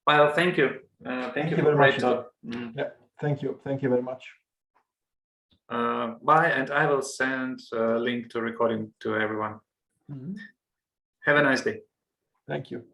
Well, thank you. Thank you very much. Yeah, thank you. Thank you very much. Bye, and I will send a link to recording to everyone. Have a nice day. Thank you.